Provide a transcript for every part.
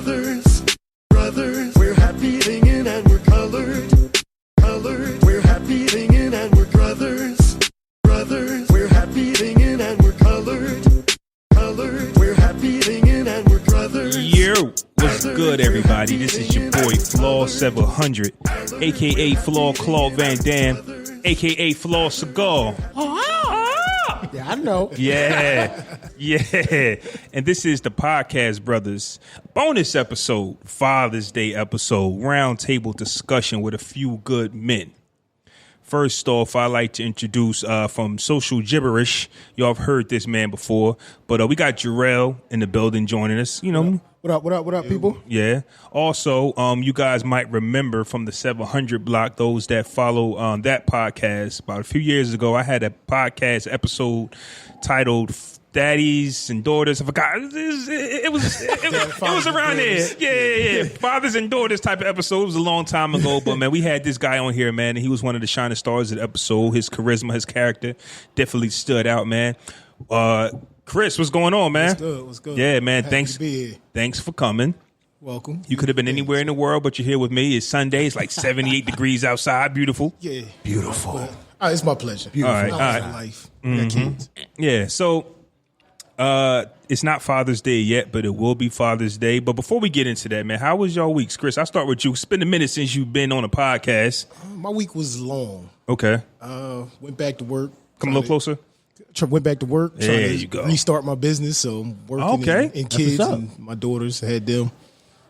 brothers. We're happy singing and we're colored. We're happy singing and we're brothers. We're happy singing and we're colored. We're happy singing and we're brothers. Yo, what's good, everybody? This is your boy Flaw 700, aka Flaw Claude Van Damme, aka Flaw Cigar. Yeah, I know. Yeah. And this is the Podcast Brothers bonus episode, Father's Day episode, roundtable discussion with a few good men. First off, I'd like to introduce from Social Gibberish. Y'all have heard this man before, but we got Jerrell in the building joining us. You know, What up, people? yeah. Also, you guys might remember from the 700 block, those that follow that podcast. About a few years ago, I had a podcast episode titled Daddies and Daughters. I forgot. It was around there. Yeah. Fathers and Daughters type of episode. It was a long time ago, but man, we had this guy on here, man, and he was one of the shining stars of the episode. His charisma, his character definitely stood out, man. Chris, what's going on, man? What's good? Yeah, man. Happy to be here. Thanks for coming. Welcome. You could have been anywhere in the world, but you're here with me. It's Sunday. It's like 78 degrees outside. Beautiful. Yeah. Beautiful. It's my pleasure. All right. Life. Kids. Yeah. So, it's not Father's Day yet, but it will be Father's Day. But before we get into that, man, how was your weeks? Chris, I'll start with you. It's been a minute since you've been on a podcast. My week was long. Okay. Went back to work. Come a little closer. Went back to work. There Trying to you go. restart my business. So I'm working and kids what's up. and my daughters had them.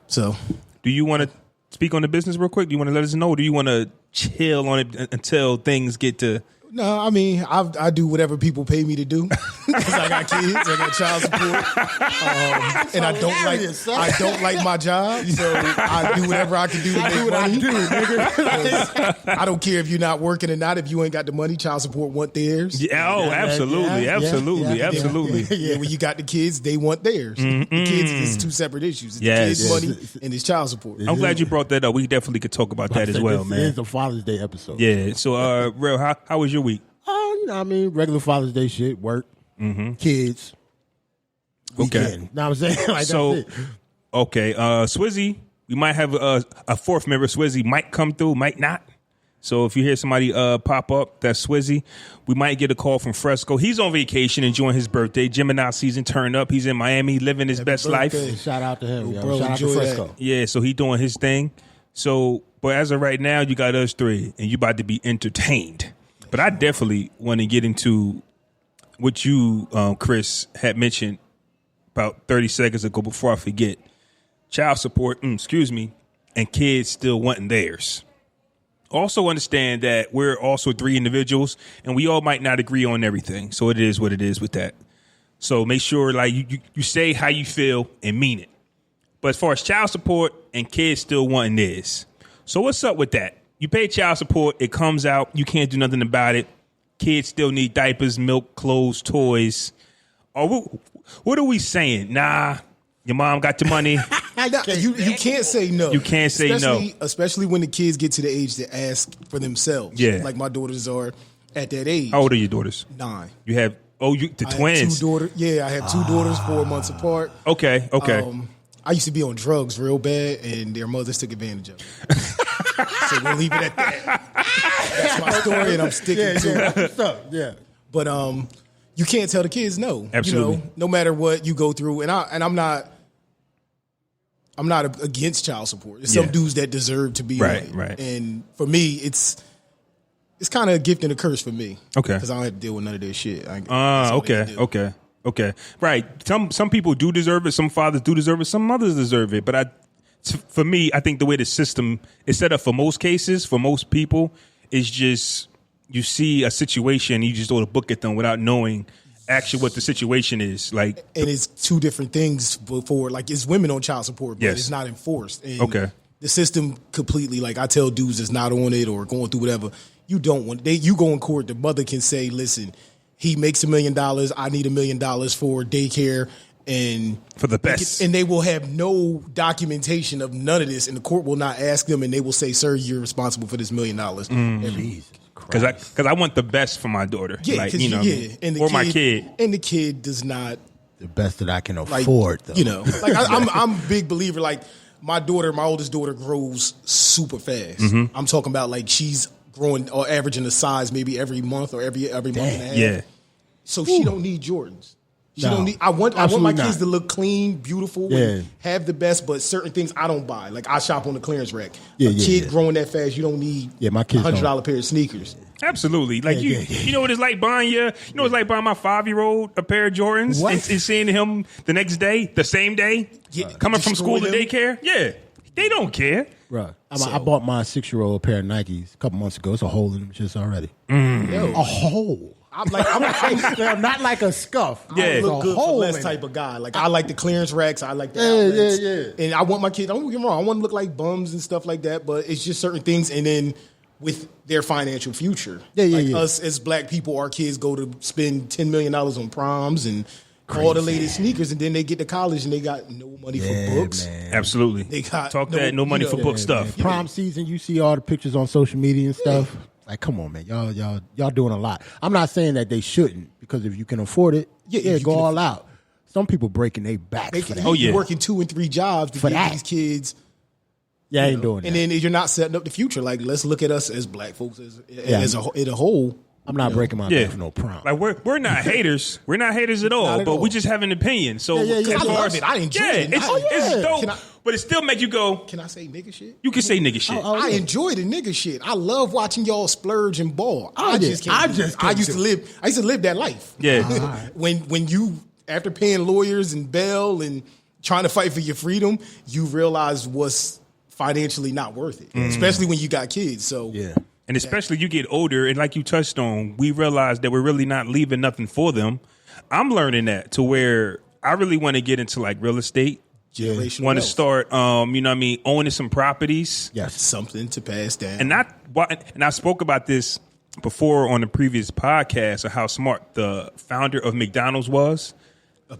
So Do you want to speak on the business real quick? Do you want to let us know? Or do you want to chill on it until things get to... no, I mean I do whatever people pay me to do because I got kids, I got child support, and I don't like my job, so I do whatever I can do to make money. Nigga. I don't care if you're not working or not. If you ain't got the money, child support want theirs. Yeah, absolutely. Yeah, when you got the kids, they want theirs. The kids is two separate issues. It's the kids' money and it's child support. I'm glad you brought that up. We definitely could talk about that as well, man. This is a Father's Day episode. Yeah. So, Real, how was your week? Regular Father's Day shit, work, kids, weekend. Okay. Know what I'm saying? Like, So, that's it. okay, Swizzy, we might have a fourth member. Swizzy might come through, might not. So if you hear somebody pop up, that's Swizzy. We might get a call from Fresco. He's on vacation, enjoying his birthday. Gemini season turned up. He's in Miami, living his best life. Shout out to him, yo. bro, Shout out to enjoy Fresco. that. Yeah, so he doing his thing. So, but as of right now, you got us three, and you about to be entertained. But I definitely want to get into what you, Chris, had mentioned about 30 seconds ago before I forget. Child support, and kids still wanting theirs. Also understand that we're also three individuals, and we all might not agree on everything. So it is what it is with that. So make sure like you say how you feel and mean it. But as far as child support and kids still wanting theirs. So what's up with that? You pay child support, it comes out, you can't do nothing about it. Kids still need diapers, milk, clothes, toys. What are we saying? Nah, your mom got the money. You can't say no. You can't say no. Especially when the kids get to the age to ask for themselves. Yeah. Like my daughters are at that age. How old are your daughters? 9. You have, the I have twins. 2 daughters. Yeah, I have 2 daughters 4 months apart. Okay. I used to be on drugs real bad, and their mothers took advantage of it. So we'll leave it at that. That's my story, and I'm sticking to it. What's up? Yeah. But you can't tell the kids no. Absolutely. You know, no matter what you go through, and I'm not against child support. There's some dudes that deserve to be on it. Right. And for me, it's kind of a gift and a curse for me. Okay. Because I don't have to deal with none of this shit. That's all they have to do. Okay. Right. Some people do deserve it. Some fathers do deserve it. Some mothers deserve it. But for me, I think the way the system is set up for most cases, for most people, is just you see a situation and you just throw the book at them without knowing actually what the situation is. Like, and it's 2 different things before. Like, it's women on child support, but it's not enforced. And the system completely, like, I tell dudes that's not on it or going through whatever, you don't want. You go in court, the mother can say, listen, he makes $1 million. I need $1 million for daycare and for the best. And they will have no documentation of none of this, and the court will not ask them, and they will say, "Sir, you're responsible for this $1 million." Because I want the best for my daughter. Yeah, like, and the or my kid. And the kid does not the best that I can afford, though. You know, like I'm a big believer. Like my oldest daughter, grows super fast. I'm talking about like she's growing or averaging the size maybe every month or every month and a half. Yeah. So she don't need Jordans. She don't need. I want my kids to look clean, beautiful, and have the best. But certain things I don't buy. Like I shop on the clearance rack. A kid growing that fast, you don't need my kids $100 pair of sneakers. Absolutely. Like you know what it's like buying it's like buying my 5-year-old a pair of Jordans and seeing him the next day, the same day, coming from school to daycare. Yeah. They don't care. Right. I bought my 6-year-old a pair of Nikes a couple months ago. It's a hole in them shits already. Yo. A hole. I'm not like a scuff. I look good for less type of guy. Like I like the clearance racks. I like the outlets. And I want my kids. Don't get me wrong. I want to look like bums and stuff like that. But it's just certain things. And then with their financial future, us as black people, our kids go to spend $10 million on proms and all the latest sneakers, and then they get to college and they got no money for books. Man. Absolutely. They got no money for book stuff. Man. Prom season, you see all the pictures on social media and stuff. Like, come on, man, y'all doing a lot. I'm not saying that they shouldn't, because if you can afford it, go all out. Some people breaking their backs for that. Working 2 and 3 jobs to get these kids. Yeah, I ain't doing that. And then you're not setting up the future. Like, let's look at us as black folks as a whole. I'm not breaking my back for no prom. Like we're not haters. We're not haters at all. But we just have an opinion. So I love it. I enjoy it. It's dope. But it still make you go. Can I say nigga shit? You can say nigga shit. I enjoy the nigga shit. I love watching y'all splurge and ball. I used to live that life. Yeah. When you, after paying lawyers and bail and trying to fight for your freedom, you realize what's financially not worth it, especially when you got kids. So and especially you get older, and like you touched on, we realize that we're really not leaving nothing for them. I'm learning that to where I really want to get into like real estate. Want to start, owning some properties. Yes, something to pass down. And I spoke about this before on the previous podcast of how smart the founder of McDonald's was.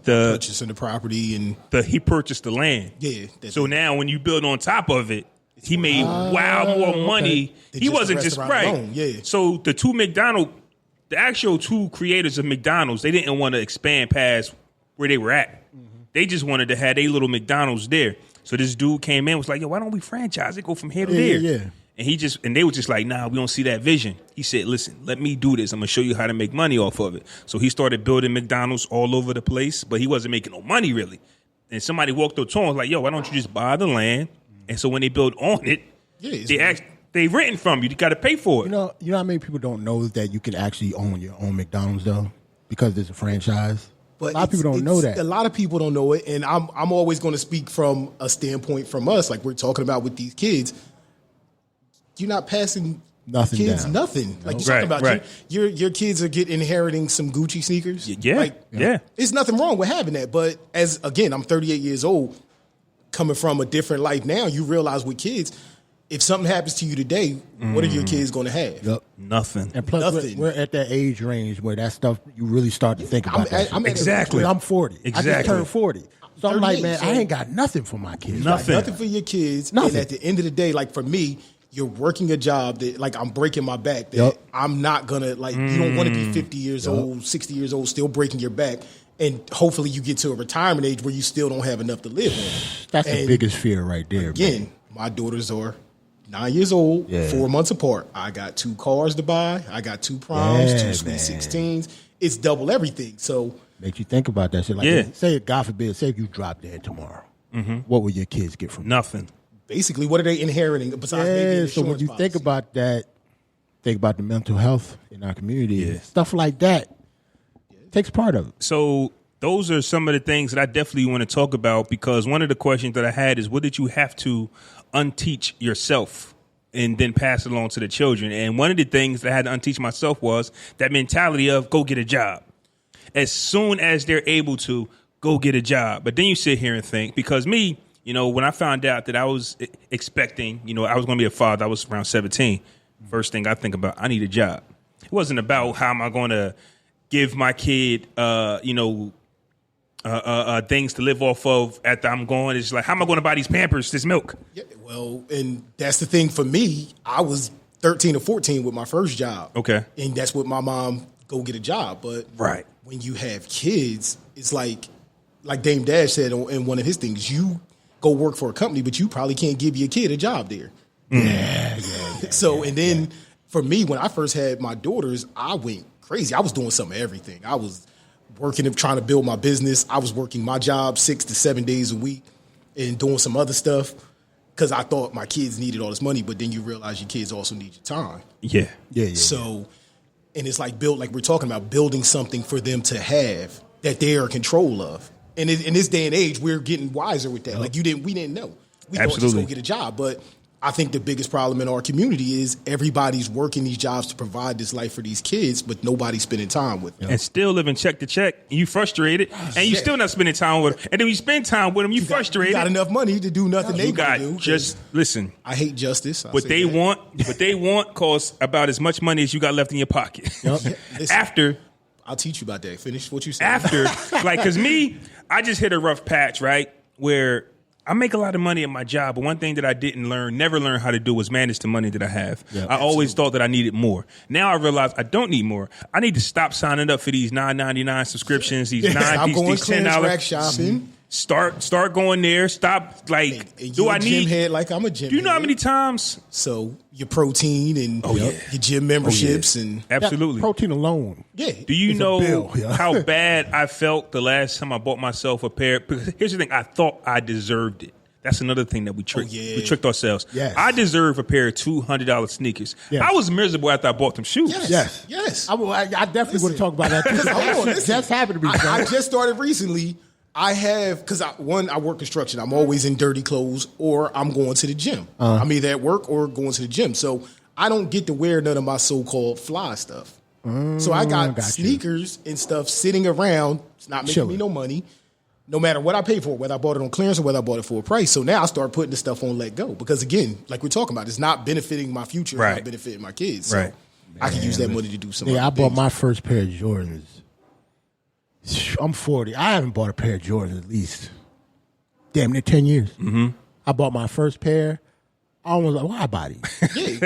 Purchasing the property and he purchased the land. Yeah. So now when you build on top of it, he made more money. He wasn't just right. So the actual two creators of McDonald's, they didn't want to expand past where they were at. They just wanted to have their little McDonald's there. So this dude came in and was like, yo, why don't we franchise it? Go from here to there. Yeah. And they were just like, nah, we don't see that vision. He said, listen, let me do this. I'm going to show you how to make money off of it. So he started building McDonald's all over the place, but he wasn't making no money really. And somebody walked up to him and was like, yo, why don't you just buy the land? And so when they build on it, they renting from you. You got to pay for it. You know how many people don't know that you can actually own your own McDonald's though, because there's a franchise. But a lot of people don't know that. A lot of people don't know it, and I'm always going to speak from a standpoint from us, like we're talking about with these kids. You're not passing kids down. Nothing. Like you're talking about your kids are inheriting some Gucci sneakers. Yeah. There's nothing wrong with having that, but I'm 38 years old, coming from a different life now. You realize with kids, if something happens to you today, what are your kids going to have? Yep. Nothing. And plus, we're at that age range where that stuff, you really start to think about that. Exactly. I'm 40. Exactly. I just turned 40. So I'm like, man, I ain't got nothing for my kids. Nothing for your kids. Nothing. And at the end of the day, like for me, you're working a job that, like, I'm breaking my back. That I'm not going to, like, you don't want to be 50 years old, 60 years old, still breaking your back. And hopefully you get to a retirement age where you still don't have enough to live on. That's the biggest fear right there. Again, man. My daughters are 9 years old, 4 months apart. I got 2 cars to buy. I got 2 proms, 2 Sweet 16s. It's double everything. So makes you think about that shit. Like, say, God forbid, say if you drop dead tomorrow, what will your kids get from nothing? Basically, what are they inheriting besides maybe so when you think about that, think about the mental health in our community, stuff like that takes part of it. So those are some of the things that I definitely want to talk about, because one of the questions that I had is, what did you have to unteach yourself and then pass it along to the children? And one of the things that I had to unteach myself was that mentality of go get a job. As soon as they're able to, go get a job. But then you sit here and think, because me, when I found out that I was expecting, I was going to be a father, I was around 17. First thing I think about, I need a job. It wasn't about how am I going to give my kid, things to live off of after I'm gone. It's like, how am I going to buy these Pampers, this milk? Yeah, well, and that's the thing for me. I was 13 or 14 with my first job. Okay. And that's what my mom, go get a job. But when you have kids, it's like like Dame Dash said in one of his things, you go work for a company, but you probably can't give your kid a job there. Yeah. So, and then for me, when I first had my daughters, I went crazy. I was doing some of everything. I was working and trying to build my business. I was working my job 6 to 7 days a week and doing some other stuff because I thought my kids needed all this money, but then you realize your kids also need your time. Yeah. So, and it's like like we're talking about building something for them to have that they are in control of. And in this day and age, we're getting wiser with that. Like we didn't know. We thought just go get a job. But I think the biggest problem in our community is everybody's working these jobs to provide this life for these kids, but nobody's spending time with them. And still living check to check. And you frustrated. And you still not spending time with them. And then you spend time with them, you frustrated. You got enough money to do nothing they can do. Just listen. I hate justice. What they want costs about as much money as you got left in your pocket. Listen, After I'll teach you about that. Finish what you said. After, like, because me, I just hit a rough patch, right? Where I make a lot of money at my job, but one thing that I never learned how to do was manage the money that I have. Yeah, I always thought that I needed more. Now I realize I don't need more. I need to stop signing up for these $9.99 subscriptions, these $10 rack shopping. Start going there. Stop do I need gym head like I'm a gym? Do you know how many times? So your protein and your gym memberships and absolutely protein alone. Yeah. Do you know how bad I felt the last time I bought myself a pair? Because here's the thing: I thought I deserved it. That's another thing that we tricked. We tricked ourselves. Yes. I deserve a pair of $200 sneakers. Yes. I was miserable after I bought them shoes. Yes. I definitely want to talk about that too. Just happened to be. I just started recently. I have, because I work construction. I'm always in dirty clothes or I'm going to the gym. I'm either at work or going to the gym. So I don't get to wear none of my so-called fly stuff. So I got sneakers and stuff sitting around. It's not making me no money, no matter what I pay for it, whether I bought it on clearance or whether I bought it for a price. So now I start putting the stuff on let go. Because again, like we're talking about, it's not benefiting my future. It's not benefiting my kids. So I can use that money to do something. I bought my first pair of Jordans. I'm 40. I haven't bought a pair of Jordans at least damn near 10 years. Mm-hmm. I bought my first pair. I was like, why buy these?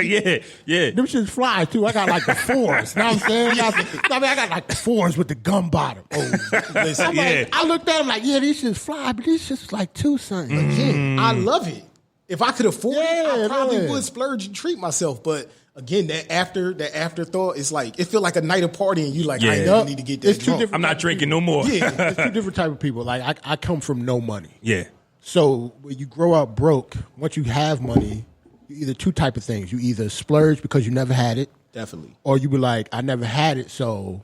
yeah. Them shits fly too. I got like the fours. You know what I'm saying? I got like the fours with the gum bottom. Listen, I looked at them like, these shits fly, but these shits like two something. Again, I love it. If I could afford it, I probably would splurge and treat myself. But again, that afterthought is like, it feel like a night of partying. You like, I don't need to get that drunk. I'm not drinking no more. It's two different type of people. Like I come from no money. Yeah. So when you grow up broke, once you have money, you either two type of things. You either splurge because you never had it. Definitely. Or you be like, I never had it, so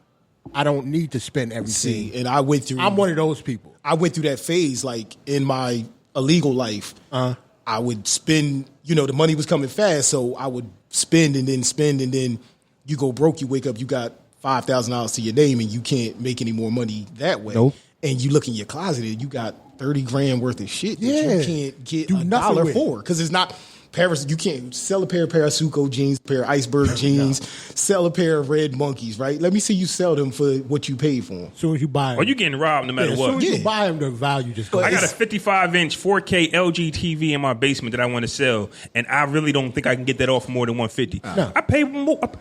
I don't need to spend everything. See, and I went through. I'm one of those people. I went through that phase, like in my illegal life. I would spend, the money was coming fast, so I would spend, and then you go broke, you wake up, you got $5,000 to your name, and you can't make any more money that way. Nope. And you look in your closet, and you got 30 grand worth of shit that you can't get Do a nothing dollar with. for, because it's not. You can't sell a pair of Parasuco jeans, a pair of iceberg jeans, sell a pair of red monkeys, right? Let me see you sell them for what you paid for them. As soon as you buy them. Or you getting robbed no matter As what. soon as you buy them, the value just goes. I got a 55-inch 4K LG TV in my basement that I want to sell, and I really don't think I can get that off for more than $150. No. I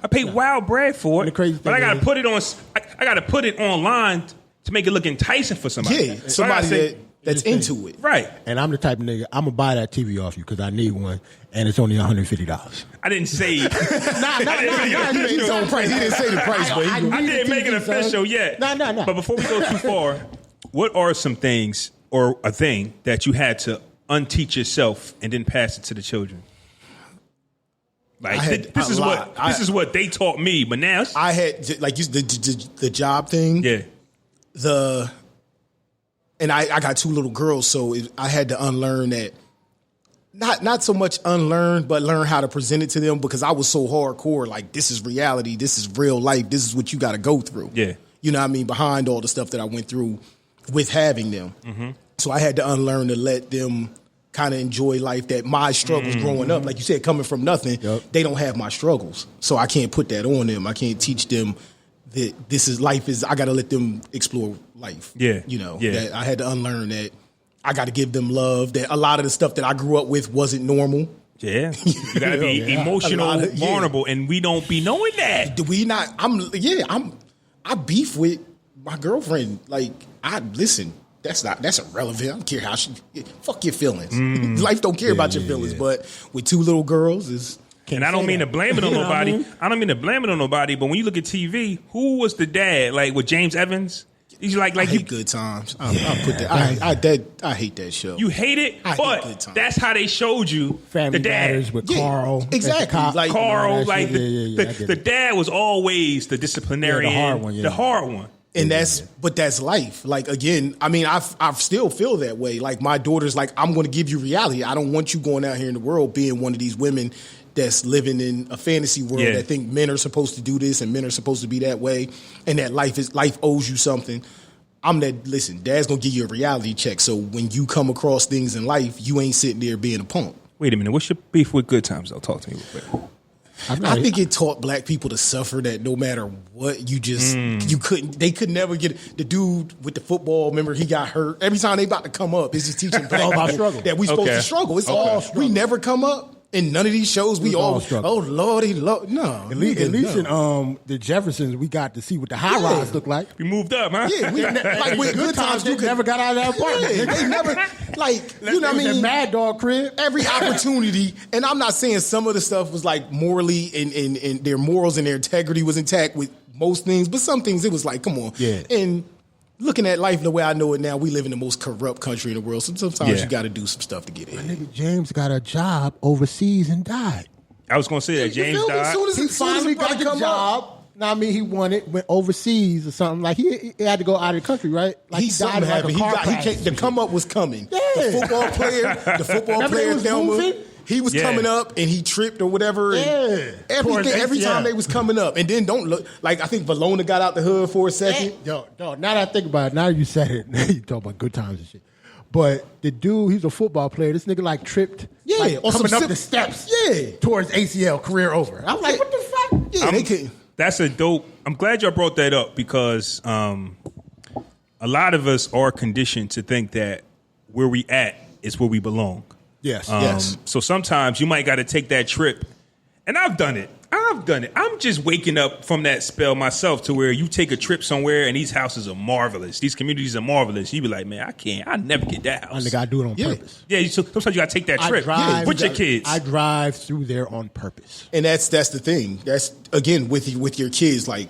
paid wild bread for it, but I got to put it on. I got to put it online to make it look enticing for somebody. Yeah, so somebody that's into it, right? And I'm the type of nigga, I'm gonna buy that TV off you because I need one, and it's only $150. I didn't say. He didn't say the price, but I didn't make it official yet. No. But before we go too far, what are some things or a thing that you had to unteach yourself and then pass it to the children? Like this is what they taught me, but now I had like the job thing. Yeah. And I got two little girls, so I had to unlearn that. Not so much unlearn, but learn how to present it to them, because I was so hardcore. Like, this is reality. This is real life. This is what you got to go through. Yeah. You know what I mean? Behind all the stuff that I went through with having them. Mm-hmm. So I had to unlearn to let them kind of enjoy life, that my struggles growing up, like you said, coming from nothing, they don't have my struggles. So I can't put that on them. I can't teach them that this is life. I got to let them explore life. Yeah. That I had to unlearn that I got to give them love, that a lot of the stuff that I grew up with wasn't normal. Yeah. You got to be emotional, vulnerable, and we don't be knowing that. Do we not? I beef with my girlfriend. Like, listen, That's irrelevant. I don't care how fuck your feelings. Life don't care about your feelings. But with 2 little girls is. And I don't mean to blame it on nobody. I don't mean to blame it on nobody. But when you look at TV, who was the dad? Like with James Evans. He's like I hate Good Times. I'll put that. I hate that show. You hate it, but that's how they showed you Family the dad Matters with Carl. Exactly. Like Carl, like the the dad was always the disciplinarian, the hard one. The hard one. And that's life. Like again, I mean, I still feel that way. Like my daughter's like, I'm going to give you reality. I don't want you going out here in the world being one of these women that's living in a fantasy world that think men are supposed to do this and men are supposed to be that way, and that life owes you something. Listen, Dad's gonna give you a reality check. So when you come across things in life, you ain't sitting there being a punk. Wait a minute, what's your beef with Good Times though? Talk to me real quick. I think it taught black people to suffer, that no matter what, you they could never get the dude with the football. Remember, he got hurt. Every time they about to come up, it's just teaching black people struggle. that we supposed to struggle. It's all struggle. We never come up. In none of these shows, we all struggle. Oh Lordy, no. At least in the Jeffersons, we got to see what the high rise look like. We moved up, huh? Yeah, like with Good Times, you never got out of that apartment. Yeah, they never you know what I mean. Mad Dog crib. Every opportunity, and I'm not saying some of the stuff was like morally and their morals and their integrity was intact with most things, but some things it was like, come on, and. Looking at life the way I know it now, we live in the most corrupt country in the world. So sometimes you got to do some stuff to get in. My nigga James got a job overseas and died. I was going to say that James died. He finally got the job. Now, I mean, he won it, went overseas or something. Like, he had to go out of the country, right? Like, he died of like a car crash. The come up was coming. Yeah. The football player, Thelma. He was coming up and he tripped or whatever. And every time they was coming up. And then don't look like I think Valona got out the hood for a second. Yo, now that I think about it, now you said it, you talk about Good Times and shit. But the dude, he's a football player. This nigga like tripped, coming up the steps, towards ACL, career over. I'm like, what the fuck? Yeah, they couldn't. That's a dope. I'm glad y'all brought that up because a lot of us are conditioned to think that where we at is where we belong. Yes. So sometimes you might got to take that trip, and I've done it. I'm just waking up from that spell myself to where you take a trip somewhere and these houses are marvelous. These communities are marvelous. You be like, man, I never get that house. I do it on purpose. Yeah, so sometimes you got to take that trip with your kids. I drive through there on purpose. And that's the thing. That's, again, with your kids. Like,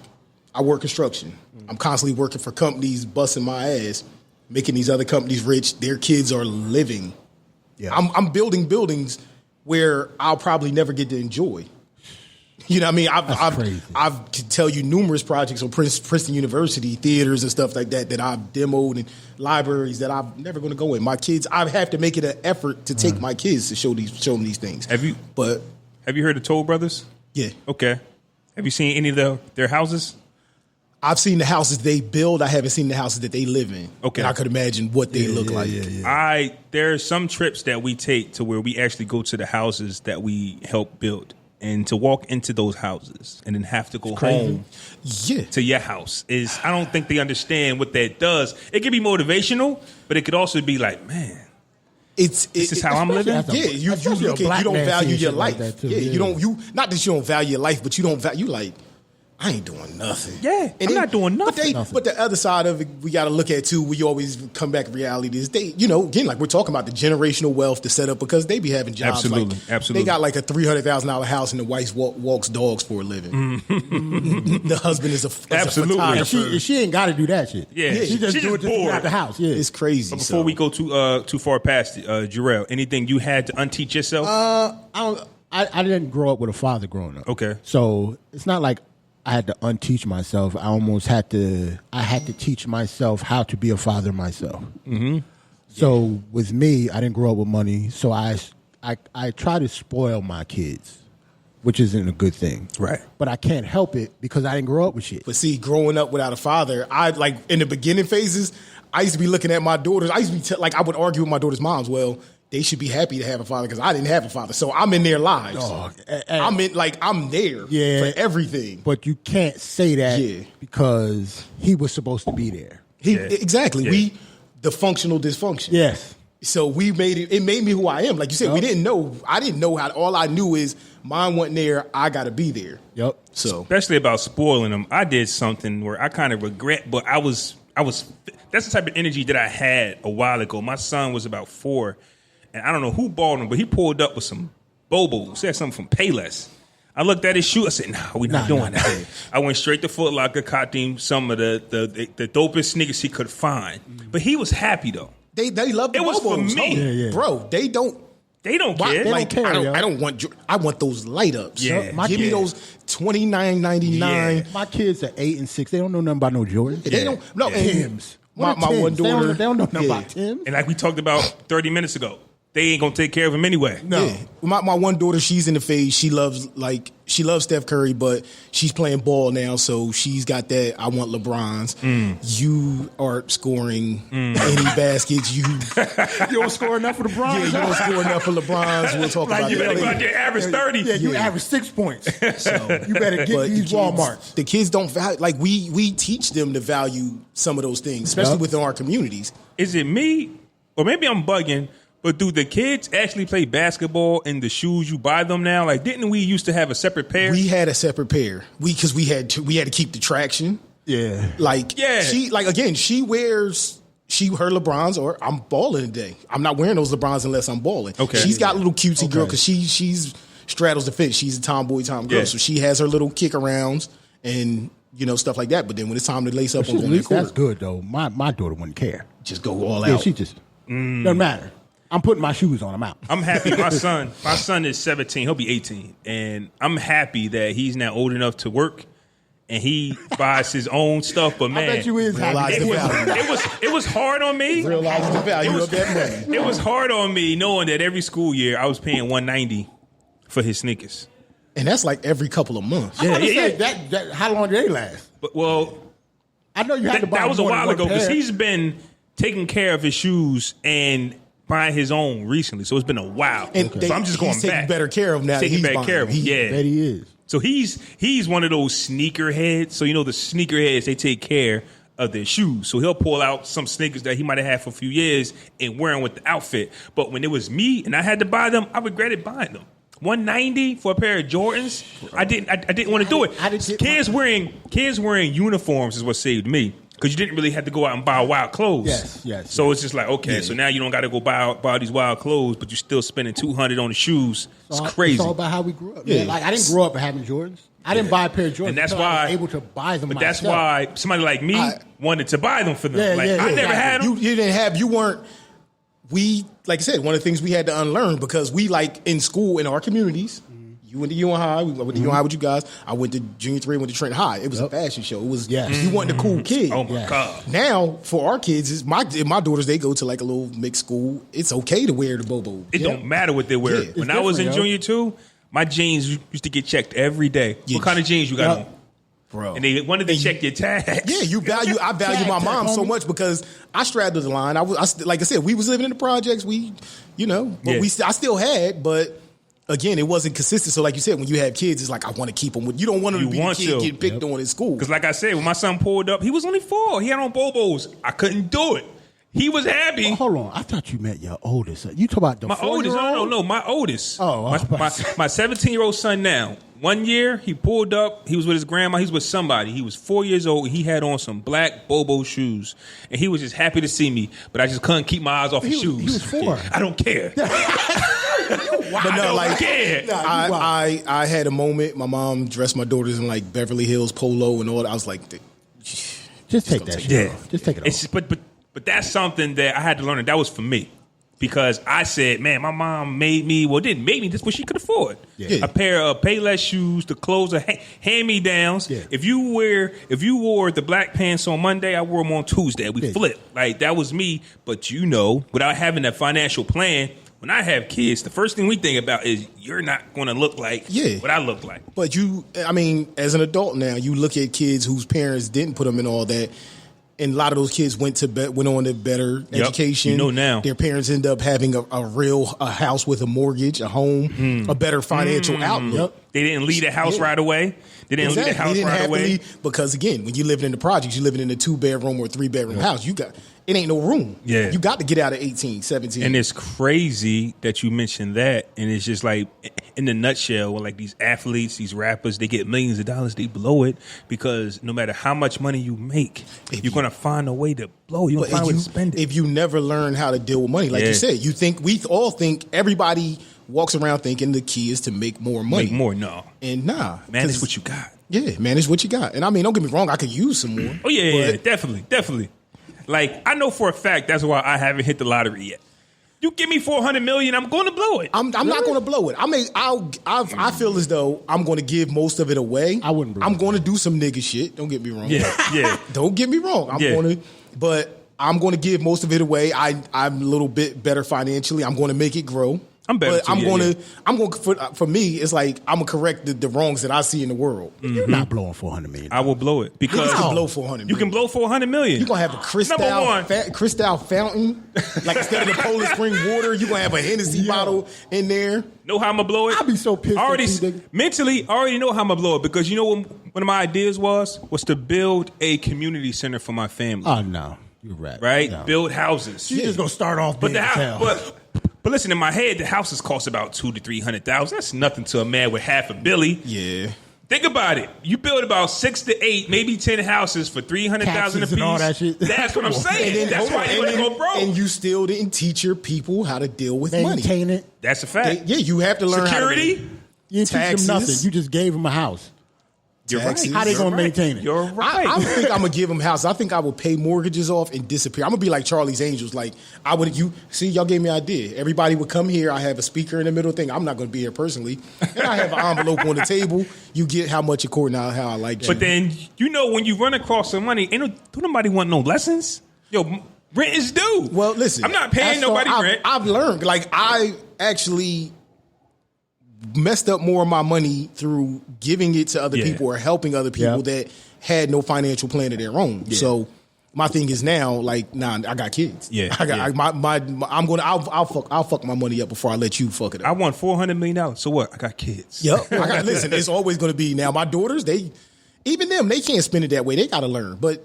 I work construction. I'm constantly working for companies, busting my ass, making these other companies rich. Their kids are living. Yeah. I'm building buildings where I'll probably never get to enjoy. You know what I mean? I can tell you numerous projects on Princeton University, theaters and stuff like that I've demoed, and libraries that I'm never going to go in. My kids, I have to make it an effort to take my kids to show them these things. Have you heard of Toll Brothers? Yeah. Okay. Have you seen any of their houses? I've seen the houses they build. I haven't seen the houses that they live in. Okay. And I could imagine what they look like. Yeah. There are some trips that we take to where we actually go to the houses that we help build. And to walk into those houses and then have to go home to your house I don't think they understand what that does. It can be motivational, but it could also be like, man, this is how I'm living. You don't value your life. Like not that you don't value your life, but you don't value like. I ain't doing nothing. Yeah, I'm not doing nothing. But the other side of it, we got to look at too. We always come back to reality. Is again, like we're talking about the generational wealth to set up because they be having jobs. Absolutely. They got like a $300,000 house and the wife walks dogs for a living. The husband is a photographer. And she ain't got to do that shit. Yeah, she just do it just out the house. Yeah, it's crazy. But before we go too far past it, Jerrell, anything you had to unteach yourself? I didn't grow up with a father growing up. Okay, so it's not like I had to unteach myself. I almost had to teach myself how to be a father myself. Mm-hmm. So with me, I didn't grow up with money. So I try to spoil my kids, which isn't a good thing. Right. But I can't help it because I didn't grow up with shit. But see, growing up without a father, I like in the beginning phases, I used to be looking at my daughters. I used to be I would argue with my daughters' moms. Well, they should be happy to have a father because I didn't have a father. So I'm in their lives. I'm there for everything. But you can't say that because he was supposed to be there. Exactly. Yeah. The functional dysfunction. Yes. So we made it made me who I am. Like you said, we didn't know. I didn't know how. All I knew is mine wasn't there. I got to be there. Yep. So especially about spoiling them, I did something where I kind of regret, but I was that's the type of energy that I had a while ago. My son was about 4, and I don't know who bought him, but he pulled up with some Bobos. He had something from Payless. I looked at his shoe. I said, "Nah, we're not doing that." I went straight to Foot Locker, caught him some of the dopest sneakers he could find. But he was happy though. They love the It was for Bobos. me. Bro. They don't care. Like, care, yo. I want those light ups. Yeah. Give me those $29.99. Yeah. My kids are 8 and 6. They don't know nothing about no Jordans. They don't. No, Timbs. My Timbs? one daughter. They don't know nothing about Timbs. And like we talked about 30 minutes ago, they ain't gonna take care of him anyway. No, yeah. My one daughter, she's in the phase. She loves Steph Curry, but she's playing ball now, so she's got that. I want LeBrons. You aren't scoring any baskets. You don't score enough for the Bronx. Yeah, you don't score enough for LeBrons. We'll talk about You that better go later. out there average 30. Yeah, you average 6 points. So you better get But these Walmarts. The kids don't value. Like we teach them to value some of those things, especially within our communities. Is it me, or maybe I'm bugging? But do the kids actually play basketball in the shoes you buy them now? Like, didn't we used to have a separate pair? We had a separate pair. Because we had to keep the traction. Yeah. She wears her LeBrons, or I'm balling today. I'm not wearing those LeBrons unless I'm balling. Okay. She's got a little cutesy girl because she's straddles the fence. She's a tomboy girl. Yeah. So she has her little kick arounds and stuff like that. But then when it's time to lace up At on the least that's court, good though. My daughter wouldn't care. just go all Yeah, out. she just doesn't matter. I'm putting my shoes on. I'm out. I'm happy. My son is 17. He'll be 18. And I'm happy that he's now old enough to work and he buys his own stuff. But man, I bet you is Realize happy. the value. it was hard on me. Realize the value of that money. It was hard on me knowing that every school year I was paying $190 for his sneakers. And that's like every couple of months. I was gonna say, that how long did they last? But I know you had to buy. that was a more than while one ago because pair. he's been taking care of his shoes and buying his own recently. So it's been a while. And so I'm just going he's back. taking better care of now. Taking He's better buying care of them. him. Yeah. Bet he is. So he's one of those sneaker heads. So the sneaker heads, they take care of their shoes. So he'll pull out some sneakers that he might have had for a few years and wear them with the outfit. But when it was me and I had to buy them, I regretted buying them. $190 for a pair of Jordans. I didn't want to do it. Kids wearing uniforms is what saved me. Because you didn't really have to go out and buy wild clothes. Yes. So it's just like, okay, so now you don't got to go buy these wild clothes, but you're still spending $200 on the shoes. It's crazy. It's all about how we grew up. Yeah. Man. Like I didn't grow up having Jordans. I didn't buy a pair of Jordans. And that's until I why was able to buy them. But myself. that's why somebody like me wanted to buy them for them. I never had them. You didn't have. You weren't. We, like I said, one of the things we had to unlearn because we, like, in school, in our communities, you went to UN High, we went to UN High with you guys. I went to Junior 3, went to Trent High. It was a fashion show. It was, you weren't the cool kid. Oh, my God. Now, for our kids, my daughters, they go to like a little mixed school. It's okay to wear the Bobo. It don't matter what they wear. Yeah. When I was in different, yo. junior 2, my jeans used to get checked every day. Yeah. What kind of jeans you got on? Bro. And they wanted to check your tags. Yeah, I value my mom so much because I straddled the line. Like I said, we was living in the projects. I still had, but again, it wasn't consistent. So like you said, when you have kids, it's like, I want to keep them. You don't want them to be the kid getting picked on in school. Because like I said, when my son pulled up, he was only 4. He had on Bobos. I couldn't do it. He was happy. Oh, hold on. I thought you meant your oldest. You talk about the My oldest. No, my oldest. Oh, my 17-year-old son now. 1 year, he pulled up. He was with his grandma. He was with somebody. He was 4 years old. He had on some black Bobo shoes. And he was just happy to see me. But I just couldn't keep my eyes off his shoes. He was 4. I don't care. But no, like, care. I had a moment. My mom dressed my daughters in like Beverly Hills polo and all that. I was like, Just take that shit off. Just take it off. But that's something that I had to learn, and that was for me. Because I said, man, my mom made me, didn't make me, just what she could afford. Yeah. A pair of Payless shoes, the clothes are hand-me-downs. Yeah. If you wore the black pants on Monday, I wore them on Tuesday. We flip. Like, that was me. But without having that financial plan, when I have kids, the first thing we think about is you're not going to look like what I look like. But as an adult now, you look at kids whose parents didn't put them in all that. And a lot of those kids went on to better education. Now. Their parents end up having a house with a mortgage, a home, a better financial outlook. They didn't leave the house right away. They didn't leave the house right away. Because, again, when you're living in the projects, you're living in a 2-bedroom or 3-bedroom house. it ain't no room. Yeah. You got to get out at 18, 17. And it's crazy that you mentioned that. And it's just like, in the nutshell, when like these athletes, these rappers, they get millions of dollars, they blow it because no matter how much money you make, you're going to find a way to blow it. You're going to find a way to spend it. If you never learn how to deal with money, like you said, we all think everybody walks around thinking the key is to make more money. Make more, no. And nah. Manage what you got. Yeah, manage what you got. And I mean, don't get me wrong, I could use some more. Oh, yeah, definitely. Like, I know for a fact that's why I haven't hit the lottery yet. You give me $400 million, I'm going to blow it. I'm not going to blow it. I feel as though I'm going to give most of it away. I wouldn't. I'm going to do some nigga shit. Don't get me wrong. Yeah. Don't get me wrong. I'm going to give most of it away. I'm a little bit better financially. I'm going to make it grow. I'm better. For me, it's like I'm gonna correct the wrongs that I see in the world. Mm-hmm. You're not blowing $400 million. I will blow it because you can blow $400 million. You can blow $400 million. You're gonna have a crystal fountain, like instead of the Poland Spring water, you're gonna have a Hennessy bottle in there. Know how I'm gonna blow it? I'll be so pissed. Mentally, I already know how I'm gonna blow it because you know what one of my ideas was to build a community center for my family. Oh no, you're right. Right? No. Build houses. You're just gonna start off big as hell. But listen, in my head, the houses cost about $200,000 to $300,000. That's nothing to a man with half a billy. Yeah. Think about it. You build about 6 to 8, maybe 10 houses for $300,000 a piece. And all that shit. That's what I'm saying. That's why you're gonna go broke. And you still didn't teach your people how to deal with money. Maintain it. That's a fact. You have to learn security. You didn't teach them nothing. You just gave them a house. You're right. How they gonna maintain it? You're right. I think I'm gonna give them houses. I think I would pay mortgages off and disappear. I'm gonna be like Charlie's Angels. Like y'all gave me an idea. Everybody would come here. I have a speaker in the middle thing. I'm not gonna be here personally, and I have an envelope on the table. You get how much according to how I like you. But then when you run across some money, don't nobody want no lessons. Yo, rent is due. Well, listen, I'm not paying nobody rent. I've learned. Like I actually messed up more of my money through giving it to other people or helping other people that had no financial plan of their own. Yeah. So my thing is now, like, I got kids. Yeah, I'll fuck my money up before I let you fuck it up. I want $400 million. So what? I got kids. Yep. Listen, it's always going to be now. My daughters, they can't spend it that way. They got to learn. But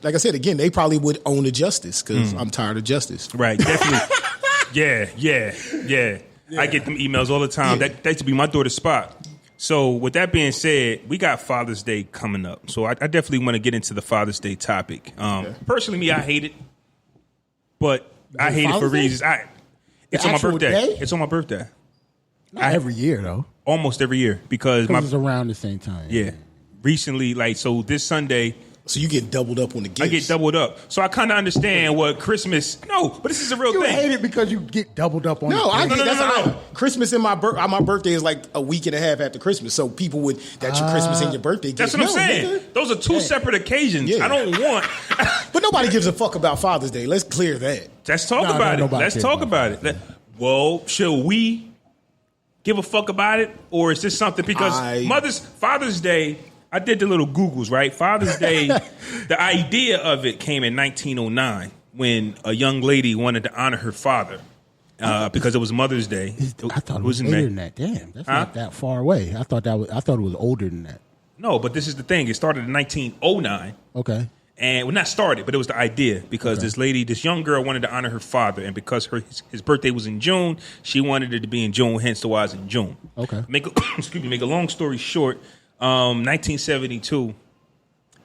like I said again, they probably would own the justice because I'm tired of justice. Right. Definitely. Yeah. I get them emails all the time. Yeah. That used to be my daughter's spot. So with that being said, we got Father's Day coming up. So I definitely want to get into the Father's Day topic. Personally, me, I hate it. But I hate it for reasons. It's on my birthday. Day? It's on my birthday. Not every year, though. Almost every year. Because it's around the same time. Yeah. Recently, so this Sunday... So you get doubled up on the gifts. I get doubled up. So I kind of understand what Christmas... No, but this is a real thing. You hate it because you get doubled up on the gifts. No. Christmas and my birthday is like a week and a half after Christmas. So people would... That's your Christmas and your birthday gift. That's what I'm saying. Nigga. Those are two separate occasions. Yeah. I don't want... But nobody gives a fuck about Father's Day. Let's clear that. Let's talk about it. Let's talk about it. Well, should we give a fuck about it? Or is this something... Because Father's Day... I did the little Googles, right? Father's Day, the idea of it came in 1909 when a young lady wanted to honor her father because it was Mother's Day. I thought it was later than that. Damn, that's not that far away. I thought it was older than that. No, but this is the thing. It started in 1909. Okay. And not started, but it was the idea because this young girl wanted to honor her father, and because his birthday was in June, she wanted it to be in June, hence the why it's in June. Okay. Make a long story short, 1972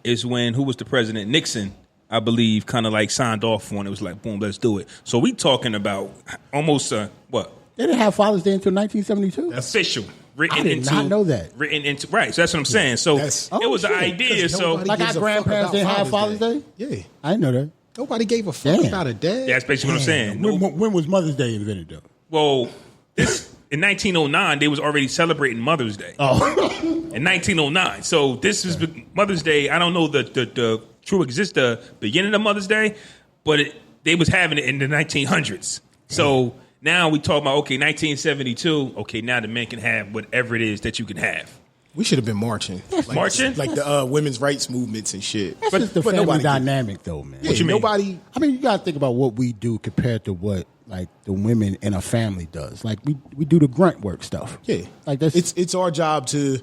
is when, who was the president? Nixon, I believe, kind of like signed off on it. It was like, boom, let's do it. So we talking about almost, what? They didn't have Father's Day until 1972? Official. I did not know that. Right, so that's what I'm saying. So it was the idea. So like our grandparents didn't have Father's Day? Yeah. I didn't know that. Nobody gave a fuck about a dad. Yeah, that's basically what I'm saying. When was Mother's Day invented, though? Well, in 1909, they was already celebrating Mother's Day. Oh. In 1909. So this is Mother's Day. I don't know the true the beginning of Mother's Day, but they was having it in the 1900s. So now we talk about, 1972. Okay, now the men can have whatever it is that you can have. We should have been marching. Marching? Like the women's rights movements and shit. That's just the family dynamic, though, man. Yeah, what you mean? Nobody... I mean, you got to think about what we do compared to what like the women in a family does. Like we do the grunt work stuff. Yeah, like that's it's our job to.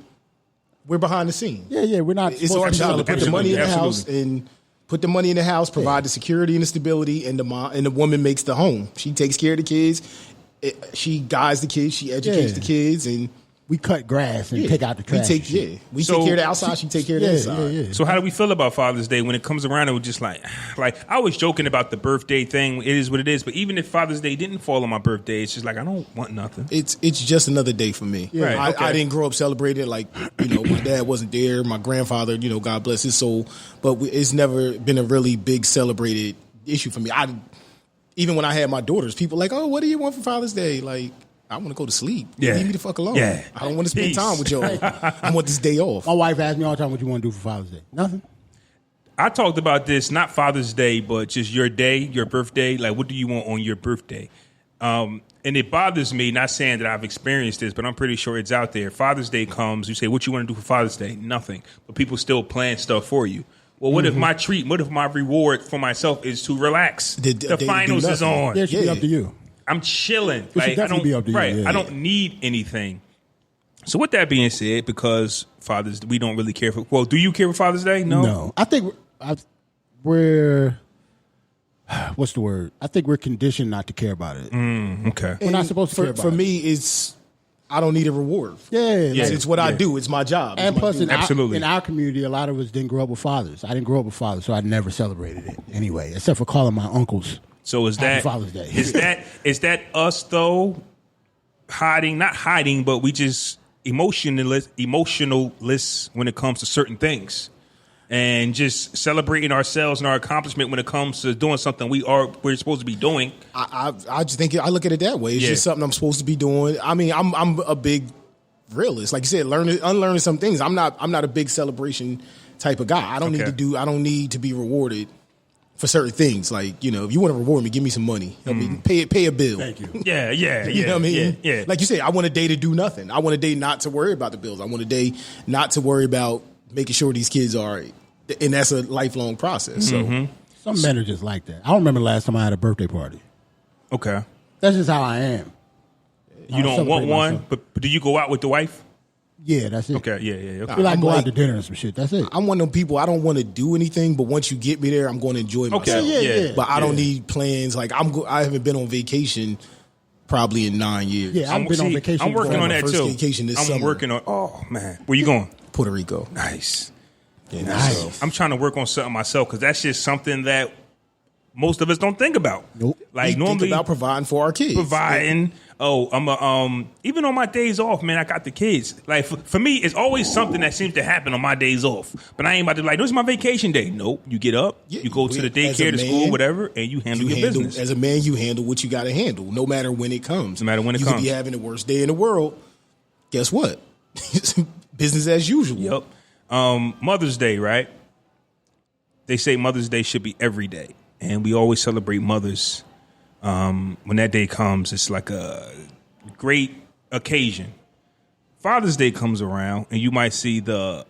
We're behind the scenes. Yeah, we're not. It's our job to put the money in the house and put the money in the house, provide the security and the stability, and the woman makes the home. She takes care of the kids. She guides the kids. She educates the kids, and we cut grass and take out the trash. We take care of the outside. She take care of the inside. So how do we feel about Father's Day when it comes around? It was just like I was joking about the birthday thing. It is what it is. But even if Father's Day didn't fall on my birthday, it's just like I don't want nothing. It's just another day for me. Yeah. Right, I didn't grow up celebrating it. Like my dad wasn't there. My grandfather, God bless his soul. But it's never been a really big celebrated issue for me. Even when I had my daughters, people like, oh, what do you want for Father's Day? Like, I want to go to sleep. Yeah. Leave me the fuck alone. Yeah. I don't want to spend time with y'all. I want this day off. My wife asks me all the time, what you want to do for Father's Day? Nothing. I talked about this, not Father's Day, but just your day, your birthday. Like, what do you want on your birthday? And it bothers me, not saying that I've experienced this, but I'm pretty sure it's out there. Father's Day comes, you say, what you want to do for Father's Day? Nothing. But people still plan stuff for you. Well, what if my treat, what if my reward for myself is to relax? The finals is on. Yeah, it should be up to you. I'm chilling. It should definitely be up to you. Right. Yeah, I don't need anything. So with that being said, because we don't really care for. Well, do you care for Father's Day? No. I think we're. What's the word? I think we're conditioned not to care about it. Okay. We're not supposed to care about it. For me, it's I don't need a reward. It's what I do. It's my job. And plus, in Absolutely. our community, a lot of us didn't grow up with fathers. I didn't grow up with fathers, so I never celebrated it anyway, except for calling my uncles. So is that Father's Day? is that us though? Not hiding, but we just emotionless when it comes to certain things, and just celebrating ourselves and our accomplishment when it comes to doing something we're supposed to be doing. I just think I look at it that way. It's just something I'm supposed to be doing. I mean, I'm a big realist, like you said, unlearning some things. I'm not a big celebration type of guy. I don't need to be rewarded for certain things. Like, if you want to reward me, give me some money. Help me pay a bill. Thank you. Yeah. You know what I mean? Yeah. Like you say, I want a day to do nothing. I want a day not to worry about the bills. I want a day not to worry about making sure these kids are all right. And that's a lifelong process. So some men are just like that. I don't remember the last time I had a birthday party. Okay. That's just how I am. You don't want one, but do you go out with the wife? Yeah, that's it. Okay, yeah. Okay. We go out to dinner and some shit. That's it. I'm one of them people, I don't want to do anything, but once you get me there, I'm going to enjoy myself. Okay, yeah. But I don't need plans. Like, I haven't been on vacation probably in 9 years. Yeah, I've been on vacation. I'm working on that first too. Vacation this summer. I'm working on. Oh man, where you going? Puerto Rico. Nice. Yeah, nice. I'm trying to work on something myself because that's just something that most of us don't think about. Nope. Like we normally think about providing for our kids. I'm even on my days off, man, I got the kids. Like for me, it's always something that seems to happen on my days off. But I ain't about to be like, this is my vacation day. Nope. You get up, you go to the daycare, the school, whatever, and you handle your business. As a man, you handle what you got to handle, no matter when it comes. No matter when it you comes. could be having the worst day in the world. Guess what? Business as usual. Yep. Mother's Day, right? They say Mother's Day should be every day. And we always celebrate mothers. When that day comes, it's like a great occasion. Father's Day comes around, and you might see the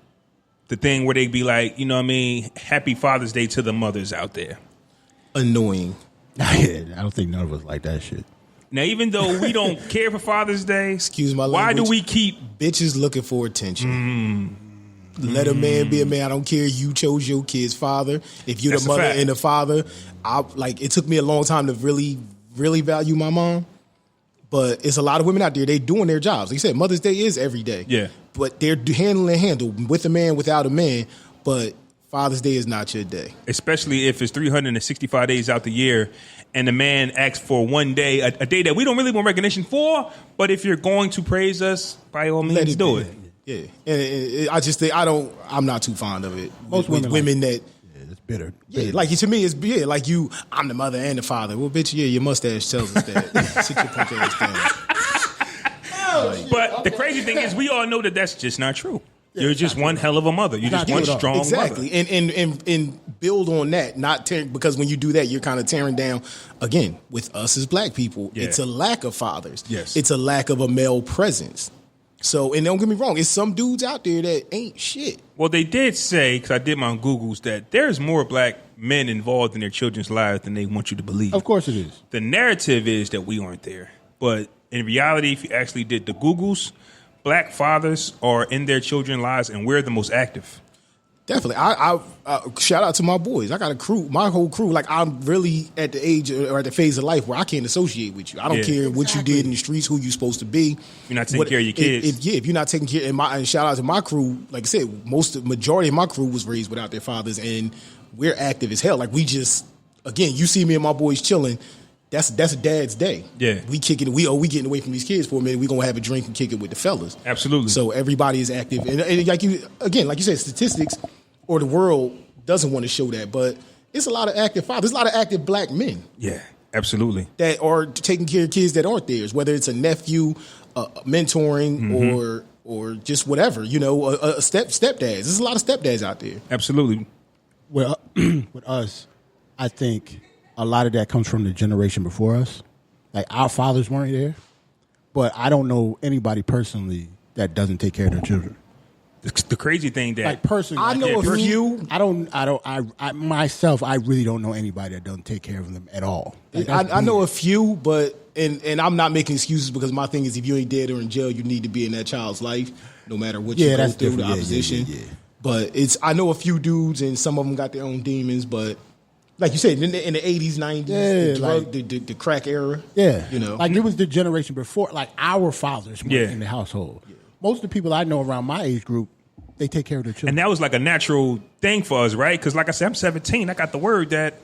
thing where they be like, you know what I mean? Happy Father's Day to the mothers out there. Annoying. I don't think none of us like that shit. Now, even though we don't care for Father's Day, excuse my why language, do we keep bitches looking for attention? Let a man be a man. I don't care. You chose your kid's father. If you're That's the mother a fact. and the father, it took me a long time to really, really value my mom. But it's a lot of women out there. They doing their jobs. Like you said, Mother's Day is every day. Yeah. But they're handle with a man, without a man. But Father's Day is not your day. Especially if it's 365 days out the year and the man asks for one day, a day that we don't really want recognition for, but if you're going to praise us, by all means, do it. Yeah. And I just think I'm not too fond of it. Most women that... Yeah, it's bitter. Yeah, like to me, it's like I'm the mother and the father. Well, bitch, yeah, your mustache tells us that. Sit your punk ass down. But the crazy thing is, we all know that that's just not true. You're just one hell of a mother. You're just one strong exactly. mother. And build on that, not because when you do that, you're kind of tearing down, again, with us as black people, it's a lack of fathers. Yes. It's a lack of a male presence. So, and don't get me wrong, it's some dudes out there that ain't shit. Well, they did say, because I did my Googles, that there's more black men involved in their children's lives than they want you to believe. Of course it is. The narrative is that we aren't there. But in reality, if you actually did the Googles, black fathers are in their children's lives and we're the most active. Definitely. I shout out to my boys. I got a crew, my whole crew. Like, I'm really at the age or at the phase of life where I can't associate with you. I don't care what you did in the streets, who you supposed to be. You're not taking care of your kids. If you're not taking care, and shout out to my crew. Like I said, majority of my crew was raised without their fathers, and we're active as hell. Like, we just, again, you see me and my boys chilling. That's a dad's day. Yeah, we kicking. We getting away from these kids for a minute. We gonna have a drink and kick it with the fellas. Absolutely. So everybody is active, and like you said, statistics or the world doesn't want to show that, but it's a lot of active fathers. There's a lot of active black men. Yeah, absolutely. That are taking care of kids that aren't theirs, whether it's a nephew, mentoring, or just whatever. You know, a stepdads. There's a lot of stepdads out there. Absolutely. Well, with us, I think a lot of that comes from the generation before us. Like, our fathers weren't there, but I don't know anybody personally that doesn't take care of their children. The crazy thing that, like, personally, I know a few. I myself, I really don't know anybody that doesn't take care of them at all. Like, I know a few, but and I'm not making excuses, because my thing is, if you ain't dead or in jail, you need to be in that child's life, no matter what you go through, the opposition. Yeah. But I know a few dudes, and some of them got their own demons, but like you said, in the 80s, 90s, the crack era. Yeah. You know. Like, it was the generation before, like, our fathers were in the household. Yeah. Most of the people I know around my age group, they take care of their children. And that was like a natural thing for us, right? Because like I said, I'm 17. I got the word that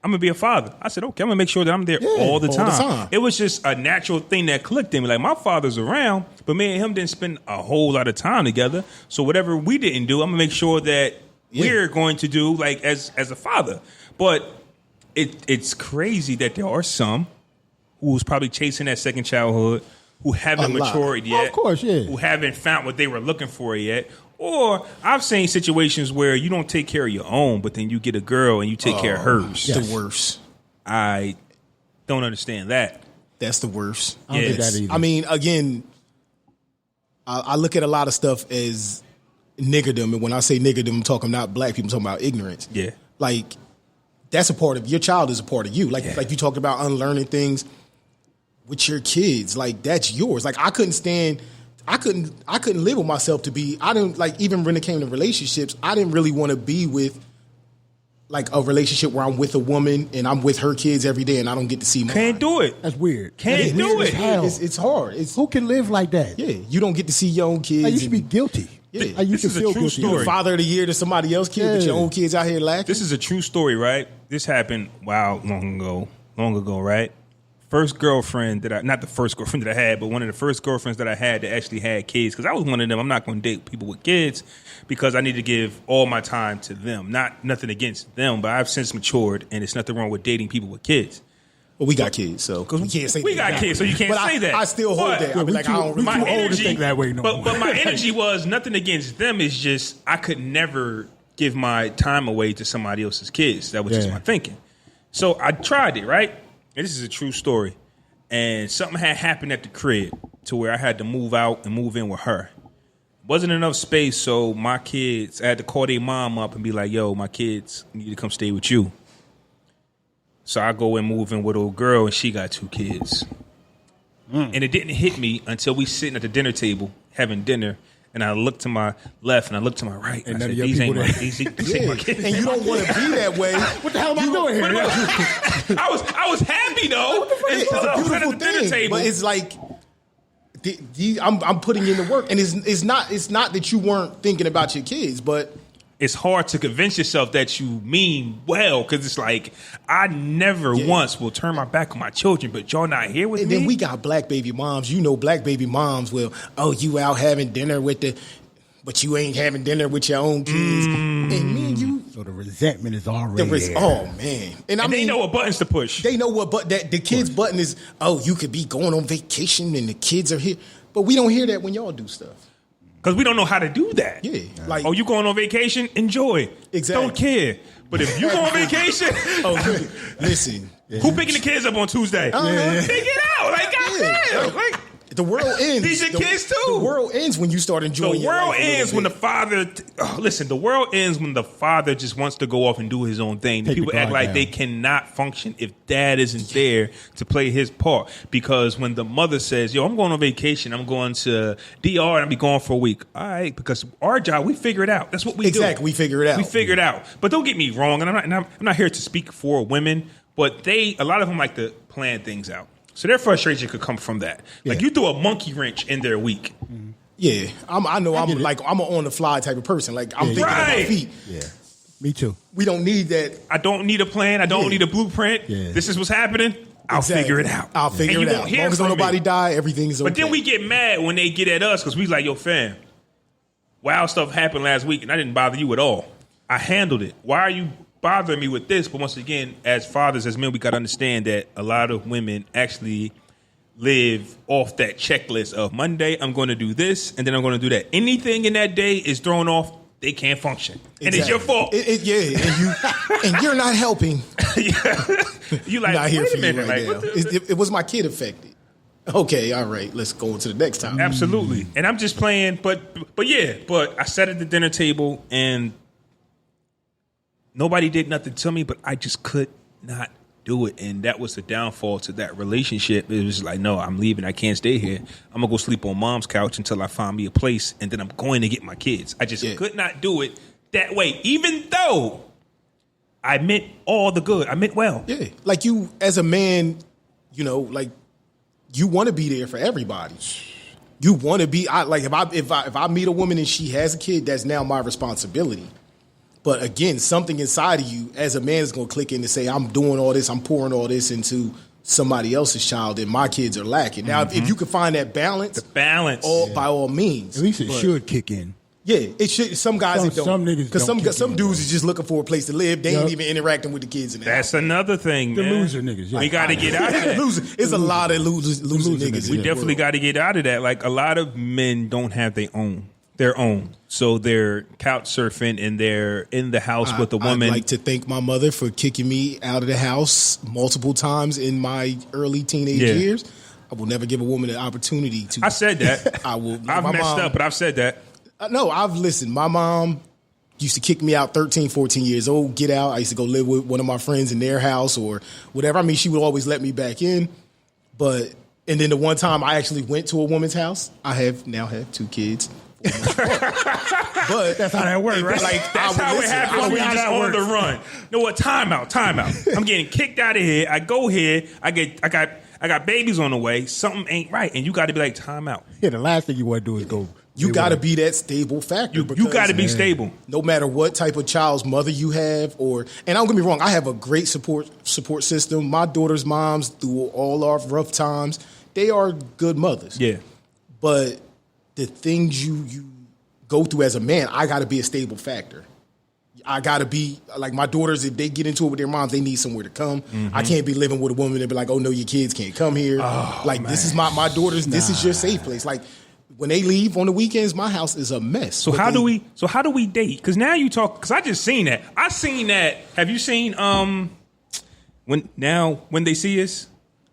I'm going to be a father. I said, okay, I'm going to make sure that I'm there all the time. It was just a natural thing that clicked in me. Like, my father's around, but me and him didn't spend a whole lot of time together. So whatever we didn't do, I'm going to make sure that we're going to do, like, as a father. But it's crazy that there are some who's probably chasing that second childhood, who haven't matured yet. Of course, yeah. Who haven't found what they were looking for yet. Or I've seen situations where you don't take care of your own, but then you get a girl and you take care of hers. Yes. The worst. I don't understand that. That's the worst. I don't think that either. I mean, again, I look at a lot of stuff as niggerdom. And when I say niggerdom, I'm talking not black people, I'm talking about ignorance. Yeah. Like, that's a part of, your child is a part of you. Like you talked about unlearning things with your kids. Like, that's yours. Like, I couldn't live with myself to be, I didn't, like, even when it came to relationships, I didn't really want to be with, like, a relationship where I'm with a woman and I'm with her kids every day and I don't get to see mine. Can't do it. That's weird. Can't do it. It's hard. Who can live like that? Yeah, you don't get to see your own kids. Like, you should be guilty. Yeah. Like, you This should is a feel true guilty. story. Father of the year to somebody else's kid, but your own kids out here lacking. This is a true story, right? This happened, long ago, right? First girlfriend not the first girlfriend that I had, but one of the first girlfriends that I had that actually had kids. Because I was one of them. I'm not going to date people with kids because I need to give all my time to them. Nothing against them, but I've since matured, and it's nothing wrong with dating people with kids. Well, we got kids, so we can't say we got kids, so you can't say that. I still hold that. I be like, I don't really my energy, to think that way no more. But my energy was nothing against them. It's just I could never give my time away to somebody else's kids. That was just my thinking. So I tried it, right? And this is a true story. And something had happened at the crib to where I had to move out and move in with her. Wasn't enough space, so my kids, I had to call their mom up and be like, yo, my kids need to come stay with you. So I go and move in with a girl, and she got 2 kids. And it didn't hit me until we sitting at the dinner table having dinner, and I looked to my left and I looked to my right, and I said, these ain't my kids. And you don't want to be that way. What the hell am I doing here? I was happy though. It's a beautiful thing, but it's like I'm putting in the work, and it's not that you weren't thinking about your kids, but it's hard to convince yourself that you mean well, because it's like I never once will turn my back on my children, but y'all not here with me. And then we got black baby moms. You know, black baby moms will, you out having dinner but you ain't having dinner with your own kids. And me and you. So the resentment is already there. Oh, man. And I mean, they know what buttons to push. They know what that the kids' button is, you could be going on vacation and the kids are here. But we don't hear that when y'all do stuff. Because we don't know how to do that. Yeah. Like, you going on vacation? Enjoy. Exactly. Don't care. But if you go on vacation, listen. Who picking the kids up on Tuesday? Figure it out. Like, goddamn. Like, The world ends. These are kids too. The world ends when you start enjoying. The world ends when the father. Listen, the world ends when the father just wants to go off and do his own thing. People act like they cannot function if dad isn't there to play his part. Because when the mother says, "Yo, I'm going on vacation. I'm going to DR and I'll be gone for a week." All right, because our job, we figure it out. That's what we do. Exactly, we figure it out. We figure it out. But don't get me wrong, and I'm not here to speak for women, but a lot of them like to plan things out. So their frustration could come from that. Like you threw a monkey wrench in their week. Yeah, I'm an on the fly type of person. Like I'm thinking on my feet. Yeah, me too. We don't need that. I don't need a plan. I don't need a blueprint. Yeah. This is what's happening. I'll figure it out. I'll figure it out. As long as nobody die, everything's okay. But then we get mad when they get at us because we like, yo, fam, wild stuff happened last week and I didn't bother you at all. I handled it. Why are you bothering me with this? But once again, as fathers, as men, we got to understand that a lot of women actually live off that checklist of Monday, I'm going to do this, and then I'm going to do that. Anything in that day is thrown off, they can't function. Exactly. And it's your fault. And you're not helping. You like, not here wait for a minute. You right now. It was my kid affected. Okay, all right, let's go on to the next time. Absolutely. And I'm just playing, but I sat at the dinner table and nobody did nothing to me, but I just could not do it. And that was the downfall to that relationship. It was like, no, I'm leaving. I can't stay here. I'm going to go sleep on mom's couch until I find me a place, and then I'm going to get my kids. I just could not do it that way, even though I meant all the good. I meant well. Yeah. Like you, as a man, like you want to be there for everybody. You want to be, if I meet a woman and she has a kid, that's now my responsibility. But again, something inside of you as a man is going to click in to say, I'm doing all this, I'm pouring all this into somebody else's child, and my kids are lacking. Now, if you can find that balance, by all means. At least it should kick in. Yeah, it should. Some guys don't. Some niggas because some dudes is just looking for a place to live. They ain't even interacting with the kids in the That's house. another thing, the man. loser niggas. Yeah. We got to get out of that. It's a lot of loser niggas. We definitely got to get out of that. Like a lot of men don't have their own. So they're couch surfing and they're in the house with a woman. I'd like to thank my mother for kicking me out of the house multiple times in my early teenage years. I will never give a woman an opportunity to. I said that. I will. I've messed up, but I've said that. No, I've listened. My mom used to kick me out 13, 14 years old, get out. I used to go live with one of my friends in their house or whatever. I mean, she would always let me back in. And then the one time I actually went to a woman's house, I now have 2 kids. But that's how that works, right? Like that's how it happens when you're just on the run. You know what? Time out. I'm getting kicked out of here. I go here. I got babies on the way. Something ain't right, and you got to be like, time out. Yeah, the last thing you want to do is go. You got to be that stable factor. You got to be stable. No matter what type of child's mother you have, and don't get me wrong, I have a great support system. My daughter's moms, through all our rough times, they are good mothers. Yeah. But the things you go through as a man, I got to be a stable factor. I got to be, like my daughters, if they get into it with their moms, they need somewhere to come. Mm-hmm. I can't be living with a woman and be like, oh, no, your kids can't come here. Oh, like, man. This is my daughters, this is your safe place. Like, when they leave on the weekends, my house is a mess. So how do we date? Because now you talk. Because I just seen that. I seen that. Have you seen when they see us?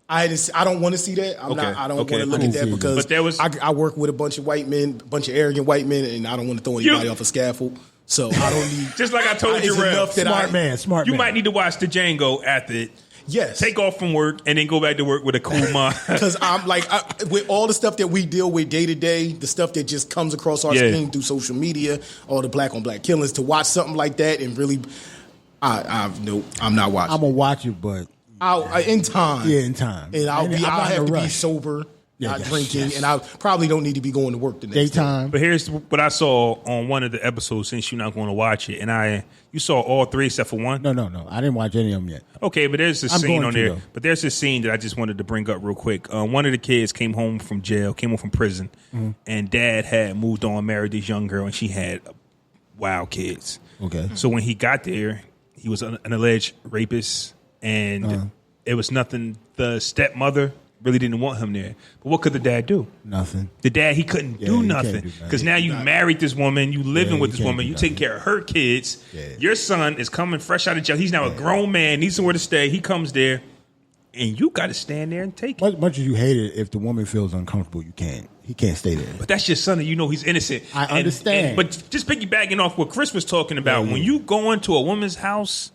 I don't want to see that. I don't want to look at that because but there was, I work with a bunch of white men, a bunch of arrogant white men, and I don't want to throw anybody off a scaffold. So I don't need. Just like I told you, smart man. You might need to watch the Django after it. Yes. Take off from work and then go back to work with a cool mind. Because I'm like, with all the stuff that we deal with day to day, the stuff that just comes across our screen through social media, all the black on black killings, to watch something like that and really, no, I'm not watching. I'm gonna watch it, but in time. Yeah, in time. And I'll have to be sober. Not drinking, and I probably don't need to be going to work the next daytime. day. But here's what I saw on one of the episodes, since you're not going to watch it, and you saw all 3 except for one? No. I didn't watch any of them yet. Okay, but there's a scene on there. But there's a scene that I just wanted to bring up real quick. One of the kids came home from prison, and dad had moved on, married this young girl, and she had wild kids. Okay. So when he got there, he was an alleged rapist, and it was nothing. The stepmother really didn't want him there. But what could the dad do? Nothing. The dad, he couldn't do nothing. Because now you married this woman, you living with this woman, you taking care of her kids. Yeah. Your son is coming fresh out of jail. He's now a grown man, needs somewhere to stay. He comes there, and you got to stand there and take it. Much as you hate it, if the woman feels uncomfortable, he can't stay there. But that's your son, and you know he's innocent. I understand. But just piggybacking off what Chris was talking about, when you go into a woman's house,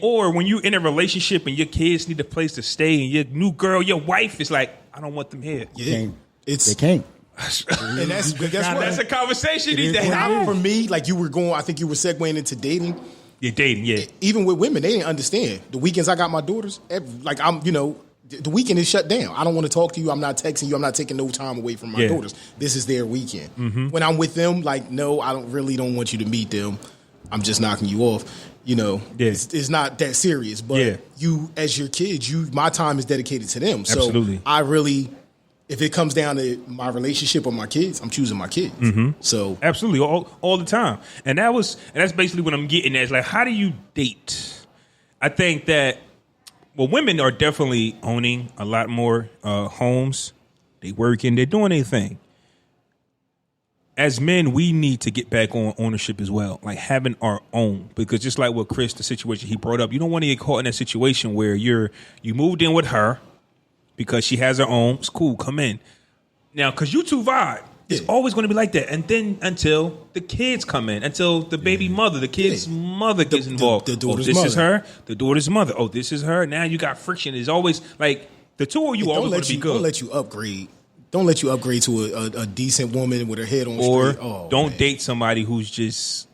or when you're in a relationship and your kids need a place to stay, and your new girl, your wife is like, I don't want them here. Yeah, They can't. And that's That's a conversation you need to have. For me, like you were going, I think you were segueing into dating. You're dating, yeah. Even with women, they didn't understand. The weekends I got my daughters, the weekend is shut down. I don't want to talk to you. I'm not texting you. I'm not taking no time away from my daughters. This is their weekend. Mm-hmm. When I'm with them, like, no, I don't want you to meet them. I'm just knocking you off. It's not that serious. But you, as your kids, my time is dedicated to them. So absolutely. I really, if it comes down to my relationship with my kids, I'm choosing my kids. Mm-hmm. So absolutely, all the time. And that's basically what I'm getting at. It's like, how do you date? I think that, well, women are definitely owning a lot more homes. They working, they're doing their thing. As men, we need to get back on ownership as well, like having our own. Because just like with Chris, the situation he brought up, you don't want to get caught in that situation where you moved in with her because she has her own. It's cool, come in. Now, because you two vibe, it's always going to be like that. And then until the kids come in, until the baby mother, the kid's mother gets involved. The daughter's this mother. is her, the daughter's mother. Oh, this is her. Now you got friction. It's always like the two of you always going to be good. Don't let you upgrade. Don't let you upgrade to a decent woman with her head on or straight. Oh, don't date somebody who's just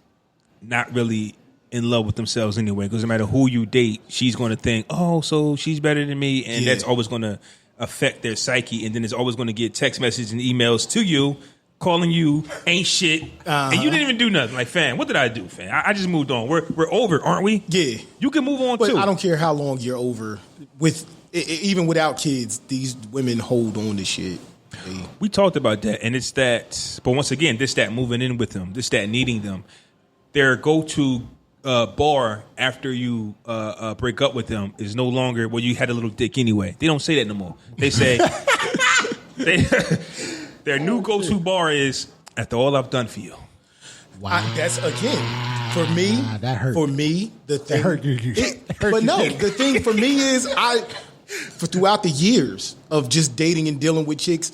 not really in love with themselves anyway. Because no matter who you date, she's going to think, oh, so she's better than me. And that's always going to affect their psyche. And then it's always going to get text messages and emails to you calling you ain't shit. And you didn't even do nothing. Like, fam, what did I do, fam? I just moved on. We're over, aren't we? Yeah. You can move on, but too. I don't care how long you're over. Even without kids, these women hold on to shit. We talked about that, and it's that. But once again, that moving in with them, that needing them. Their go-to bar after you break up with them is no longer, well, you had a little dick anyway. They don't say that no more. They say their new go-to bar is, after all I've done for you. Wow. That's again for me. That hurt. For me, the thing. That hurt you. The thing for me is throughout the years of just dating and dealing with chicks,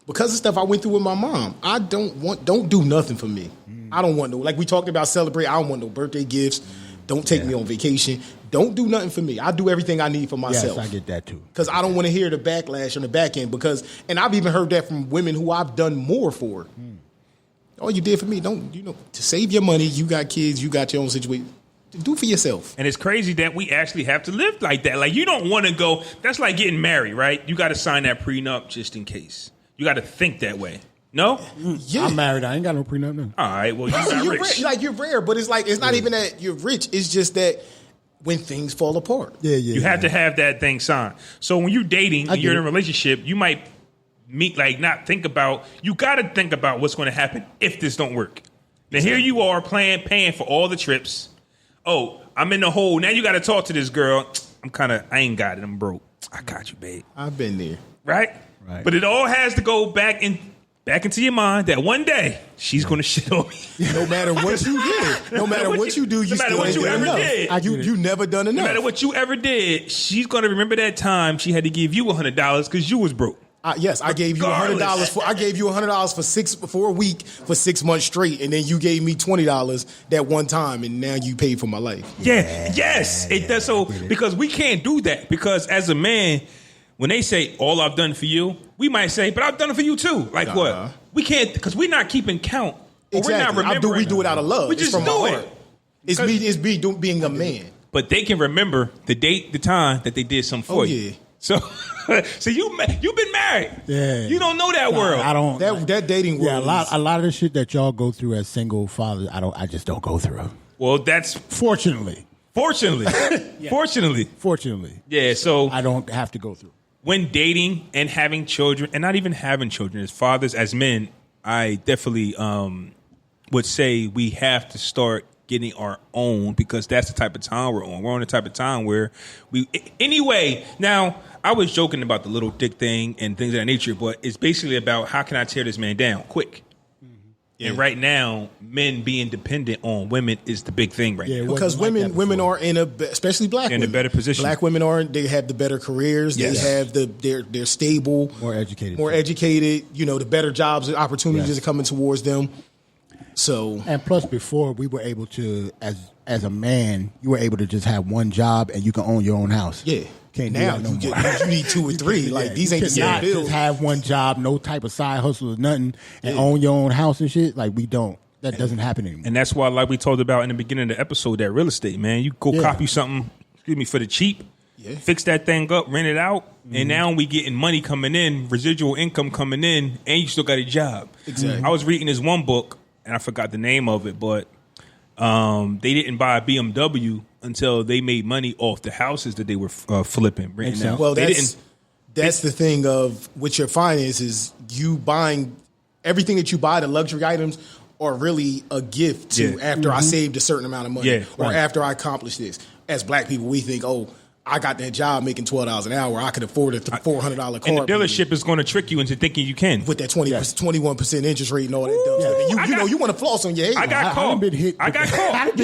because of stuff I went through with my mom, I don't do nothing for me. I don't want no, like we talked about celebrate, I don't want no birthday gifts. Don't take me on vacation. Don't do nothing for me. I do everything I need for myself. Yes, I get that too. Because I don't want to hear the backlash on the back end. And I've even heard that from women who I've done more for. All you did for me, to save your money, you got kids, you got your own situation. Do for yourself. And it's crazy that we actually have to live like that. Like, you don't want to go, that's like getting married, right? You got to sign that prenup just in case. You got to think that way. No? Yeah. I'm married. I ain't got no prenup now. All right, well, you're rich. You're rare, but it's like, it's not even that you're rich. It's just that when things fall apart. You have to have that thing signed. So when you're dating and you're in a relationship, you might you got to think about what's going to happen if this don't work. Now, here you are paying for all the trips. Oh, I'm in the hole. Now you got to talk to this girl. I ain't got it. I'm broke. I got you, babe. I've been there. Right? But it all has to go back into your mind that one day she's going to shit on me. No matter what you did. No matter what you do, you still ain't done enough. You never done enough. No matter what you ever did, she's going to remember that time she had to give you $100 because you was broke. Yes, I gave you $100. I gave you $100 for a week for 6 months straight, and then you gave me $20 that one time, and now you paid for my life. Yes, it does. So because we can't do that, because as a man, when they say all I've done for you, we might say, but I've done it for you too. Like what? We can't, because we're not keeping count. Exactly. We're not remembering. We do it out of love. We just from do my it. heart. It's being a man. But they can remember the date, the time that they did something for you. So you've been married. Yeah. You don't know that world. I don't. That dating world. Yeah, a lot of the shit that y'all go through as single fathers, I just don't go through. Well, that's fortunately. Fortunately. Yeah. So I don't have to go through. When dating and having children, and not even having children, as fathers, as men, I definitely would say we have to start getting our own, because that's the type of time we're on. We're on the type of time where anyway, now I was joking about the little dick thing and things of that nature, but it's basically about how can I tear this man down quick? And right now, men being dependent on women is the big thing right now. Because women are in especially black women, in a better position. Black women they have the better careers. Yes. They have they're stable, more educated. The better jobs and opportunities are coming towards them. So, and plus, before we were able to, as a man, you were able to just have one job and you can own your own house. Yeah. Can't now do that no you need 2 or 3. Like these ain't the same bills. Just have one job, no type of side hustle or nothing, and own your own house and shit. Like we don't. That doesn't happen anymore. And that's why, like we talked about in the beginning of the episode, that real estate, man. You go copy something, for the cheap. Yeah. Fix that thing up, rent it out, and now we getting money coming in, residual income coming in, and you still got a job. Exactly. I was reading this one book, and I forgot the name of it, but they didn't buy a BMW until they made money off the houses that they were flipping. Out. Well, that's the thing of with your finances, you buying everything that you buy, the luxury items, are really a gift to after I saved a certain amount of money or after I accomplished this. As black people, we think, I got that job making $12 an hour. I could afford a $400 car. And the dealership is going to trick you into thinking you can. With that 21% interest rate and all that stuff. You want to floss on your head. I got caught.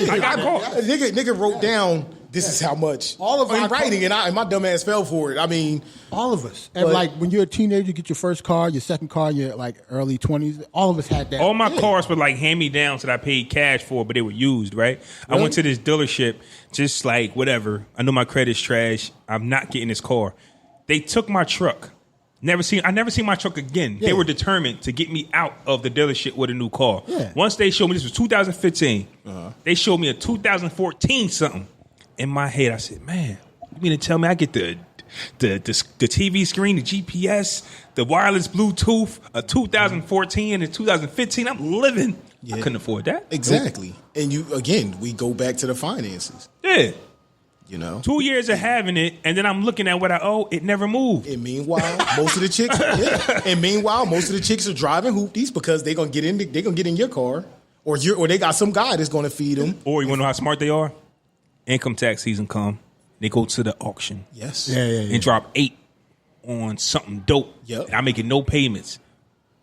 Nigga wrote down, this is how much. All of us writing, and my dumb ass fell for it. I mean, all of us. And like when you're a teenager, you get your first car, your second car, you're like early 20s. All of us had that. All my cars were like hand-me-downs that I paid cash for, but they were used, right? Really? I went to this dealership, just like whatever. I know my credit's trash. I'm not getting this car. They took my truck. I never seen my truck again. Yeah. They were determined to get me out of the dealership with a new car. Yeah. Once they showed me, this was 2015. They showed me a 2014 something. In my head, I said, man, you mean to tell me I get the TV screen, the GPS, the wireless Bluetooth, a 2014 and a 2015? I'm living. Yeah. I couldn't afford that. Exactly. And we go back to the finances. Yeah. 2 years of having it, and then I'm looking at what I owe. It never moved. And meanwhile, most of the chicks are driving hoopties because they're gonna get in your car, or they got some guy that's gonna feed them. Or you wanna know how smart they are? Income tax season come, they go to the auction. Yes. And drop 8 on something dope. Yep. And I'm making no payments.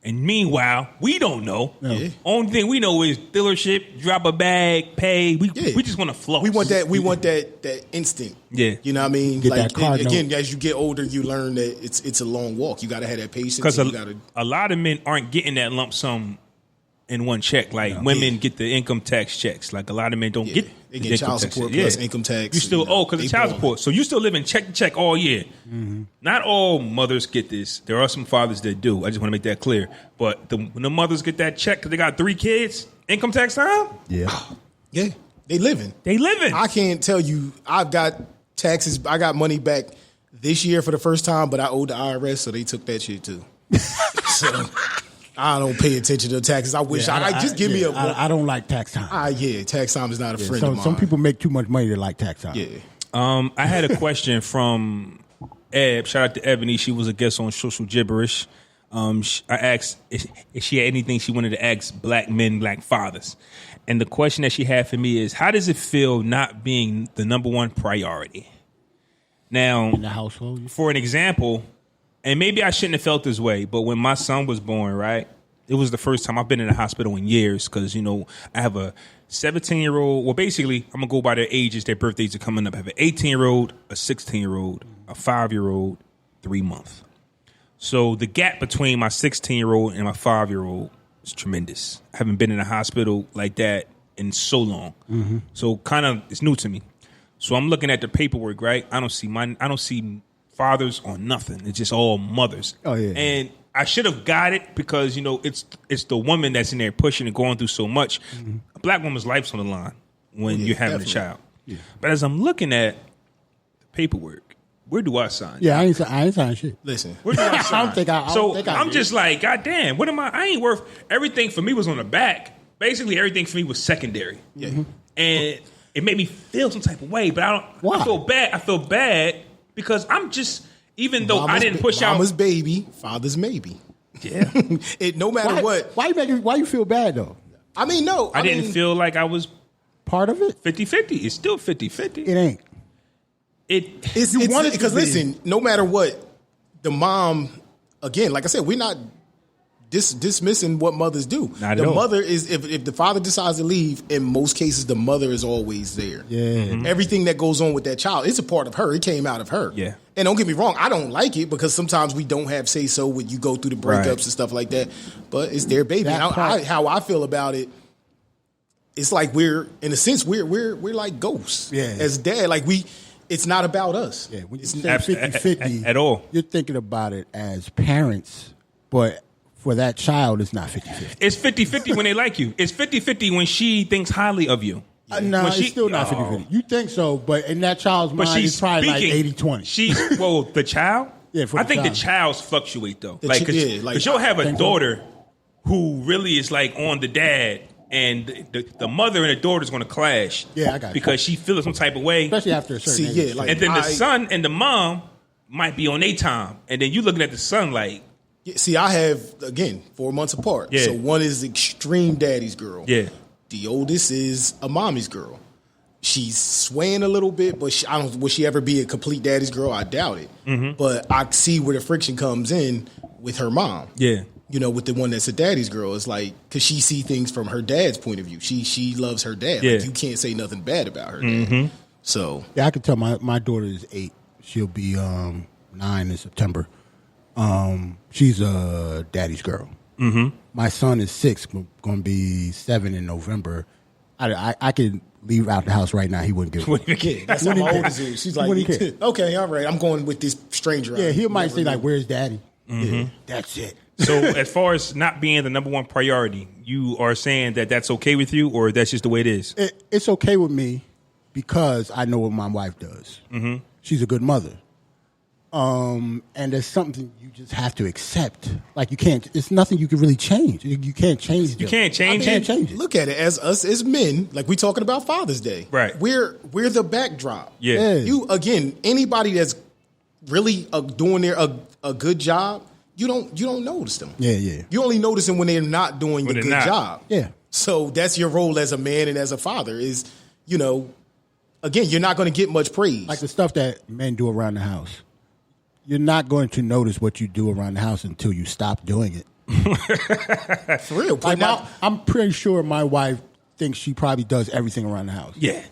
And meanwhile, we don't know. Yeah. Only thing we know is dealership, drop a bag, pay. We just want to flow. We want that instinct. Yeah. You know what I mean? Get that car again, as you get older, you learn that it's a long walk. You got to have that patience. Because a lot of men aren't getting that lump sum in one check. Like women get the income tax checks. Like a lot of men don't get. They get child support plus income tax. You still owe because of child support. So you still living check to check all year. Mm-hmm. Not all mothers get this. There are some fathers that do. I just want to make that clear. But when the mothers get that check because they got 3 kids, income tax time? Yeah. Yeah. They living. I can't tell you. I've got taxes. I got money back this year for the first time, but I owed the IRS, so they took that shit too. So I don't pay attention to taxes. I wish I just give me a. I don't like tax time. Tax time is not a friend of mine. Some people make too much money to like tax time. Yeah. I had a question from Eb. Shout out to Ebony. She was a guest on Social Gibberish. I asked if she had anything she wanted to ask black men, black fathers. And the question that she had for me is, how does it feel not being the number one priority? Now, in the household? For an example, and maybe I shouldn't have felt this way, but when my son was born, right, it was the first time I've been in the hospital in years because, I have a 17-year-old. Well, basically, I'm going to go by their ages. Their birthdays are coming up. I have an 18-year-old, a 16-year-old, a 5-year-old, 3-month. So the gap between my 16-year-old and my 5-year-old is tremendous. I haven't been in a hospital like that in so long. Mm-hmm. So kind of it's new to me. So I'm looking at the paperwork, right? I don't see fathers on nothing. It's just all mothers. Oh yeah. And I should have got it because it's the woman that's in there pushing and going through so much. Mm-hmm. A black woman's life's on the line when you're having a child. Yeah. But as I'm looking at the paperwork, where do I sign? Yeah, I ain't sign shit. Listen, where do I sign? I'm just like, God damn, what am I? I ain't worth. Everything for me was on the back. Basically, everything for me was secondary. Yeah, and it made me feel some type of way. But I feel bad. I feel bad because I'm just. Even though I didn't push out mama's baby, father's maybe. Yeah, no matter what. Why you feel bad though? I mean, no, I didn't feel like I was part of it. 50-50. It's still 50-50. It ain't. It's because listen, no matter what, the mom, again, like I said, we're not dismissing what mothers do. Not the at all. mother is if the father decides to leave, in most cases the mother is always there. Yeah. Everything that goes on with that child, it's a part of her. It came out of her. Yeah. And don't get me wrong, I don't like it because sometimes we don't have say so when you go through the breakups and stuff like that. But it's their baby. And how I feel about it, it's like we're in a sense we're like ghosts. Yeah. As dad, like it's not about us. Yeah, when you It's say 50-50 at all. you're thinking about it as parents, but for that child, it's not 50-50. It's 50-50 when they like you. It's 50-50 when she thinks highly of you. No, When it's still not 50-50. You think so, but in that child's But mind, she's it's probably speaking. like 80-20. The child? Yeah, for I the think child. the childs fluctuate, though. The Like, chi- because you'll have a think so. daughter who really is like on the dad, and the mother and the daughter is going to clash. Yeah, I got you. Because she feels some type of way. Especially after a certain See, age. yeah, like- And then the I- son and the mom might be on their time. And then you looking at the son like, See, I have, again, 4 months apart. Yeah. So one is extreme daddy's girl. yeah. The oldest is a mommy's girl. She's swaying a little bit, but will she ever be a complete daddy's girl? I doubt it. Mm-hmm. But I see where the friction comes in with her mom. Yeah. You know, with the one that's a daddy's girl. It's like, because she see things from her dad's point of view. She loves her dad. Yeah. Like, you can't say nothing bad about her dad. So, Yeah, I can tell my daughter is 8. She'll be 9 in September. She's a daddy's girl. Mm-hmm. My son is 6, going to be 7 in November. I could leave out the house right now. He wouldn't give a yeah, that's how my oldest is. She's like, Wouldn't care. okay, all right, I'm going with this stranger. Yeah, I he might never say, knew. like, where's daddy? Yeah, that's it. So as far as not being the number one priority, you are saying that that's okay with you, or that's just the way it is? It's okay with me because I know what my wife does. Mm-hmm. She's a good mother. And there's something you just have to accept. Like you can't. It's nothing you can really change. You can't change. You can't change You can't it. change it. Look at it as us as men, like we talking about Father's Day. Right. We're the backdrop. Yeah. You again, anybody that's really doing a good job, you don't notice them. Yeah. You only notice them when they're not doing When the they're good not. job. Yeah. So that's your role as a man and as a father is, again, you're not going to get much praise. Like the stuff that men do around the house. You're not going to notice what you do around the house until you stop doing it. For real. Like I'm pretty sure my wife thinks she probably does everything around the house. Yeah.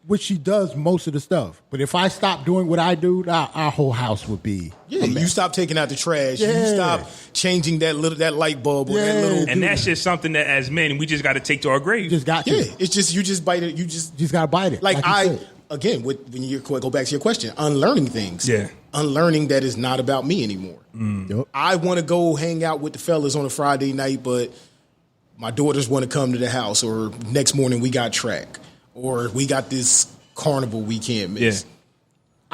Which she does most of the stuff. But if I stop doing what I do, our whole house would be Yeah, a mess. you stop taking out the trash. You Yeah. stop changing that light bulb or that Yeah. little. And that's just something that as men we just got to take to our grave. You just got to. Yeah, it's just you just bite it. You just You just got to bite it. like you I said. again when you go back to your question, unlearning things. Yeah. Unlearning that is not about me anymore. Yup. I want to go hang out with the fellas on a Friday night, but my daughters want to come to the house, or next morning we got track, or we got this carnival we can't miss. Yeah.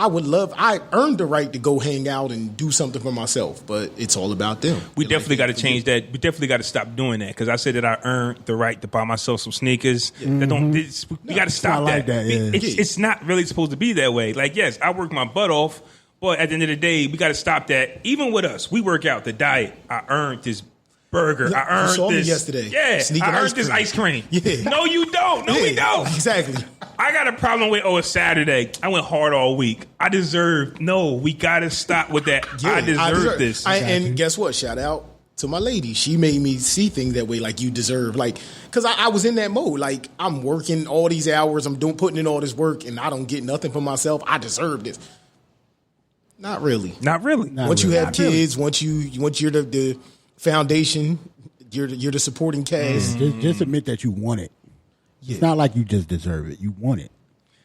I earned the right to go hang out and do something for myself, but it's all about them. We They're definitely like, got to change that. We definitely got to stop doing that because I said that I earned the right to buy myself some sneakers. That don't. We got to stop not like that, yeah. It's not really supposed to be that way. Like, yes, I work my butt off, but at the end of the day, we got to stop that. Even with us, we work out the diet. I earned this burger. I earned you saw me this yesterday. Yeah, Sneaking I earned ice this cream. ice cream. Yeah. No, you don't. No, we Yeah, don't. Exactly. I got a problem with, it's Saturday. I went hard all week. I deserve, we got to stop with that. Yeah, I deserve this. And guess what? Shout out to my lady. She made me see things that way, like you deserve. Like, because I was in that mode. Like, I'm working all these hours. I'm putting in all this work, and I don't get nothing for myself. I deserve this. Not really. Not really. Once you have Not really. kids, once you're the foundation, you're the supporting cast. Just admit that you want it. It's not like you just deserve it. You want it.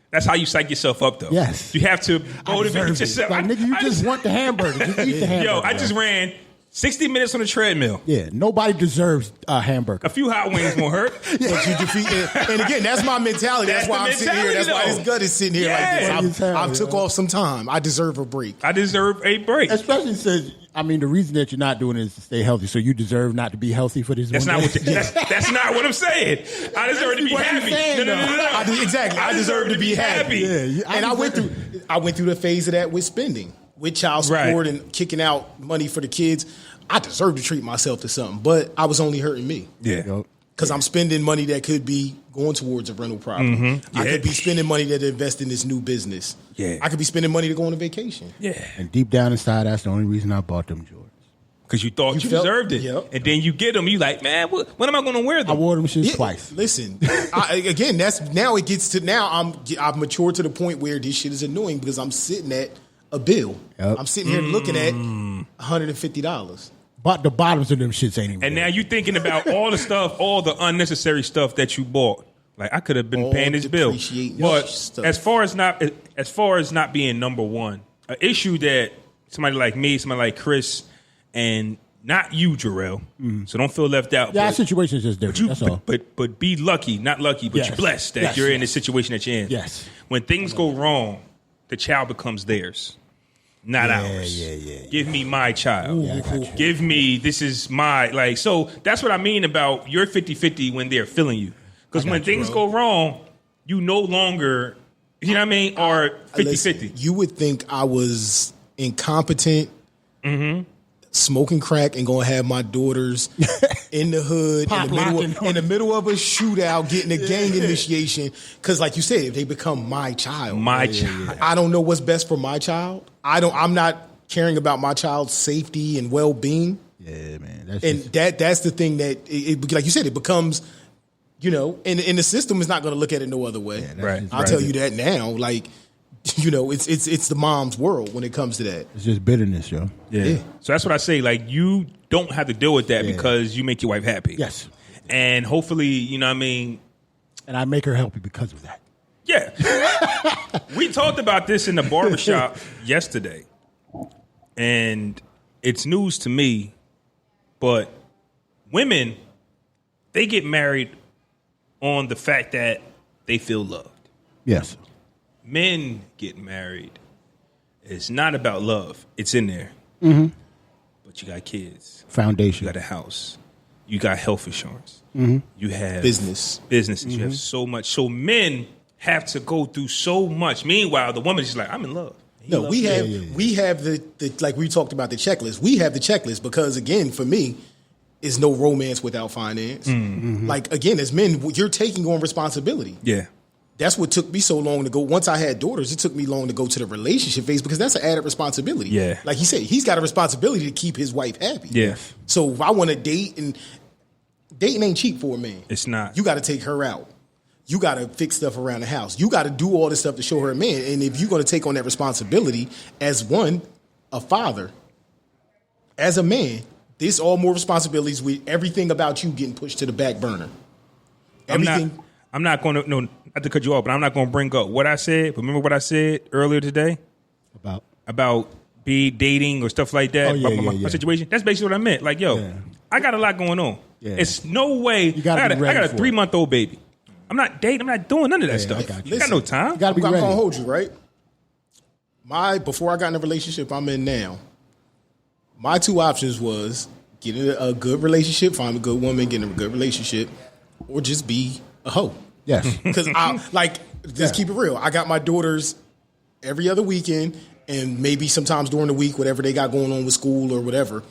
That's how you psych yourself up, though. Yes. You have to I motivate deserve it. yourself. Like, nigga, you just want the hamburger. Just eat the hamburger. Yo, I just ran 60 minutes on the treadmill. Yeah, nobody deserves a hamburger. A few hot wings won't hurt. But you defeat it. And again, that's my mentality. That's That's why the I'm sitting here. That's why mentality, this gut is sitting here Yeah. like this. I Mentality, took off some time. I deserve a break. I deserve a break. Especially since, the reason that you're not doing it is to stay healthy. So you deserve not to be healthy for this That's one not day. what. That's not what I'm saying. I deserve to be what you're happy. saying, No. Exactly. I deserve to be happy. Yeah, And I went through the phase of that with spending, with child support Right. and kicking out money for the kids. I deserve to treat myself to something, but I was only hurting me. Yeah. Yup. Because I'm spending money that could be going towards a rental property. I Yeah. could be spending money that invest in this new business. Yeah. I could be spending money to go on a vacation. Yeah. And deep down inside, that's the only reason I bought them Jordans. because you thought you deserved it. Yep. And then you get them, you like, man, when am I going to wear them? I wore them shits twice. Listen, again, I've matured to the point where this shit is annoying because I'm sitting at a bill. Yep. I'm sitting here looking at $150. But the bottoms of them shits ain't even. And now you thinking about all the stuff, all the unnecessary stuff that you bought. Like I could have been paying this bill. But stuff. as far as not being number one, an issue that somebody like me, somebody like Chris, and not you, Jerrell. So don't feel left out. Yeah, our situation is just different. That's all. But be lucky, not lucky, but you're blessed that you're in the situation that you're in. Yes. When things go wrong, the child becomes theirs. Not ours. Yeah. Give me my child. Yeah, I got you. Give me, this is my, like, so that's what I mean about you're 50-50 when they're feeling you. Because when things go wrong, you no longer, you know what I mean, are 50-50. Listen, you would think I was incompetent, smoking crack, and going to have my daughters in the hood, in the middle of a shootout, getting a gang initiation. Because like you said, they become my child. Child. I don't know what's best for my child. I'm not caring about my child's safety and well-being. Yeah, man. That's the thing that, like you said, it becomes, and the system is not going to look at it no other way. Yeah, Right. I'll tell you that now. Like, it's the mom's world when it comes to that. It's just bitterness, yo. Yeah. So that's what I say. Like, you don't have to deal with that because you make your wife happy. Yes. And hopefully, you know what I mean? And I make her happy because of that. Yeah. We talked about this in the barbershop yesterday. And it's news to me, but women, they get married on the fact that they feel loved. Yes. Men get married. It's not about love. It's in there. But you got kids. Foundation. You got a house. You got health insurance. You have Businesses. You have so much. So men have to go through so much. Meanwhile, the woman is just like, I'm in love. We have the like we talked about the checklist. We have the checklist because again, for me, is no romance without finance. Like again, as men, you're taking on responsibility. Yeah. That's what took me so long to go. Once I had daughters, it took me long to go to the relationship phase because that's an added responsibility. Yeah. Like he said, he's got a responsibility to keep his wife happy. Yeah. So if I want to date, and dating ain't cheap for a man. It's not. You got to take her out. You got to fix stuff around the house. You got to do all this stuff to show her a man. And if you're going to take on that responsibility as a father, as a man, there's all more responsibilities with everything about you getting pushed to the back burner. I'm not going to, no, not to cut you off, but I'm not going to bring up what I said. But remember what I said earlier today? About be dating or stuff like that? My situation? That's basically what I meant. Like, I got a lot going on. Yeah. It's no way. I got a 3-month-old baby. I'm not dating. I'm not doing none of that stuff. I got no time. You got to be I'm ready. going to hold you, right? Before I got in the relationship I'm in now, my two options was get in a good relationship, find a good woman, get in a good relationship, or just be a hoe. Yes. Because just keep it real. I got my daughters every other weekend and maybe sometimes during the week, whatever they got going on with school or whatever.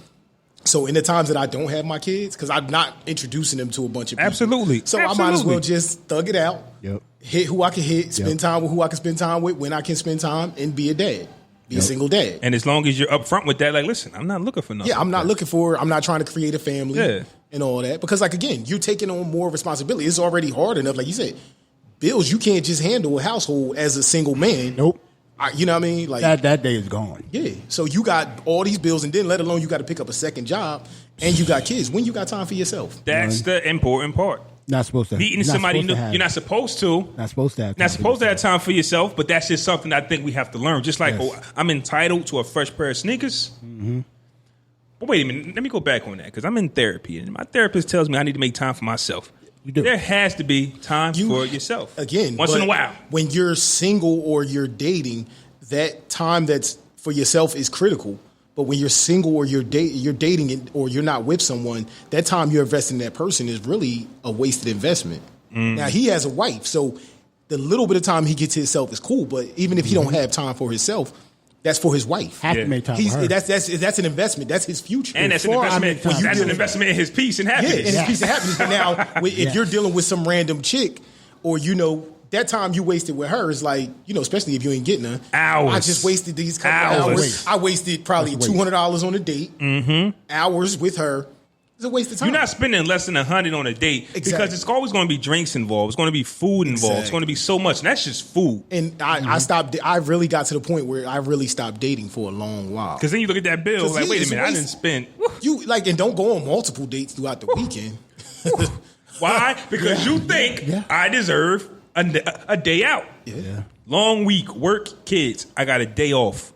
So in the times that I don't have my kids, because I'm not introducing them to a bunch of people. Absolutely. So I might as well just thug it out, hit who I can hit, spend time with who I can spend time with, when I can spend time, and be a dad. Be a single dad. And as long as you're upfront with that, like, listen, I'm not looking for nothing. Yeah, I'm not trying to create a family and all that. Because, like, again, you're taking on more responsibility. It's already hard enough. Like you said, bills, you can't just handle a household as a single man. Nope. You know what I mean? Like that day is gone. Yeah. So you got all these bills, and then let alone you got to pick up a second job, and you got kids. When you got time for yourself? That's the important part. Not supposed to. Meeting somebody new. You're not supposed to. Not supposed to have. Not supposed to have time for yourself, but that's just something I think we have to learn. Just like, I'm entitled to a fresh pair of sneakers. But wait a minute. Let me go back on that because I'm in therapy, and my therapist tells me I need to make time for myself. You do. There has to be time for yourself. Again, once in a while. When you're single or you're dating, that time that's for yourself is critical. But when you're single or you're dating or you're not with someone, that time you're investing in that person is really a wasted investment. Now, he has a wife, so the little bit of time he gets to himself is cool. But even if he don't have time for himself, that's for his wife. Have to make time for her. That's an investment. That's his future. And that's an investment. That's an investment in his peace and happiness. Yeah, in his peace and happiness. But now, if you're dealing with some random chick or, that time you wasted with her is like, especially if you ain't getting none. Hours. I just wasted these couple hours. I wasted probably $200 on a date. Mm-hmm. Hours with her. It's a waste of time. You're not spending less than $100 on a date because it's always going to be drinks involved. It's going to be food involved. It's going to be so much. And that's just food. And I stopped. I really got to the point where I really stopped dating for a long while. Because then you look at that bill like, wait a minute, I didn't spend. And don't go on multiple dates throughout the weekend. Why? Because you think I deserve a day out. Yeah. Long week, work, kids. I got a day off.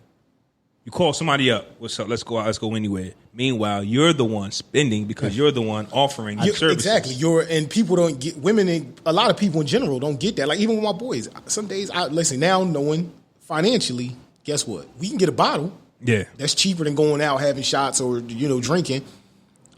You call somebody up. What's up? Let's go out. Let's go anywhere. Meanwhile, you're the one spending because you're the one offering your services. Exactly. And people don't get, women and a lot of people in general don't get that. Like even with my boys, some days, now knowing financially, guess what? We can get a bottle. Yeah. That's cheaper than going out having shots or, drinking.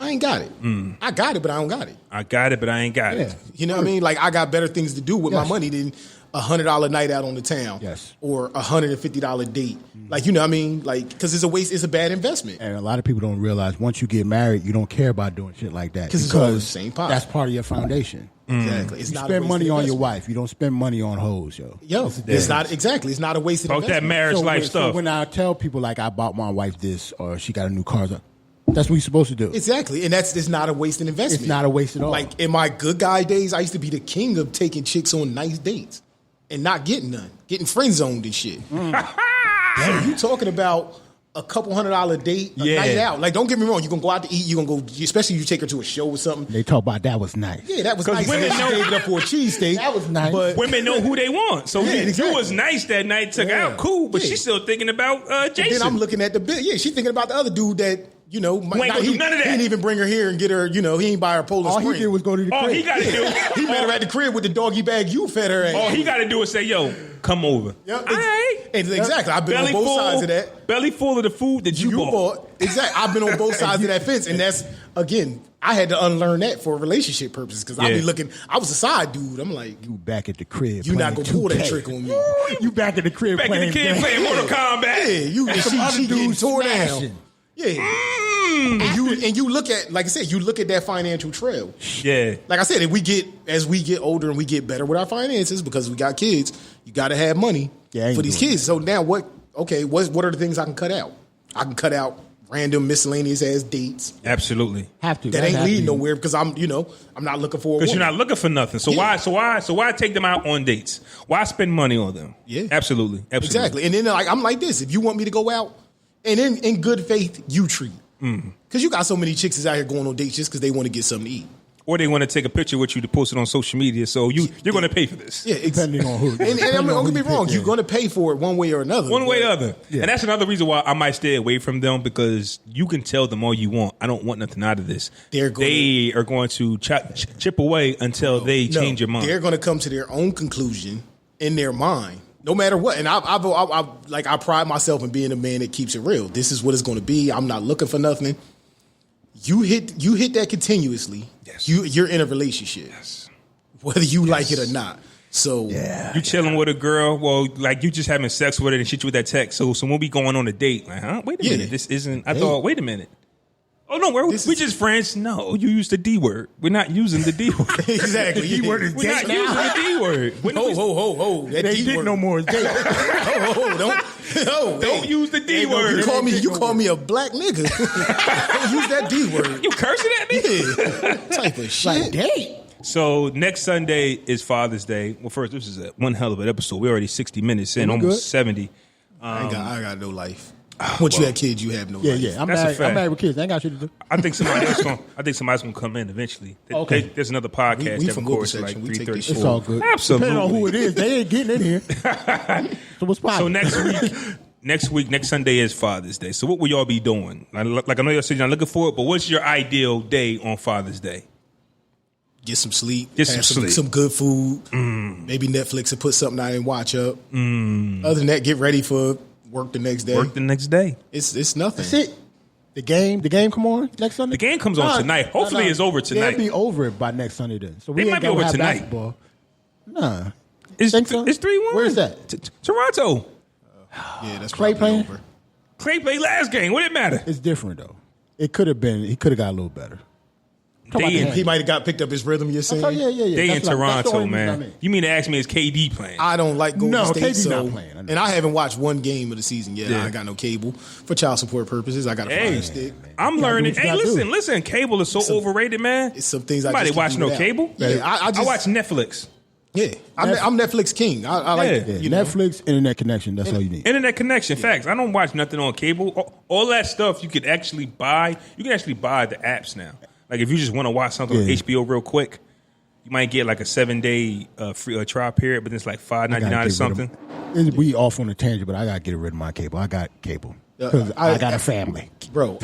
I ain't got it. I got it, but I don't got it. I got it, but I ain't got it. You know what I mean? Like I got better things to do with my money than $100 night out on the town. Yes. Or $150 date. Like, you know what I mean? Like, because it's a waste, it's a bad investment. And a lot of people don't realize once you get married, you don't care about doing shit like that. Because it's all the same pot. That's part of your foundation. Exactly. It's You not spend a money on your investment. wife. You don't spend money on hoes, yo. It's not exactly. It's not a wasted Talk that investment. marriage life So stuff. when I tell people like I bought my wife this or she got a new car, that's what you're supposed to do. Exactly. And it's not a wasted investment. It's not a waste at all. Like in my good guy days, I used to be the king of taking chicks on nice dates and not getting none. Getting friend zoned and shit. So you talking about a couple $100 date, a night out. Like, don't get me wrong. You're going to go out to eat. You're going to go, especially if you take her to a show or something. They talk about that was nice. Yeah, that was nice. women She gave it up for a cheesesteak. That was nice. But Women know who they want. So you was nice that night, took out, cool, but she's still thinking about Jason. then I'm looking at the bill. Yeah, she's thinking about the other dude that, ain't gonna do none of that. He didn't even bring her here and get her, he ain't buy her Polar All Spring. he did was go to the crib. All he got to do, He met her at the crib with the doggy bag you fed her at. all he got to do is say, "Yo, come over." Yep, All right. Exactly. I've been on both sides of that. Belly full of the food that you bought. Exactly. I've been on both sides of that fence, and that's again. I had to unlearn that for relationship purposes because I be looking. I was a side dude. I'm like, You back at the crib. you not gonna playing pull that 2K. trick on me. You back at the crib Back in playing the kid games. playing Mortal Kombat. Yeah, you And some she other getting dudes tore smashing. down. Yeah. And you look at, like I said, you look at that financial trail. Yeah. Like I said, as we get older and we get better with our finances because we got kids, you got to have money Yeah, I ain't for these doing kids. So now what are the things I can cut out? I can cut out random miscellaneous ass dates Absolutely. Have to. that ain't have to leading be- nowhere because I'm not looking for a Because woman. you're not looking for nothing. So Yeah. why take them out on dates? Why spend money on them? Yeah. Absolutely. Exactly. And then I'm like this. If you want me to go out, and in good faith, you treat. Because you got so many chicks out here going on dates just because they want to get something to eat. Or they want to take a picture with you to post it on social media. So you're going to pay for this. Yeah, Depending on who. And I'm depending on don't who get me you wrong, pick, you're going to pay for it one way or another. One way or the other. Yeah. And that's another reason why I might stay away from them because you can tell them all you want. I don't want nothing out of this. They are going to chip away until they change your mind. They're going to come to their own conclusion in their mind, no matter what. And I pride myself in being a man that keeps it real. This is what it's going to be. I'm not looking for nothing. You hit that continuously. Yes. You're in a relationship, whether you like it or not. So You chilling with a girl, well, like you just having sex with her and shit you with that text. So when we going on a date, like, huh? Wait a minute, this isn't. I thought. Wait a minute. Oh no, we just friends. No, you used the D word. We're not using the D word. exactly, The D word is We're not date using now. the D word. Ho. That They D did word. no more. Don't use the D word. You call me a black nigga. Don't use that D word. You cursing at me? Yeah. Type of shit. Like, date. So next Sunday is Father's Day. Well, first, this is one hell of an episode. We're already 60 minutes in, We almost good? 70. I got no life. Once you have kids, you have no life. Yeah. I'm That's a married. fact. I'm married with kids. I ain't got shit to do. I think somebody's gonna come in eventually. Okay. There's another podcast We that from records Wilbur at like section. We take this 3:34. It's all good. Absolutely. Depending on who it is, they ain't getting in here. So what's poppin'? So next Sunday is Father's Day. So what will y'all be doing? Like I know y'all said you're not looking for it, but what's your ideal day on Father's Day? Get some sleep. Get have some sleep. Some good food. Maybe Netflix and put something I didn't watch up. Other than that, get ready for work the next day. Work the next day. It's nothing. That's it. The game come on next Sunday? The game comes on tonight. Hopefully it's over tonight. They'll be over by next Sunday then. So we They ain't might be gonna over have tonight. basketball. Nah. It's Think so? 3-1. Where is that? Toronto. Yeah, that's Clay probably playing? over. Clay played last game. What did it matter? It's different though. He could have got a little better. He might have got picked up his rhythm. You're saying? Yeah. They in That's Toronto, the only man. reason I mean. You mean to ask me is KD playing? I don't like Golden No, State, KD's so not playing. I know. and I haven't watched one game of the season yet. Yeah. I ain't got no cable for child support purposes. I got a Fire Stick. I'm You gotta learning. do what you Hey, gotta do. listen. Cable is so overrated, man. It's some things I Somebody just watch can no do without. cable? Yeah, I watch Netflix. Yeah, I'm Netflix king. I like it. You know? Netflix, internet connection. That's all you need. Internet connection. Facts. I don't watch nothing on cable. All that stuff you could actually buy. You can actually buy the apps now. Like if you just want to watch something on HBO real quick, you might get like a 7-day free trial period, but it's like $5.99 or something. We off on a tangent, but I gotta get rid of my cable. I got cable because I got a family, bro.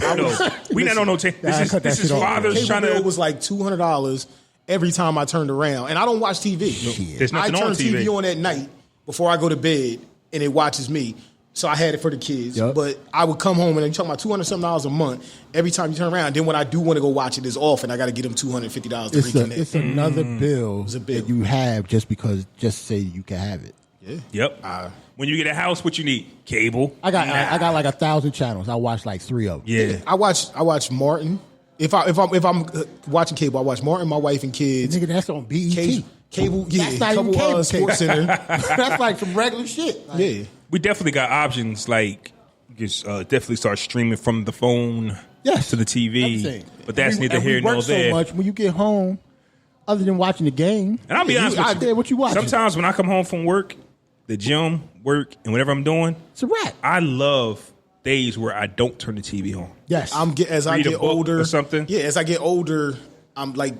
We not on no tape. This is fathers Cable trying bill to. was like $200 every time I turned around, and I don't watch TV. There's I nothing turn on TV. TV on at night before I go to bed, and it watches me. So I had it for the kids, Yep. but I would come home and you're talking about $200-something a month every time you turn around. Then when I do want to go watch it, it's off, and I got to get them $250 to reconnect. It's another bill It's a bill. that you have just say you can have it. Yeah. Yep. When you get a house, what you need? Cable. I got like 1,000 channels. I watch like 3 of them. Yeah. I watch Martin. If I'm watching cable, I watch Martin, my wife, and kids. Nigga, that's on BET. Cable, yeah, That's not even couple cable. Sports Center. That's like some regular shit. Like, Yeah. We definitely got options like you just definitely start streaming from the phone Yes. to the TV. Everything. But that's And we- neither and we here nor work there. so much when you get home, other than watching the game. And I'll be honest with you. What you watching? Sometimes when I come home from work, the gym, work, and whatever I'm doing, It's a wrap. I love days where I don't turn the TV on. Yes. As I Read a get book older or something? Yeah, as I get older, I'm like,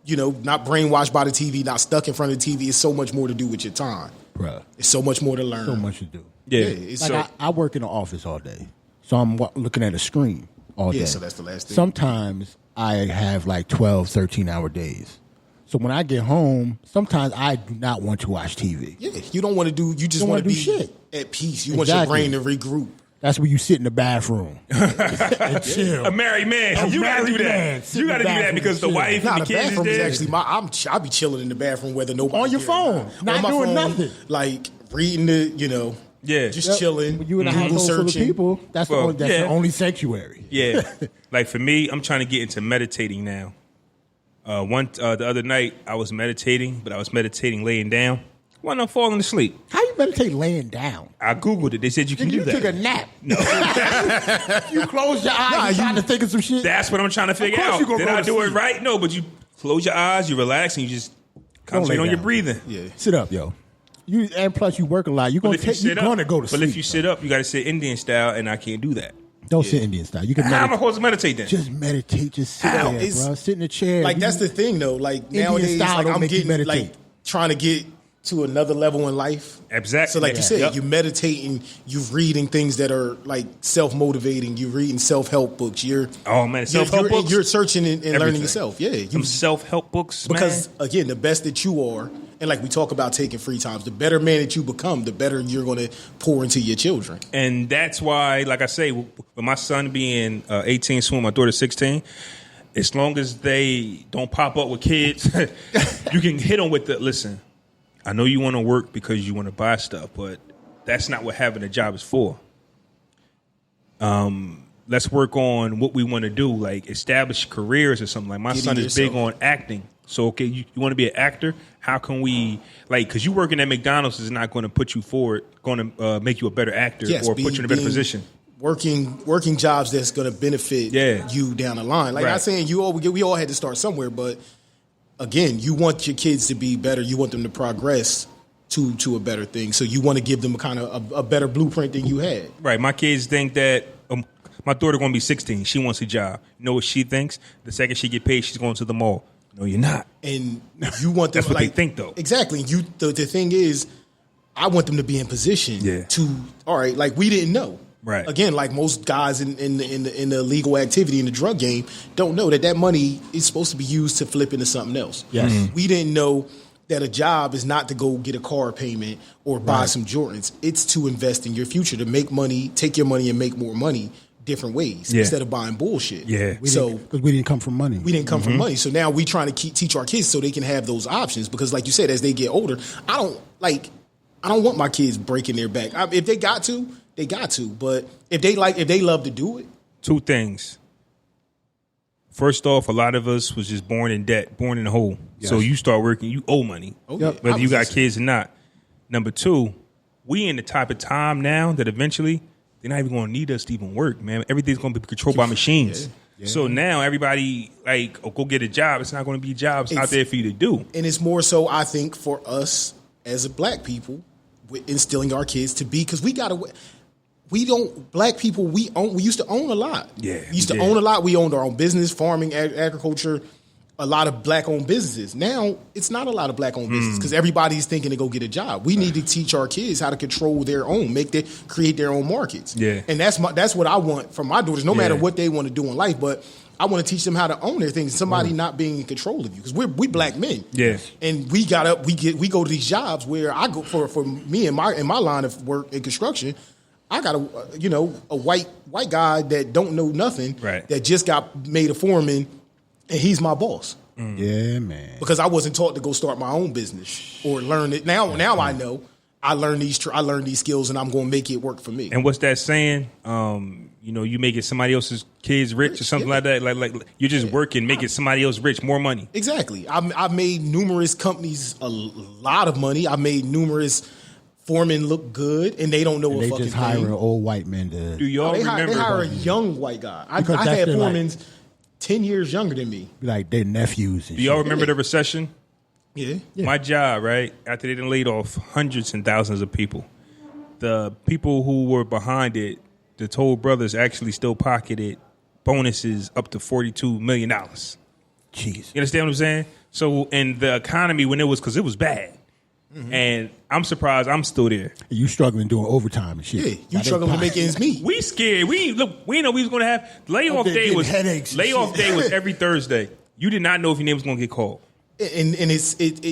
not brainwashed by the TV, not stuck in front of the TV. It's so much more to do with your time. Bruh. It's so much more to learn. So much to do. Yeah. it's Like so I work in the office all day, so I'm looking at a screen all day. Yeah, so that's the last thing. Sometimes I have like 12, 13-hour days. So when I get home, sometimes I do not want to watch TV. yeah, you don't want to do. You just Don't want to wanna be do shit. at peace. You want your Exactly. brain to regroup. That's where you sit in the bathroom and chill. A married man. You got to do married man. that. Sit You in got to the do that bathroom because the and chill. wife Nah, and the the kids is bathroom is there. actually I'll be chilling in the bathroom whether nobody On your there or phone, not on my doing phone, nothing. like reading the Yeah. just Yep. chilling. When you in a Google household full of searching. people, that's Well, the yeah. only sanctuary. Yeah. Like for me, I'm trying to get into meditating now. The other night, I was meditating, but I was meditating laying down. When I'm falling asleep, How you meditate laying down? I Googled it. They said you can You do took a that. nap. No. You close your eyes, you trying to think of some shit. That's what I'm trying to figure course out. you gonna Did go I to do it sleep. right? No, but you close your eyes, you relax, and you just concentrate lay on your down. breathing. Yeah. Sit up, yo. And plus, you work a lot. You're But gonna if you take. You're sit gonna up, go to sleep. But if you sit up, you got to sit Indian style, and I can't do that. don't sit Indian style. You can How am I meditate. supposed to meditate then? Just meditate. Just sit How? there, It's- bro. Sit in a chair. Like You- that's the thing though. Like Indian nowadays, style like don't I'm make you getting meditate. like trying to get to another level in life. Exactly. So like you said, Yep. you meditating, you reading things that are like self-motivating. You reading self-help books. You're Oh, man, self-help you're, books? You're searching and learning Everything. yourself. Yeah, you, Some self-help books, because man. again, the best that you are, and like we talk about taking free times, the better man that you become, the better you're going to pour into your children. And that's why, like I say, with my son being 18 soon, my daughter's 16, as long as they don't pop up with kids, you can hit them with the, listen, I know you want to work because you want to buy stuff, but that's not what having a job is for. Let's work on what we want to do, like establish careers or something. Like my Get son in is big yourself. on acting. So, okay, you want to be an actor? How can we, like, because you working at McDonald's is not going to put you forward, going to make you a better actor or put you in a better position. Working jobs that's going to benefit you down the line. Like Right. not saying we all had to start somewhere, but again, you want your kids to be better. You want them to progress to a better thing. So you want to give them a kind of a better blueprint than you had. Right. My kids think that my daughter going to be 16. She wants a job. You know what she thinks? The second she get paid, she's going to the mall. No, you're not. And you want them That's what like, they think, though. Exactly. The thing is, I want them to be in position to, all right, like we didn't know. Right. Again, like most guys in the illegal activity in the drug game don't know that money is supposed to be used to flip into something else. Yes. We didn't know that a job is not to go get a car payment or buy some Jordans. It's to invest in your future, to make money, take your money and make more money different ways instead of buying bullshit. Yeah. because we didn't come from money. We didn't come from money. So now we trying to teach our kids so they can have those options. Because like you said, as they get older, I don't want my kids breaking their back. If they got to, they got to. But if they love to do it. Two things. First off, a lot of us was just born in debt, born in a hole. Yes. So you start working, you owe money, whether you got kids or not. Number two, we in the type of time now that eventually they're not even going to need us to even work, man. Everything's going to be controlled by machines. Yeah. So now everybody go get a job. It's not going to be jobs out there for you to do. And it's more so, I think, for us as a black people, instilling our kids to be, because black people, we used to own a lot. Yeah. We used to own a lot. We owned our own business, farming, agriculture, a lot of black-owned businesses. Now, it's not a lot of black-owned businesses because everybody's thinking to go get a job. We need to teach our kids how to control their own, create their own markets. Yeah. And that's what I want from my daughters, no matter what they want to do in life, but I want to teach them how to own their things. Somebody not being in control of you, because we black men. Yeah. And we go to these jobs where I go for me in my line of work in construction. I got a white guy that don't know nothing, that just got made a foreman, and he's my boss. Yeah, man. Because I wasn't taught to go start my own business or learn it. Now I know. I learned these skills, and I'm going to make it work for me. And what's that saying? You making somebody else's kids rich or something like that. Like you're just working, making somebody else rich, more money. Exactly. I've made numerous companies a lot of money. I made numerous foremen look good, and they don't know and a fucking thing. They just hire old white men to. Do y'all remember? They hire a young white guy. I had foremen 10 years younger than me. Like their nephews. Do y'all remember the recession? Yeah. My job, right? After they done laid off hundreds and thousands of people, the people who were behind it, the Toll Brothers, actually still pocketed bonuses up to $42 million. Jeez. You understand what I'm saying? So in the economy, because it was bad. Mm-hmm. And I'm surprised I'm still there. You struggling doing overtime and shit. Yeah, you struggling to make ends meet. We scared. We know we was going to have layoff day was every Thursday. You did not know if your name was going to get called. And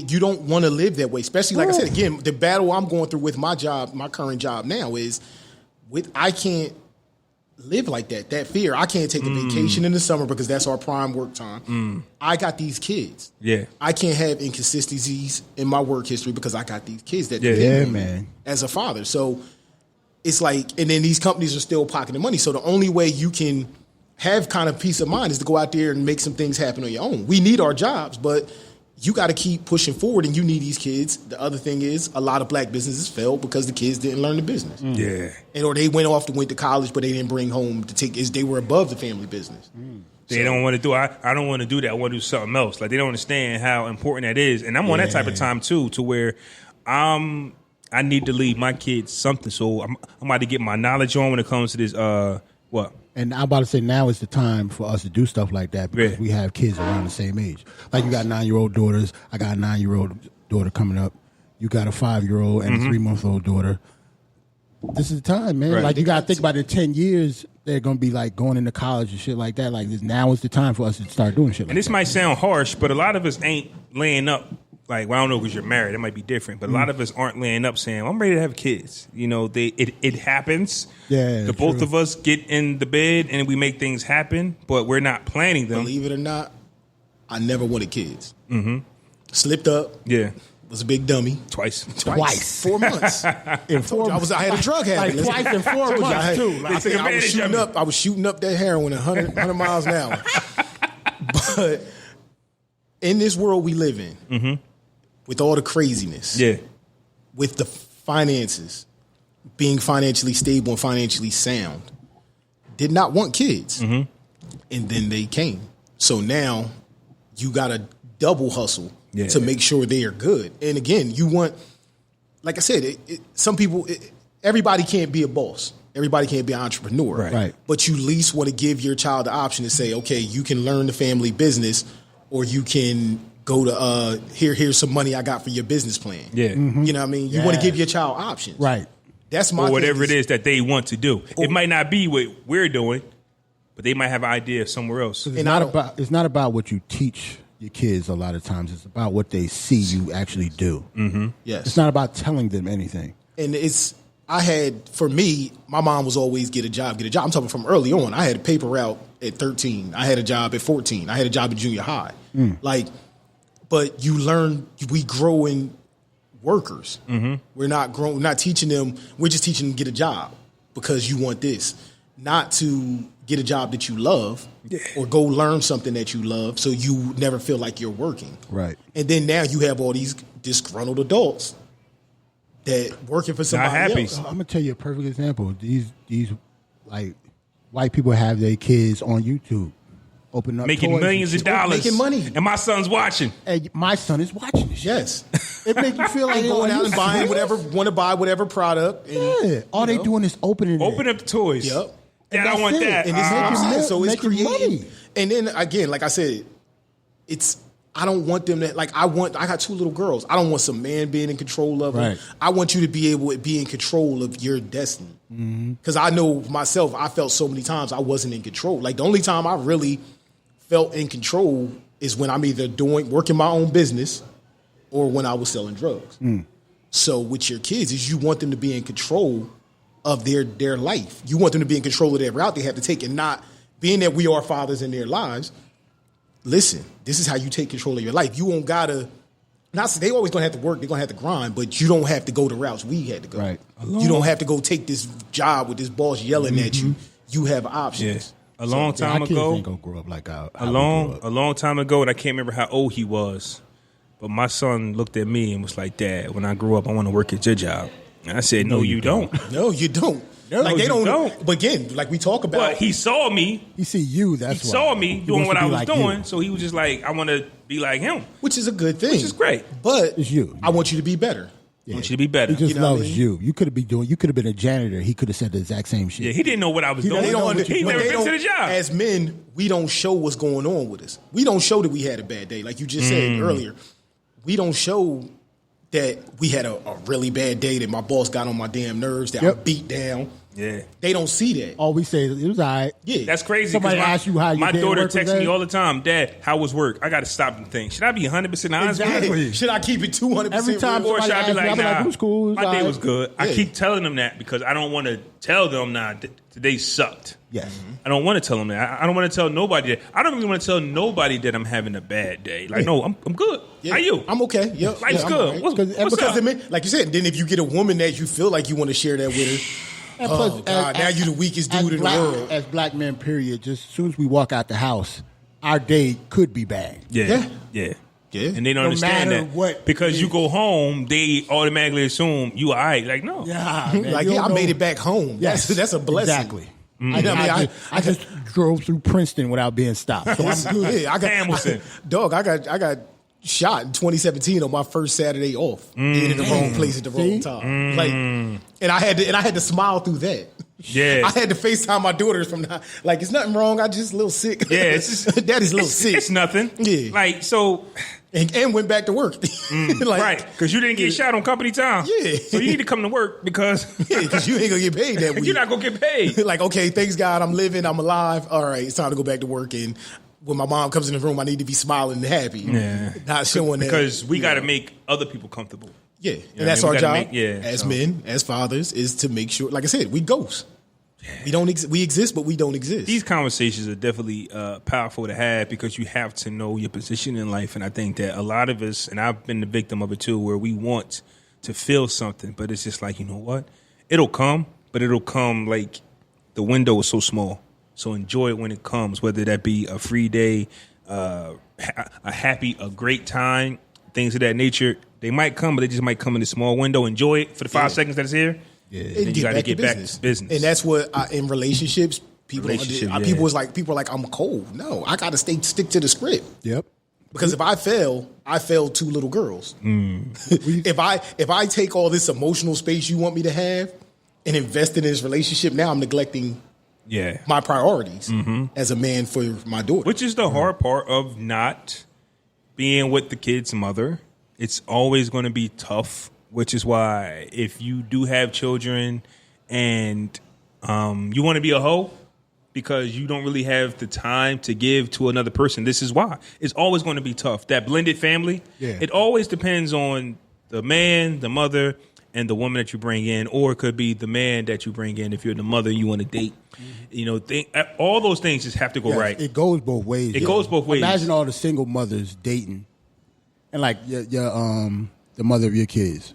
you don't want to live that way, especially like I said again. The battle I'm going through with my job, my current job now, is I can't live like that. That fear. I can't take a vacation in the summer because that's our prime work time. I got these kids. Yeah, I can't have inconsistencies in my work history because I got these kids that depend on me as a father. So it's like, and then these companies are still pocketing money. So the only way you can have kind of peace of mind is to go out there and make some things happen on your own. We need our jobs, but you got to keep pushing forward, and you need these kids. The other thing is, a lot of black businesses failed because the kids didn't learn the business. Yeah, or they went to college, but they didn't bring home to take. They were above the family business. They don't want to do. I don't want to do that. I want to do something else. Like they don't understand how important that is, and I'm on that type of time too, to where I need to leave my kids something. So I'm about to get my knowledge on when it comes to this. What? And I'm about to say now is the time for us to do stuff like that because we have kids around the same age. Like you got 9-year-old daughters. I got a 9-year-old daughter coming up. You got a 5-year-old and a 3-month-old daughter. This is the time, man. Right. Like you got to think about in 10 years, they're going to be like going into college and shit like that. Like now is the time for us to start doing shit like that. And this might sound harsh, but a lot of us ain't laying up. Like, well, I don't know because you're married. It might be different. But a lot of us aren't laying up saying, I'm ready to have kids. You know, it happens. Yeah, both of us get in the bed and we make things happen, but we're not planning them. Believe it or not, I never wanted kids. Slipped up. Yeah. Was a big dummy. Twice. 4 months. In 4 months. I had a drug habit. Like twice in 4 months, too. I was shooting up that heroin at 100 miles an hour. But in this world we live in, with all the craziness, with the finances, being financially stable and financially sound, did not want kids. And then they came. So now you got to double hustle to make sure they are good. And again, you want, like I said, some people, everybody can't be a boss. Everybody can't be an entrepreneur. Right. But you at least want to give your child the option to say, okay, you can learn the family business, or you can go to here's some money I got for your business plan. Yeah. You know what I mean? You want to give your child options. Right. That's my or whatever it is that they want to do. It might not be what we're doing, but they might have an idea somewhere else. It's not about what you teach your kids a lot of times. It's about what they see you actually do. Yes. It's not about telling them anything. And for me, my mom was always get a job. I'm talking from early on. I had a paper route at 13. I had a job at 14. I had a job at junior high. But you learn, we grow in workers. We're not teaching them. We're just teaching them to get a job because you want this, not to get a job that you love or go learn something that you love so you never feel like you're working. Right. And then now you have all these disgruntled adults that working for somebody happy. else. I'm gonna tell you a perfect example. These like white people have their kids on YouTube, open up making toys millions and of shit. dollars, Making money. and my son's watching. And my son is watching this shit. Yes. It makes you feel like And going are out you and buying serious? whatever, want to buy whatever product. And, Yeah. All they doing is opening it. Open up the toys. Yep. Dad, And I that's want it. that. And this is what I'm Making saying. So it's making creating. money. And then again, like I said, I don't want them to, I got 2 little girls. I don't want some man being in control of them. Right. I want you to be able to be in control of your destiny. Because I know myself, I felt so many times I wasn't in control. Like the only time I really felt in control is when I'm either working my own business or when I was selling drugs. So with your kids is you want them to be in control of their life. You want them to be in control of their route they have to take, and not being that we are fathers in their lives. Listen, this is how you take control of your life. You won't gotta. They always gonna have to work. They're gonna have to grind, but you don't have to go the routes we had to go. Right. You don't have to go take this job with this boss yelling at you. You have options. Yes. A long time Our kids ago, ain't gonna grow up like how a we long grew up. a long time ago, and I can't remember how old he was, but my son looked at me and was like, "Dad, when I grow up, I want to work at your job." And I said, "No, you don't." No, you don't. No, like they you don't. But again, like we talk about, But he saw me. He see you. That's He why. saw me He doing wants what to I be was like doing, you. so he was just like, "I want to be like him," which is a good thing, which is great. But It's you. I want you to be better. I want you to be better. He just You know what I loves mean? you. You could have been a janitor. He could have said the exact same shit. Yeah, he didn't know what I was doing. They don't under- He but never they been to don't- the job. As men, we don't show what's going on with us. We don't show that we had a bad day, like you just said earlier. We don't show that we had a really bad day, that my boss got on my damn nerves, that Yep. I'm beat down. Yeah. They don't see that. All we say is it was all right. Yeah, That's crazy. 'cause Somebody asked you how your my day daughter work was texts me at? all the time, "Dad, how was work?" I got to stop and think. Should I be 100% honest with Exactly. you? Should I keep it 200%? Every time real? Or should I be Somebody like, asked me, "Nah, I'm like, it was cool, it was my day alright." was good." I Yeah. keep telling them that because I don't want to tell them, "Nah, today sucked." Yes. I don't want to tell them that. I don't want to tell nobody that. I don't really want to tell nobody that I'm having a bad day. Like, no, I'm good. Yeah. How you? I'm okay. Yep. Life's Yeah, I'm good. all right. What's because up? I mean, like you said, then if you get a woman that you feel like you want to share that with her, And oh plus, God, now you the weakest dude in the world. As black men, period, just as soon as we walk out the house, our day could be bad. Yeah. Yeah. And they don't No understand matter that. what Because it you is. go home, they automatically assume you all right. Like, no. Yeah, man, Like, you yeah, I don't made know. it back home. Yes, That's a blessing. Exactly. I just drove through Princeton without being stopped. So I'm good. Yeah, I got Hamilton. I got shot in 2017 on my first Saturday off, being in the wrong place at the wrong time. Like, and I had to smile through that. Yeah. I had to FaceTime my daughters from the, like, it's nothing wrong. I just a little sick. Yeah, it's just, Daddy's a little sick. It's nothing. Yeah. Like, so, and went back to work. Like, right. Because you didn't get shot on company time. Yeah. So you need to come to work because Yeah, because you ain't gonna get paid that week. you're not going to get paid. Like, okay, thanks God, I'm living, I'm alive. All right, it's time to go back to work. And when my mom comes in the room, I need to be smiling and happy. Yeah. Not showing that. Because we got to yeah. make other people comfortable. Yeah, know and what that's I mean? our We job. gotta make- as so- men, as fathers, is to make sure. Like I said, we ghosts. We don't. We exist, but we don't exist. These conversations are definitely powerful to have because you have to know your position in life. And I think that a lot of us, and I've been the victim of it too, where we want to feel something, but it's just like, you know what? It'll come, but it'll come like the window is so small. So enjoy it when it comes, whether that be a free day, a great time, things of that nature. They might come, but they just might come in a small window. Enjoy it for the 5 seconds that it's here. and Then you got to get back to business. And that's what in relationships. People Relationship, don't, yeah. people are like I'm cold. No, I got to stick to the script. Yep. Because if I fail 2 little girls. if I take all this emotional space you want me to have and invest in this relationship, now I'm neglecting Yeah. my priorities as a man for my daughter. Which is the hard part of not being with the kid's mother. It's always going to be tough, which is why if you do have children and you want to be a hoe because you don't really have the time to give to another person, this is why. It's always going to be tough. That blended family, it always depends on the man, the mother, and the woman that you bring in, or it could be the man that you bring in if you're the mother you want to date. You know, all those things just have to go Yes, right. It goes both ways. It goes both ways. Imagine all the single mothers dating, and like your the mother of your kids,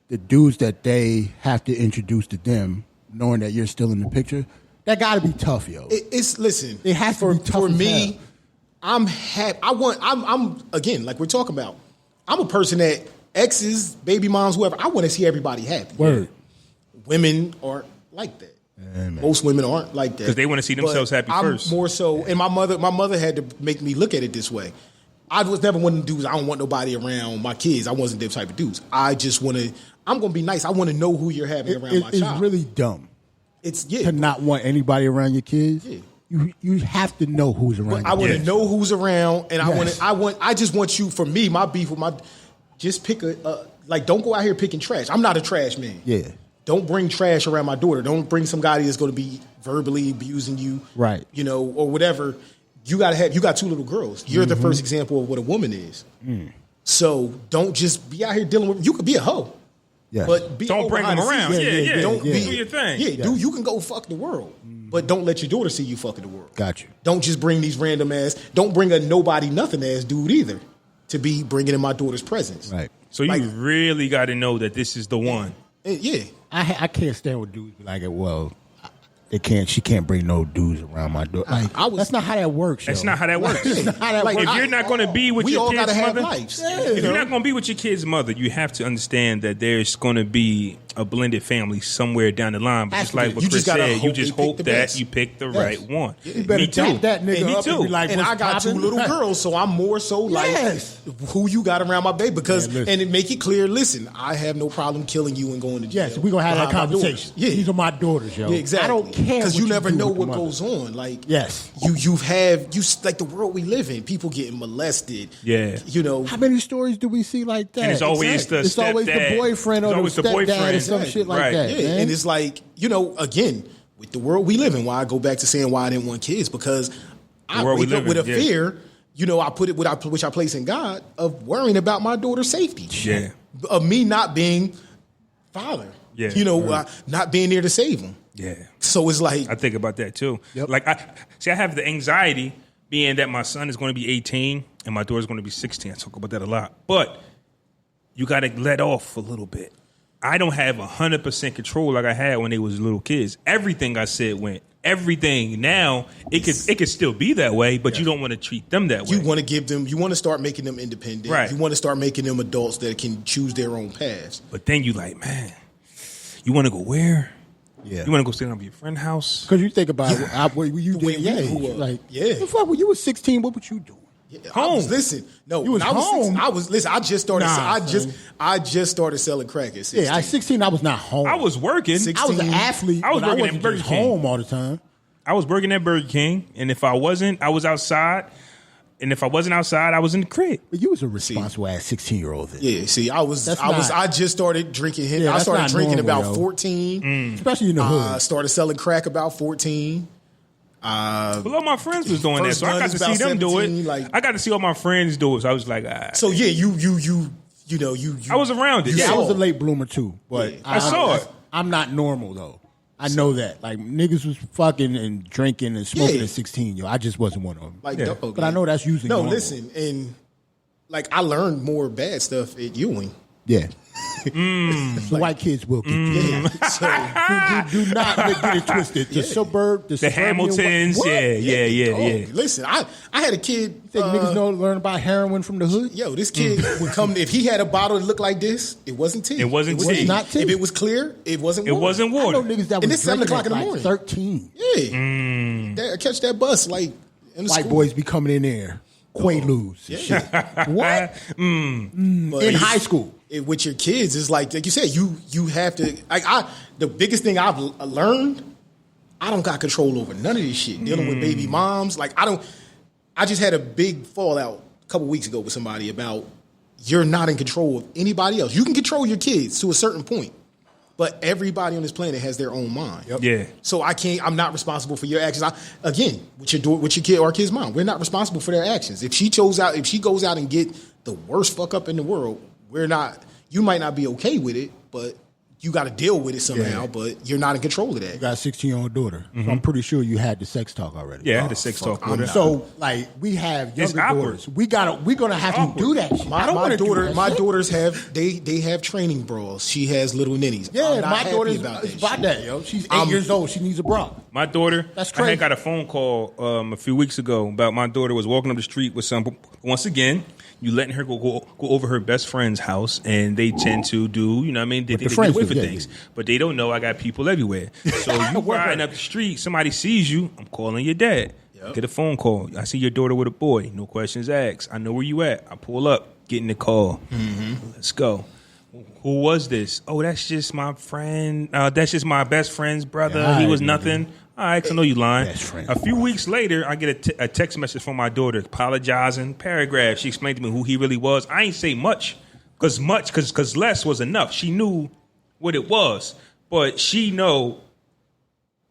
the dudes that they have to introduce to them, knowing that you're still in the picture. That got to be tough, yo. Listen. It has to be tough for as me. hell. I'm happy. I'm again, like we're talking about. I'm a person that exes, baby moms, whoever. I want to see everybody happy. Word. Women aren't like that. Most women aren't like that because they want to see themselves happy first. More so, and my mother had to make me look at it this way. I was never one of the dudes. I don't want nobody around my kids. I wasn't them type of dudes. I just want to. I'm going to be nice. I want to know who you're having around my child. It's really dumb. It's to not want anybody around your kids. Yeah. You have to know who's around. But I want to know who's around, and I just want you. For me, my beef with my, just pick like don't go out here picking trash. I'm not a trash man. Yeah. Don't bring trash around my daughter. Don't bring somebody that's going to be verbally abusing you. Right. You know, or whatever. You got two little girls. You're the first example of what a woman is. So don't just be out here dealing with. You could be a hoe. Yeah. But don't bring them around. Yeah. Don't do your thing. Yeah, dude, you can go fuck the world. But don't let your daughter see you fucking the world. Got you. Don't just bring these random ass. Don't bring a nobody nothing ass dude either to be bringing in my daughter's presence. Right. So you really got to know that this is the one. Yeah. I can't stand with dudes like it. Well, she can't bring no dudes around my door. Like, that's not how that works. That's not how that works. If you're not going to be with your kid's mother, if you're not going to be with your kid's mother, you have to understand that there's going to be a blended family somewhere down the line. But just like what Chris said, you just hope that you pick the right one. You better tap that nigga up and be like, and I got two little girls, so I'm more so like who you got around my baby because and it make it clear. Listen, I have no problem killing you and going to jail. Yes, we're gonna have that conversation. Yeah, these are my daughters, yo. Yeah, exactly. I don't care because you never know what goes on. Like you like the world we live in. People getting molested. Yeah, you know how many stories do we see like that? And it's always the boyfriend or the stepdad or some shit like that. Yeah, and it's like again with the world we live in. Why I go back to saying why I didn't want kids because I wake up with a fear. I put it which I place in God of worrying about my daughter's safety. Yeah, of me not being father. Yeah, not being there to save him. Yeah. So it's like I think about that too. Yep. Like I have the anxiety being that my son is going to be 18 and my daughter's going to be 16. I talk about that a lot. But you got to let off a little bit. I don't have 100% control like I had when they was little kids. Everything I said went. Everything now it could still be that way, but you don't want to treat them that way. You want to give them. You want to start making them independent. Right. You want to start making them adults that can choose their own paths. But then you like, man, you want to go where? Yeah. You want to go stay at your friend's house? Because you think about what you did. The fuck, when you were 16, what would you do? Yeah, home. You was home. I just started. I just started selling crack at 16. Yeah, at 16, I was not home. I was working. 16, I was an athlete. I was working at Burger King. Home all the time. I was working at Burger King, and if I wasn't, I was outside. And if I wasn't outside, I was in the crib. But you was a responsible ass 16-year-old then. Yeah, see, I just started drinking. I started drinking about 14. Especially in the hood. Started selling crack about 14. Well, all my friends was doing that, so I got to see them do it. I got to see all my friends do it, so I was like, So yeah, you. I was around it. Yeah, I was a late bloomer too, but I saw it. I'm not normal though. I know that. Like niggas was fucking and drinking and smoking at 16. Yo, I just wasn't one of them. But I know that's usually normal. Listen, and like I learned more bad stuff at Ewing. Yeah. The white kids will get you. So do not get it twisted. The suburb, the Hamiltons. Yeah. Listen, I had a kid. You think niggas learn about heroin from the hood? Yo, this kid would come. If he had a bottle that looked like this, it wasn't tea. It wasn't tea. Not tea. If it was clear, it wasn't water. It wasn't water. I know niggas that was and it's 7 o'clock in the like morning. 13. Yeah. Catch that bus like in the white school. boys be coming in there. Quaaludes and shit. What? In high school. With your kids, it's like you said, you have to. The biggest thing I've learned, I don't got control over none of this shit. Dealing with baby moms, I just had a big fallout a couple weeks ago with somebody about you're not in control of anybody else. You can control your kids to a certain point, but everybody on this planet has their own mind. Yep. Yeah. So I'm not responsible for your actions. With your kid or kid's mom, we're not responsible for their actions. If she goes out and get the worst fuck up in the world, you might not be okay with it, but you got to deal with it somehow, but you're not in control of that. You got a 16-year-old daughter, so I'm pretty sure you had the sex talk already. Yeah, I had the sex talk with her. So, like, we have younger daughters. We're gonna have to do that shit. I don't want to do that. My shit. daughters have they have training bras. She has little ninnies. Yeah, my daughter's about that, yo. She's 8 years old. She needs a bra. My daughter, That's I crazy. had got a phone call a few weeks ago about my daughter was walking up the street with some. Once again, you letting her go over her best friend's house, and they tend to do, you know what I mean? They get away for things. But they don't know I got people everywhere. So you riding up the street, somebody sees you, I'm calling your dad. Yep. Get a phone call. I see your daughter with a boy. No questions asked. I know where you at. I pull up, get in the car. Let's go. Who was this? Oh, that's just my friend. That's just my best friend's brother. Yeah, he was nothing. All right, 'cause I know you lying. Best friend. A few weeks later, I get a text message from my daughter apologizing. Paragraph. She explained to me who he really was. I ain't say much because less was enough. She knew what it was, but she know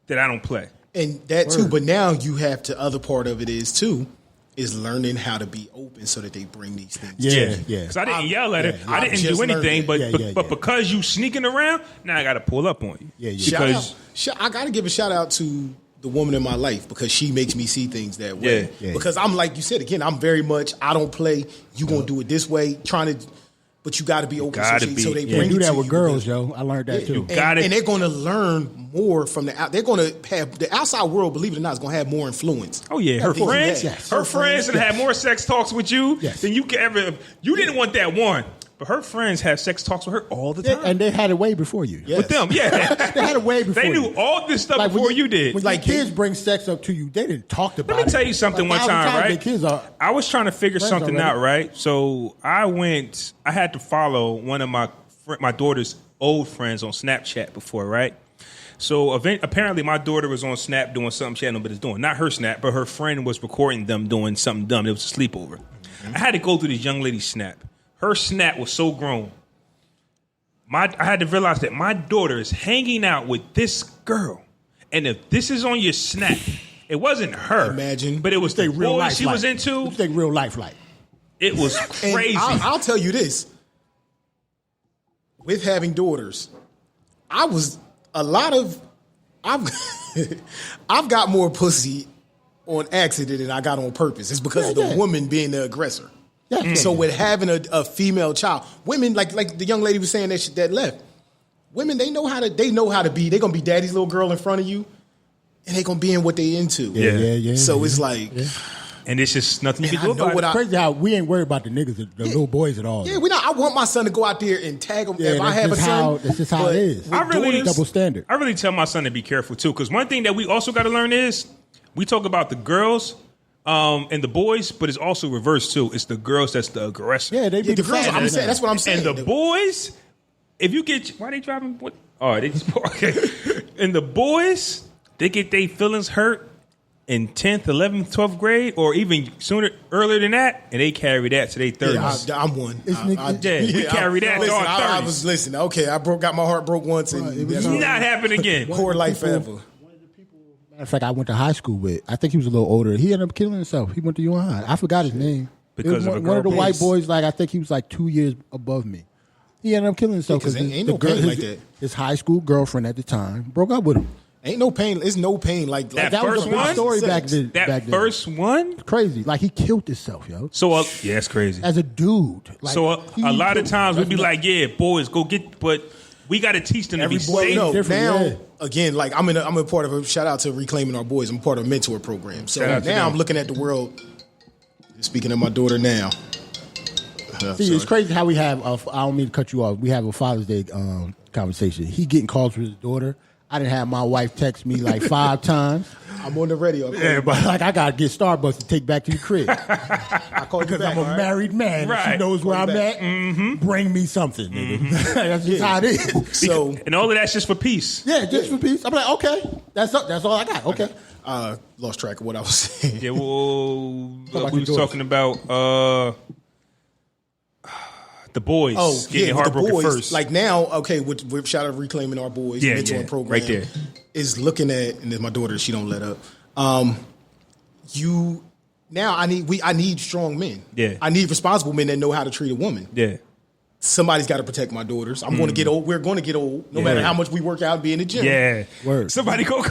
that I don't play. And that too, but now you have to, other part of it is learning how to be open so that they bring these things. Yeah. Because I didn't yell at her. Yeah, I I've didn't just do anything, learned but because you sneaking around, now I got to pull up on you. Because I got to give a shout out to the woman in my life because she makes me see things that way. Yeah. Because I'm like you said, again, I'm very much, I don't play, you going to do it this way, but you got to be open so they bring do it that to with you girls, because- yo. I learned that too. And they're going to learn more from they're going to have, the outside world, believe it or not, is going to have more influence. oh yeah, her Than friends, you had. her friends that had more sex talks with you Yes. than you could ever. You didn't want that one, but her friends have sex talks with her all the time. And they had it way before you. Yeah. With them, yeah, They had it way before they you. knew all this stuff Like, before you did. When kids bring sex up to you, they didn't talk about it. Let me tell you something one time, right? The kids are, I was trying to figure friends something already. out, right? So I had to follow one of my daughter's old friends on Snapchat before, right? So apparently my daughter was on Snap doing something she had no business doing. Not her Snap, but her friend was recording them doing something dumb. It was a sleepover. I had to go through this young lady's Snap. Her Snap was so grown. I had to realize that my daughter is hanging out with this girl. And if this is on your Snap, it wasn't her. Imagine. But it was the real boy life she was into. You take real life like. It was And crazy. I'll tell you this. With having daughters, I've I've got more pussy on accident than I got on purpose. It's because of the woman being the aggressor. Yeah. So with having a female child, women like the young lady was saying that left. Women, they know how to be. They're gonna be daddy's little girl in front of you, and they're gonna be in what they into. Yeah. So it's like, and it's just nothing you And can do I know about what it. Crazy how we ain't worried about the niggas, the little boys at all. yeah, I want my son to go out there and tag him. Yeah, if I that's have a just son, that's just how but it is. with I really- daughters- Double standard. I really tell my son to be careful too, because one thing that we also got to learn is we talk about the girls and the boys, but it's also reversed too. It's the girls that's the aggressor. Yeah, they be Yeah, the the girls. fans. I'm saying that's what I'm saying. And the boys, if you get why they driving? What? Oh, they just okay. And the boys, they get their feelings hurt in 10th, 11th, 12th grade, or even earlier than that, and they carry that to their 30s. Yeah, I'm one. It's niggas- we carry that to our 30s. Listen. Okay, got my heart broke once, and it was that's Not happen again. poor life forever. Matter of fact, I went to high school with. I think he was a little older. He ended up killing himself. He went to UNI. I forgot his name. Because It was of a one of the girl white piece. boys. Like I think he was like 2 years above me. He ended up killing himself Yeah, 'cause because ain't no pain like that. his high school girlfriend at the time broke up with him. Ain't no pain. It's no pain like That That was first a big one? story back Sex. then. That back then. first one. Crazy. Like he killed himself, yo. So yeah, it's crazy. As a dude. Like, So he a lot of killed- times we'd be that's like, yeah, boys, go get, but we got to teach them to be every boy. safe. No, different, now yeah. again, like I'm a part of a shout out to Reclaiming Our Boys. I'm part of a mentor program. So Shout out to now them. I'm looking at the world. Speaking of my daughter now. See, it's crazy how we have. I don't mean to cut you off. We have a Father's Day conversation. He getting calls with his daughter. I didn't have my wife text me like 5 times. I'm on the radio. Yeah, but like I gotta get Starbucks to take back to the crib I call you because back, I'm a all right? married man. And Right. she knows where Call I'm you at. back. Bring me something, nigga. That's just how it is. So And all of that's just for peace. Yeah, just for peace. I'm like, okay, that's all I got. Okay. lost track of what I was saying. Yeah, well, about we your was daughters? talking about the boys getting with heartbroken the boys, first. Like now, okay, with shout out Reclaiming Our Boys, Yeah, mentoring yeah, program, right there. is looking at, and then my daughter, she don't let up. I need strong men. Yeah. I need responsible men that know how to treat a woman. yeah. somebody's got to protect my daughters. I'm going to get old. We're going to get old, no matter how much we work out and be in the gym. Yeah. Word. Somebody go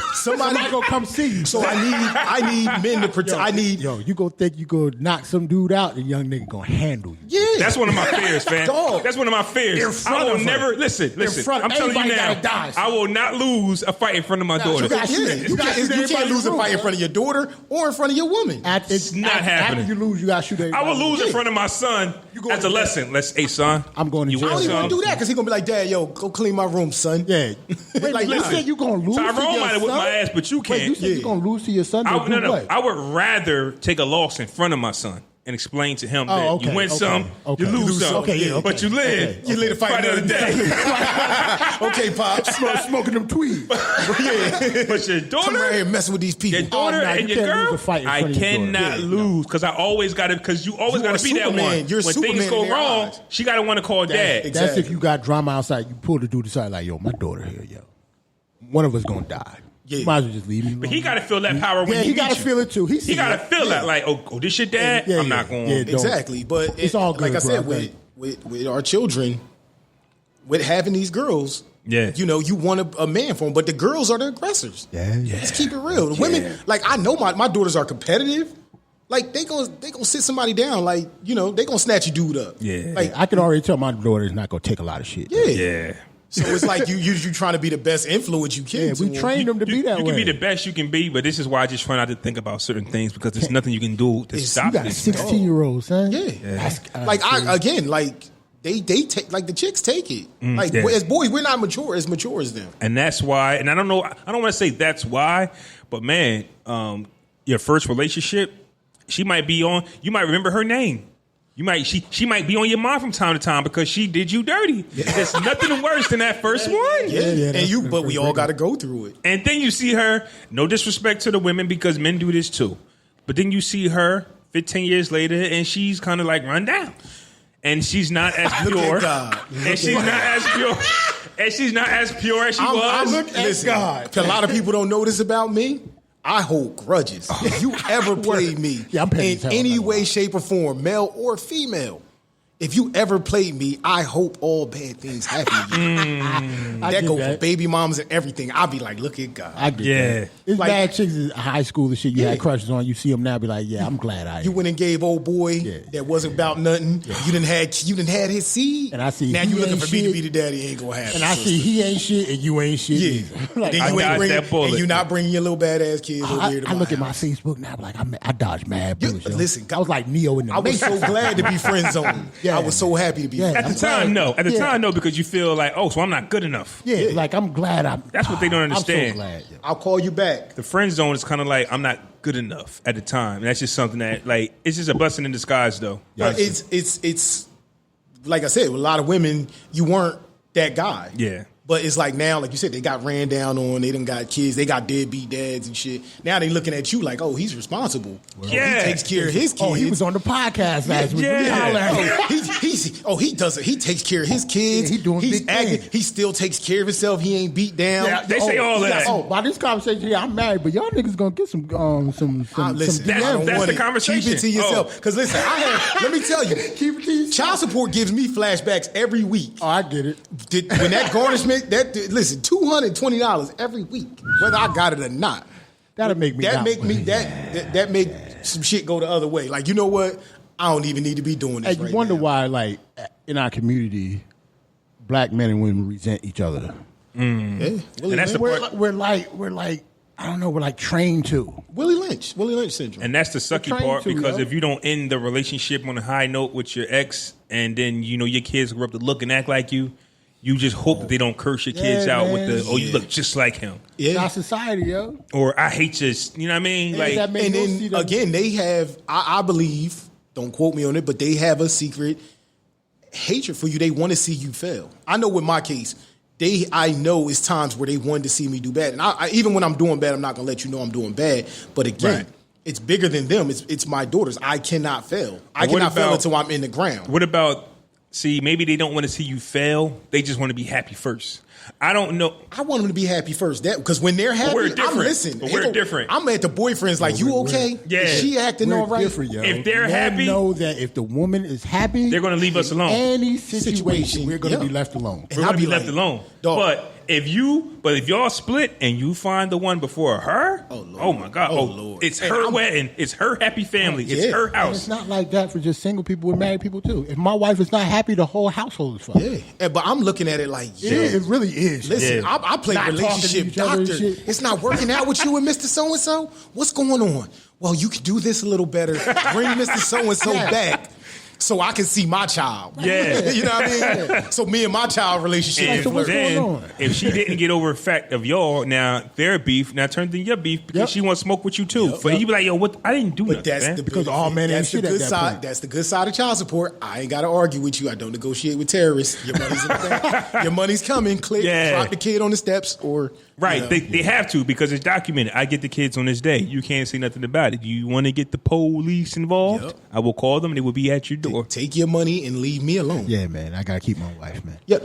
come see you. So I need men to protect. You go think you go knock some dude out, and young nigga gonna handle you. Yeah, that's one of my fears, fam. Dog. That's one of my fears. I will never listen. I'm telling you now, I will not lose a fight in front of my daughter. You can't lose a fight in front of your daughter or in front of your woman. It's not happening. After you lose, you got to shoot everybody. I will lose in front of my son as a lesson. Hey, son. I'm going to I don't even want to do that because he's going to be like, Dad, yo, go clean my room, son. Yeah. Like, you said you're going to lose Tyrone to your might have whipped son? my ass, but you can't. Wait, you said you're going to lose to your son? No. I would rather take a loss in front of my son and explain to him that you win some, you lose some. But you live. You live to fight another day. Okay, Pops. Smoking them tweeds. But your daughter, come right here messing with these people. Your daughter and your girl, I cannot lose because I always got to. Because you always got to be that one. You're when Superman things go wrong, she got to want to call dad. Exactly. That's if you got drama outside. You pull the dude aside like, yo, my daughter here, yo. One of us gonna die. Yeah. Might as well just leave me alone. But he got to feel that power when he got to feel it too. He got to feel that, like, oh, this your dad. I'm not going. Exactly, but it's all good. Like I said, with our children, with having these girls. Yeah, you know, you want a man for them, but the girls are the aggressors. Yeah. Let's keep it real. The women, like I know my daughters are competitive. Like they gonna sit somebody down. Like you know they gonna snatch a dude up. Yeah, like I can already tell my daughter is not gonna take a lot of shit. Yeah. So it's like you trying to be the best influence you can. Yeah, we train them to be that way. You can be the best you can be, but this is why I just try not to think about certain things because there's nothing you can do to stop this. You got 16-year-olds, son. Yeah. Like They take like the chicks take it as boys we're not as mature as them, and that's why. And I don't know. I don't want to say that's why, but man, your first relationship, she might be on. You might remember her name. You might she might be on your mind from time to time because she did you dirty. There's nothing worse than that first one. Yeah. But we all got to go through it. And then you see her. No disrespect to the women because men do this too, but then you see her 15 years later and she's kind of like run down. And she's not as pure. And she's not as pure. And she's not as pure as she was. Listen, God. A lot of people don't know this about me. I hold grudges. If you ever played me in any way, shape, or form, male or female, if you ever played me, I hope all bad things happen to you. That go for baby moms and everything. I'll be like, look at God. I get that. It's like, bad chicks in high school and shit. You had crushes on. You see them now, be like, yeah, I'm glad I am. You went and gave old boy that wasn't about nothing. Yeah. You didn't had his seed. And I see now you looking for me to be the daddy. Ain't gonna happen. And I see he ain't shit and you ain't shit. Yeah. Like, then you ain't bringing, and you not bringing your little badass kids over here. I look at my Facebook now, like I dodged mad bullshit. Listen, I was like Neo in the. I was so glad to be friend zoned. I was so happy to be. At the time, no. At the time, no, because you feel like, oh, so I'm not good enough. Yeah, like I'm glad I'm. That's what they don't understand. I'm so glad. I'll call you back. The friend zone is kind of like I'm not good enough at the time. And that's just something that, like, it's just a blessing in disguise, though. But it's like I said, with a lot of women, you weren't that guy. Yeah. But it's like now, like you said, they got ran down on. They done got kids. They got deadbeat dads and shit. Now they looking at you like, oh, he's responsible. Well, he takes care of his kids. Oh, he was on the podcast last week. He does it. He takes care of his kids. Yeah, he's acting. He still takes care of himself. He ain't beat down. Yeah, they say all that. By this conversation, I'm married, but y'all niggas gonna get some listen, that's the conversation. Keep it to yourself. Because listen, let me tell you, keep it to yourself. Child support gives me flashbacks every week. Oh, I get it. When that garnishment, listen, $220 every week, whether I got it or not. That'll make me. That make some shit go the other way. Like, you know what? I don't even need to be doing this. You wonder why, like, in our community, black men and women resent each other. Yeah, and that's we're like I don't know, we're like trained to Willie Lynch syndrome. And that's the sucky part because if you don't end the relationship on a high note with your ex, and then you know your kids grow up to look and act like you. You just hope that they don't curse your kids out with the, you look just like him. Yeah. It's our society, yo. Or I hate this, you know what I mean? Like, and then again, they have, I believe, don't quote me on it, but they have a secret hatred for you. They want to see you fail. I know with my case, I know it's times where they wanted to see me do bad. And I even when I'm doing bad, I'm not going to let you know I'm doing bad. But again, it's bigger than them. It's my daughters. I cannot fail. I cannot fail until I'm in the ground. What about See, maybe they don't want to see you fail. They just want to be happy first. I don't know. I want them to be happy first. That because when they're happy, I'm listening. But we're different. I'm at the boyfriend's like, you okay? Yeah. Is she acting all right? If they're happy, know that if the woman is happy, they're going to leave us alone. Any situation, we're going to be left alone. We're going to be left alone. But if y'all split and you find the one before her, oh my God, Lord. It's her wedding, it's her happy family, it's her house. And it's not like that for just single people with married people too. If my wife is not happy, the whole household is fucked. Yeah, but I'm looking at it like, it really is. Listen, I play relationship doctor. It's not working out with you and Mr. So-and-so? What's going on? Well, you could do this a little better. Bring Mr. So-and-so back so I can see my child. Yeah. You know what I mean? So me and my child relationship. And then, if she didn't get over the fact of y'all, now their beef, now turned into your beef because she wants to smoke with you too. But you be like, yo, what? I didn't do nothing, that's man. because all men ain't shit at that point. That's the good side of child support. I ain't got to argue with you. I don't negotiate with terrorists. Your money's in the bank. Your money's coming. Click. Drop the kid on the steps or... Right, they have to because it's documented. I get the kids on this day. You can't say nothing about it. You want to get the police involved? I will call them and they will be at your door. Take your money and leave me alone. Yeah, man. I got to keep my wife, man. Yeah.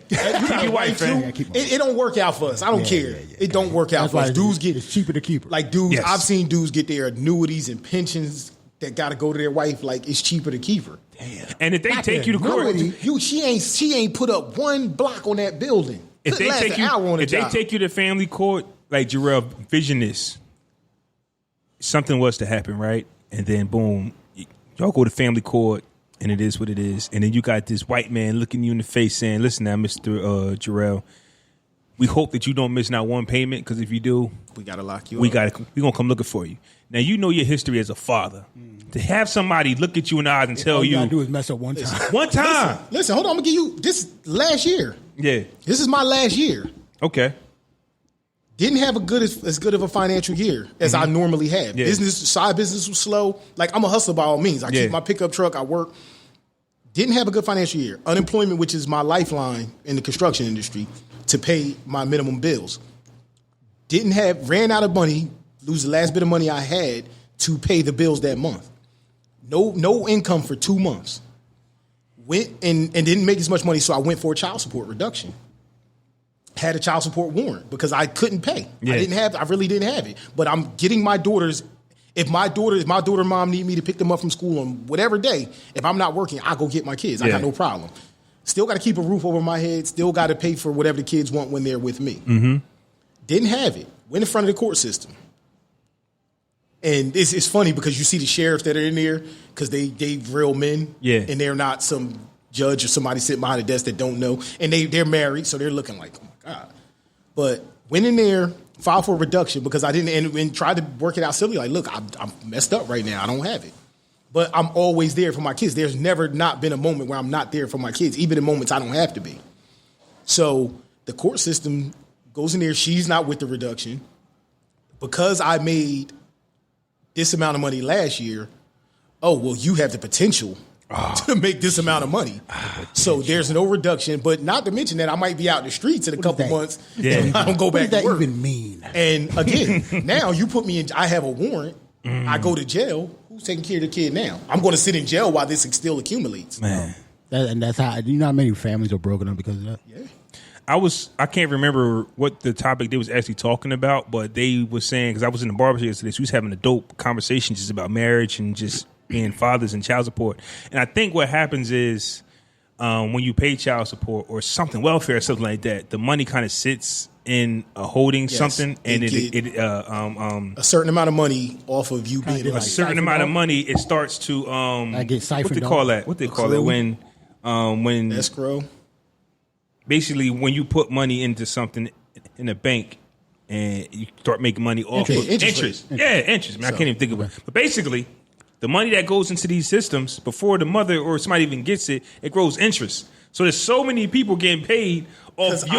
Keep your wife, man. It don't work out for us. I don't care. It don't work out for us. It's cheaper to keep her. Like dudes, I've seen dudes get their annuities and pensions that got to go to their wife. Like it's cheaper to keep her. Damn. And if they take you to court, she ain't put up one block on that building. If they take you to family court, like Jerrell, vision this. Something was to happen, right? And then boom, y'all go to family court, and it is what it is. And then you got this white man looking you in the face saying, "Listen, now, Mr. Jerrell, we hope that you don't miss not one payment, because if you do, we gotta lock you up. We gonna come looking for you." Now you know your history as a father. To have somebody look at you in the eyes and tell you, all you gotta do is mess up one time. One time. Listen, hold on. I'm gonna give you this last year. Yeah. This is my last year. Okay. Didn't have as good of a financial year as I normally have. Yeah. Side business was slow. Like I'm a hustler by all means. I keep my pickup truck. I work. Didn't have a good financial year. Unemployment, which is my lifeline in the construction industry to pay my minimum bills. Ran out of money, lose the last bit of money I had to pay the bills that month. No income for 2 months. Went and didn't make as much money, so I went for a child support reduction. Had a child support warrant because I couldn't pay. Yeah. I really didn't have it. But I'm getting my daughters. If my daughter mom need me to pick them up from school on whatever day, if I'm not working, I go get my kids. I got no problem. Still got to keep a roof over my head. Still got to pay for whatever the kids want when they're with me. Mm-hmm. Didn't have it. Went in front of the court system. And it's funny because you see the sheriffs that are in there because they real men. Yeah. And they're not some judge or somebody sitting behind a desk that don't know. And they're married, so they're looking like, oh my God. But went in there, filed for a reduction because I didn't, and tried to work it out silly. Like, look, I'm messed up right now. I don't have it. But I'm always there for my kids. There's never not been a moment where I'm not there for my kids, even in moments I don't have to be. So the court system goes in there. She's not with the reduction. Because I made this amount of money last year, oh, well, you have the potential to make this amount of money. So there's no reduction, but not to mention that I might be out in the streets in a couple months and I don't go back to work. What does that even mean? And again, now you put me in, I have a warrant, I go to jail, who's taking care of the kid now? I'm going to sit in jail while this still accumulates. Man. And that's how, you know how many families are broken up because of that? Yeah. I can't remember what the topic they was actually talking about, but they was saying, because I was in the barbershop yesterday, so we was having a dope conversation just about marriage and just being fathers and child support. And I think what happens is when you pay child support or something, welfare or something like that, the money kind of sits in a holding something, and a certain amount of money off of you being a certain amount of money, it starts to I get siphoned. What they call it when escrow. Basically, when you put money into something in a bank and you start making money off of interest. Yeah, interest. Man, I can't even think of it. But basically, the money that goes into these systems before the mother or somebody even gets it, it grows interest. So there's so many people getting paid off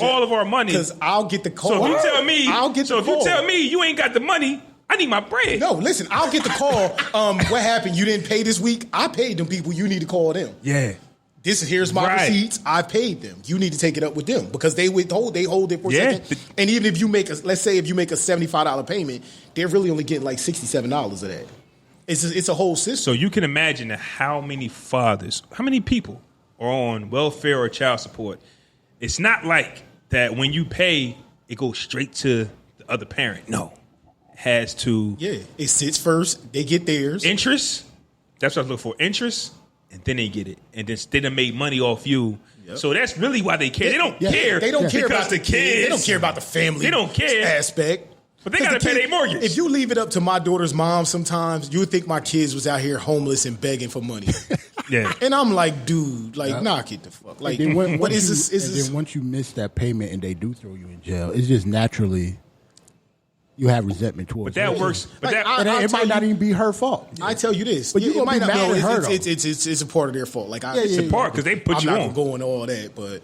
all of our money. Because I'll get the call. So if you tell me, if you tell me you ain't got the money, I need my bread. No, listen, I'll get the call. What happened? You didn't pay this week? I paid them people. You need to call them. Yeah. Here's my receipts. I paid them. You need to take it up with them because they hold it for a second. And even if you make let's say if you make a $75 payment, they're really only getting like $67 of that. It's a whole system. So you can imagine how many fathers, how many people are on welfare or child support. It's not like that when you pay, it goes straight to the other parent. No. It has to. Yeah. It sits first. They get theirs. Interest. That's what I look for. Interest. And then they get it. And then they done made money off you. Yep. So that's really why they care. They don't care. They don't care about the kids. They don't care about the family. They don't care. Aspect. But they got to pay their mortgage. If you leave it up to my daughter's mom sometimes, you would think my kids was out here homeless and begging for money. Yeah. And I'm like, dude, like, knock it the fuck. Like, what is this? And then once you miss that payment and they do throw you in jail, it's just naturally you have resentment towards But that her. works. But Like, that, It might not even be her fault. I tell you this. But you it gonna might be not mad at her, though. it's a part of their fault. Like, it's a part because they put I'm you not on. gonna go into all that, but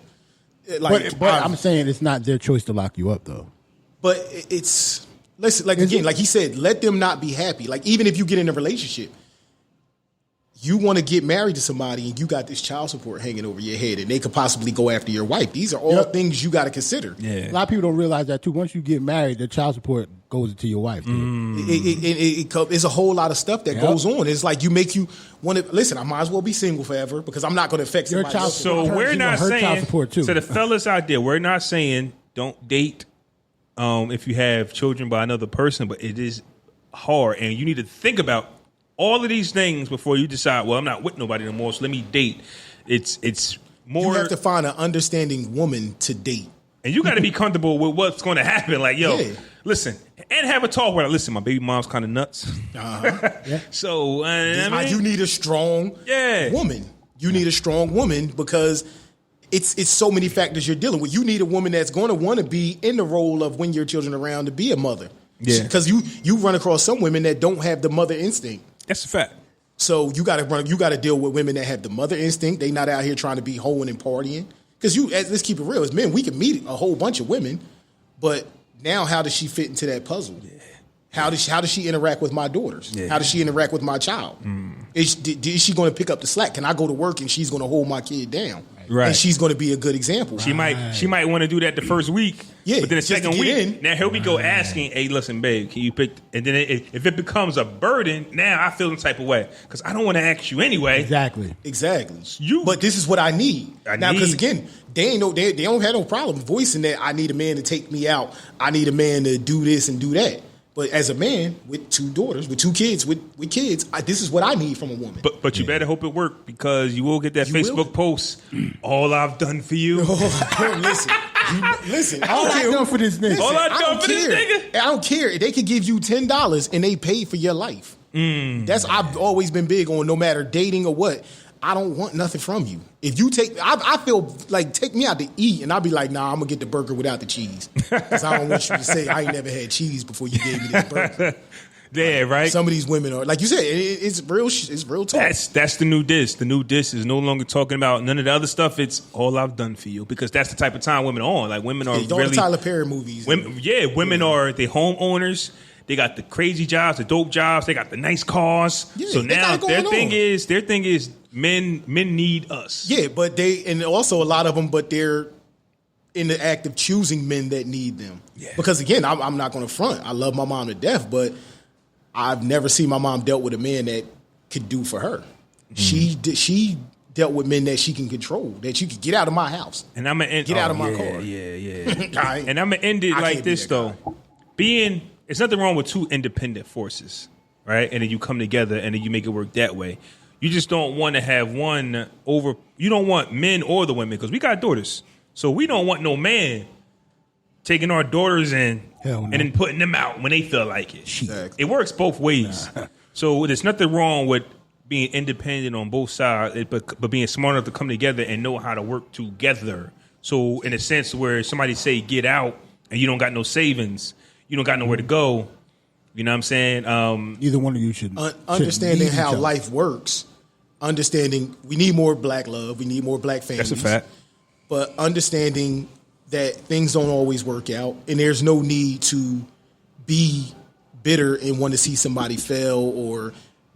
like, But I'm saying it's not their choice to lock you up, though. But it's listen, like again, like he said, let them not be happy. Like even if you get in a relationship, you want to get married to somebody and you got this child support hanging over your head and they could possibly go after your wife. These are all things you got to consider. Yeah. A lot of people don't realize that too. Once you get married, the child support goes into your wife. It's a whole lot of stuff that goes on. It's like you want to listen. I might as well be single forever because I'm not going to affect somebody else. So we're not her child saying. support too. So the fellas out there, we're not saying don't date if you have children by another person, but it is hard, and you need to think about all of these things before you decide. Well, I'm not with nobody anymore, so let me date. It's more. You have to find an understanding woman to date, and you got to be comfortable with what's going to happen. Like, yo, listen, and have a talk with her. Listen, my baby mom's kind of nuts. So you need a strong woman. You need a strong woman because it's so many factors you're dealing with. You need a woman that's going to want to be in the role of when your children are around to be a mother. Yeah, because you run across some women that don't have the mother instinct. That's a fact. So you got to deal with women that have the mother instinct. They not out here trying to be hoeing and partying. Because let's keep it real. As men, we can meet a whole bunch of women, but now how does she fit into that puzzle? Yeah. How does she interact with my daughters? Yeah. How does she interact with my child? Is she going to pick up the slack? Can I go to work and she's going to hold my kid down? Right. And she's going to be a good example. She might want to do that the first week. Yeah. But then the second week, now here we go asking, hey, listen, babe, can you pick? And then if it becomes a burden, now I feel the type of way because I don't want to ask you anyway. Exactly. But this is what I need. Because again, they don't have no problem voicing that I need a man to take me out. I need a man to do this and do that. But as a man with two daughters, with two kids, with kids, this is what I need from a woman. But you better hope it work because you will get that Facebook post. All I've done for you. Listen. All I've done for this nigga. All I've done for this nigga. I don't care. They could give you $10 and they pay for your life. I've always been big on no matter dating or what. I don't want nothing from you. If you I feel like take me out to eat and I'll be like, nah, I'm going to get the burger without the cheese. Because I don't want you to say I ain't never had cheese before you gave me this burger. Yeah, right. Some of these women are, like you said, it's real talk. That's the new diss. The new diss is no longer talking about none of the other stuff. It's all I've done for you because that's the type of time women are on. Like women are all really the Tyler Perry movies. Women are the homeowners. They got the crazy jobs, the dope jobs. They got the nice cars. Yeah, so now their thing is men need us. Yeah, but and also a lot of them, but they're in the act of choosing men that need them. Yeah. Because again, I'm not going to front. I love my mom to death, but I've never seen my mom dealt with a man that could do for her. She dealt with men that she can control, that you could get out of my house. And I'm gonna get out of my car. Yeah. And I'm gonna end it like this though. It's nothing wrong with two independent forces, right? And then you come together and then you make it work that way. You just don't want to have one over. You don't want men or the women because we got daughters, so we don't want no man taking our daughters and then putting them out when they feel like it. Exactly. It works both ways. So there's nothing wrong with being independent on both sides, but being smart enough to come together and know how to work together. So in a sense where somebody say get out and you don't got no savings, you don't got nowhere to go. You know what I'm saying? Either one of you should understanding how life works. Understanding we need more black love. We need more black families. That's a fact. But understanding that things don't always work out, and there's no need to be bitter and want to see somebody fail or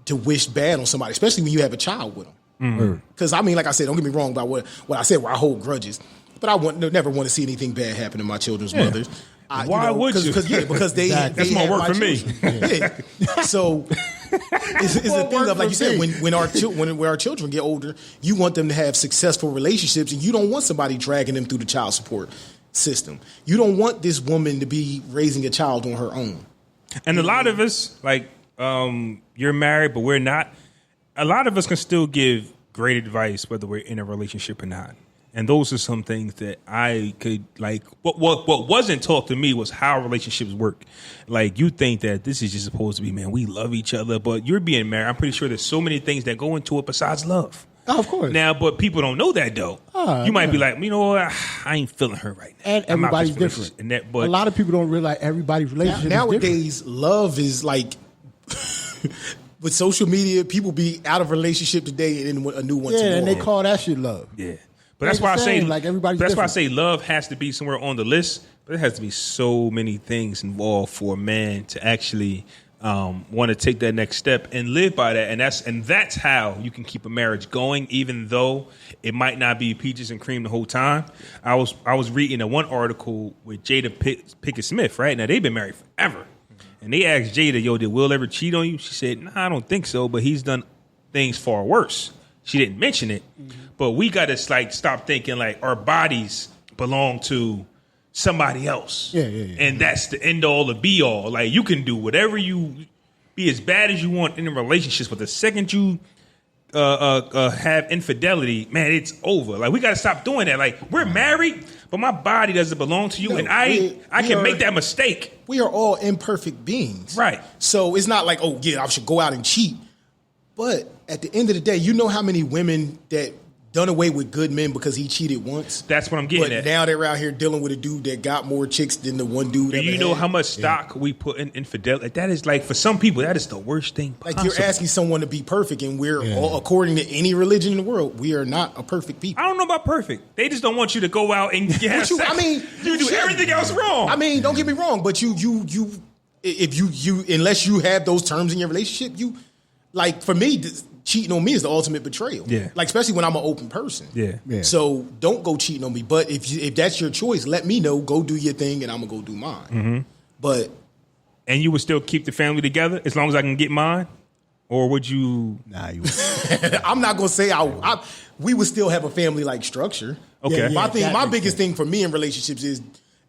to wish bad on somebody, especially when you have a child with them. Because I mean, like I said, don't get me wrong about what I said, where I hold grudges, but I never want to see anything bad happen to my children's mothers. Why would you? Because they that's more work for me. Yeah. So It's the thing of, like you said, when our children get older, you want them to have successful relationships, and you don't want somebody dragging them through the child support system. You don't want this woman to be raising a child on her own. And a lot of us, like, you're married, but we're not. A lot of us can still give great advice, whether we're in a relationship or not. And those are some things that I could, like, what wasn't taught to me was how relationships work. Like, you think that this is just supposed to be, man, we love each other, but you're being married. I'm pretty sure there's so many things that go into it besides love. Oh, of course. Now, but people don't know that, though. You might be like, you know what, I ain't feeling her right now. And everybody's different. But a lot of people don't realize everybody's relationship nowadays, love is like... With social media, people be out of relationship today and in a new one tomorrow. Yeah, and they call that shit love. Yeah. But that's why I say, like, everybody's that's different. why I say love has to be somewhere on the list. But there has to be so many things involved for a man to actually want to take that next step and live by that. And that's how you can keep a marriage going, even though it might not be peaches and cream the whole time. I was reading one article with Jada Pinkett Smith. Right now, they've been married forever, and they asked Jada, "Yo, did Will ever cheat on you?" She said, "Nah, I don't think so, but he's done things far worse." She didn't mention it. But we got to stop thinking like our bodies belong to somebody else. Yeah. And that's the end all, the be all. Like, you can do whatever be as bad as you want in a relationship, but the second you have infidelity, man, it's over. Like, we got to stop doing that. Like, we're married, but my body doesn't belong to you, and I can make that mistake. We are all imperfect beings. Right. So it's not like, oh, yeah, I should go out and cheat. But at the end of the day, you know how many women that done away with good men because he cheated once? That's what I'm getting at. But now they're out here dealing with a dude that got more chicks than the one dude. Do you know how much stock we put in infidelity? That is, like, for some people, that is the worst thing possible. Like, you're asking someone to be perfect, and we're all, according to any religion in the world, we are not a perfect people. I don't know about perfect. They just don't want you to go out and get sex. I mean, you do everything else wrong. I mean, don't get me wrong, but you if you unless you have those terms in your relationship, you, like, for me, cheating on me is the ultimate betrayal. Yeah. Like, especially when I'm an open person. Yeah. So don't go cheating on me. But if that's your choice, let me know. Go do your thing, and I'm gonna go do mine. Mm-hmm. But and you would still keep the family together as long as I can get mine, or would you? Nah, you. I'm not gonna say we would still have a family like structure. Okay. My biggest thing for me in relationships is,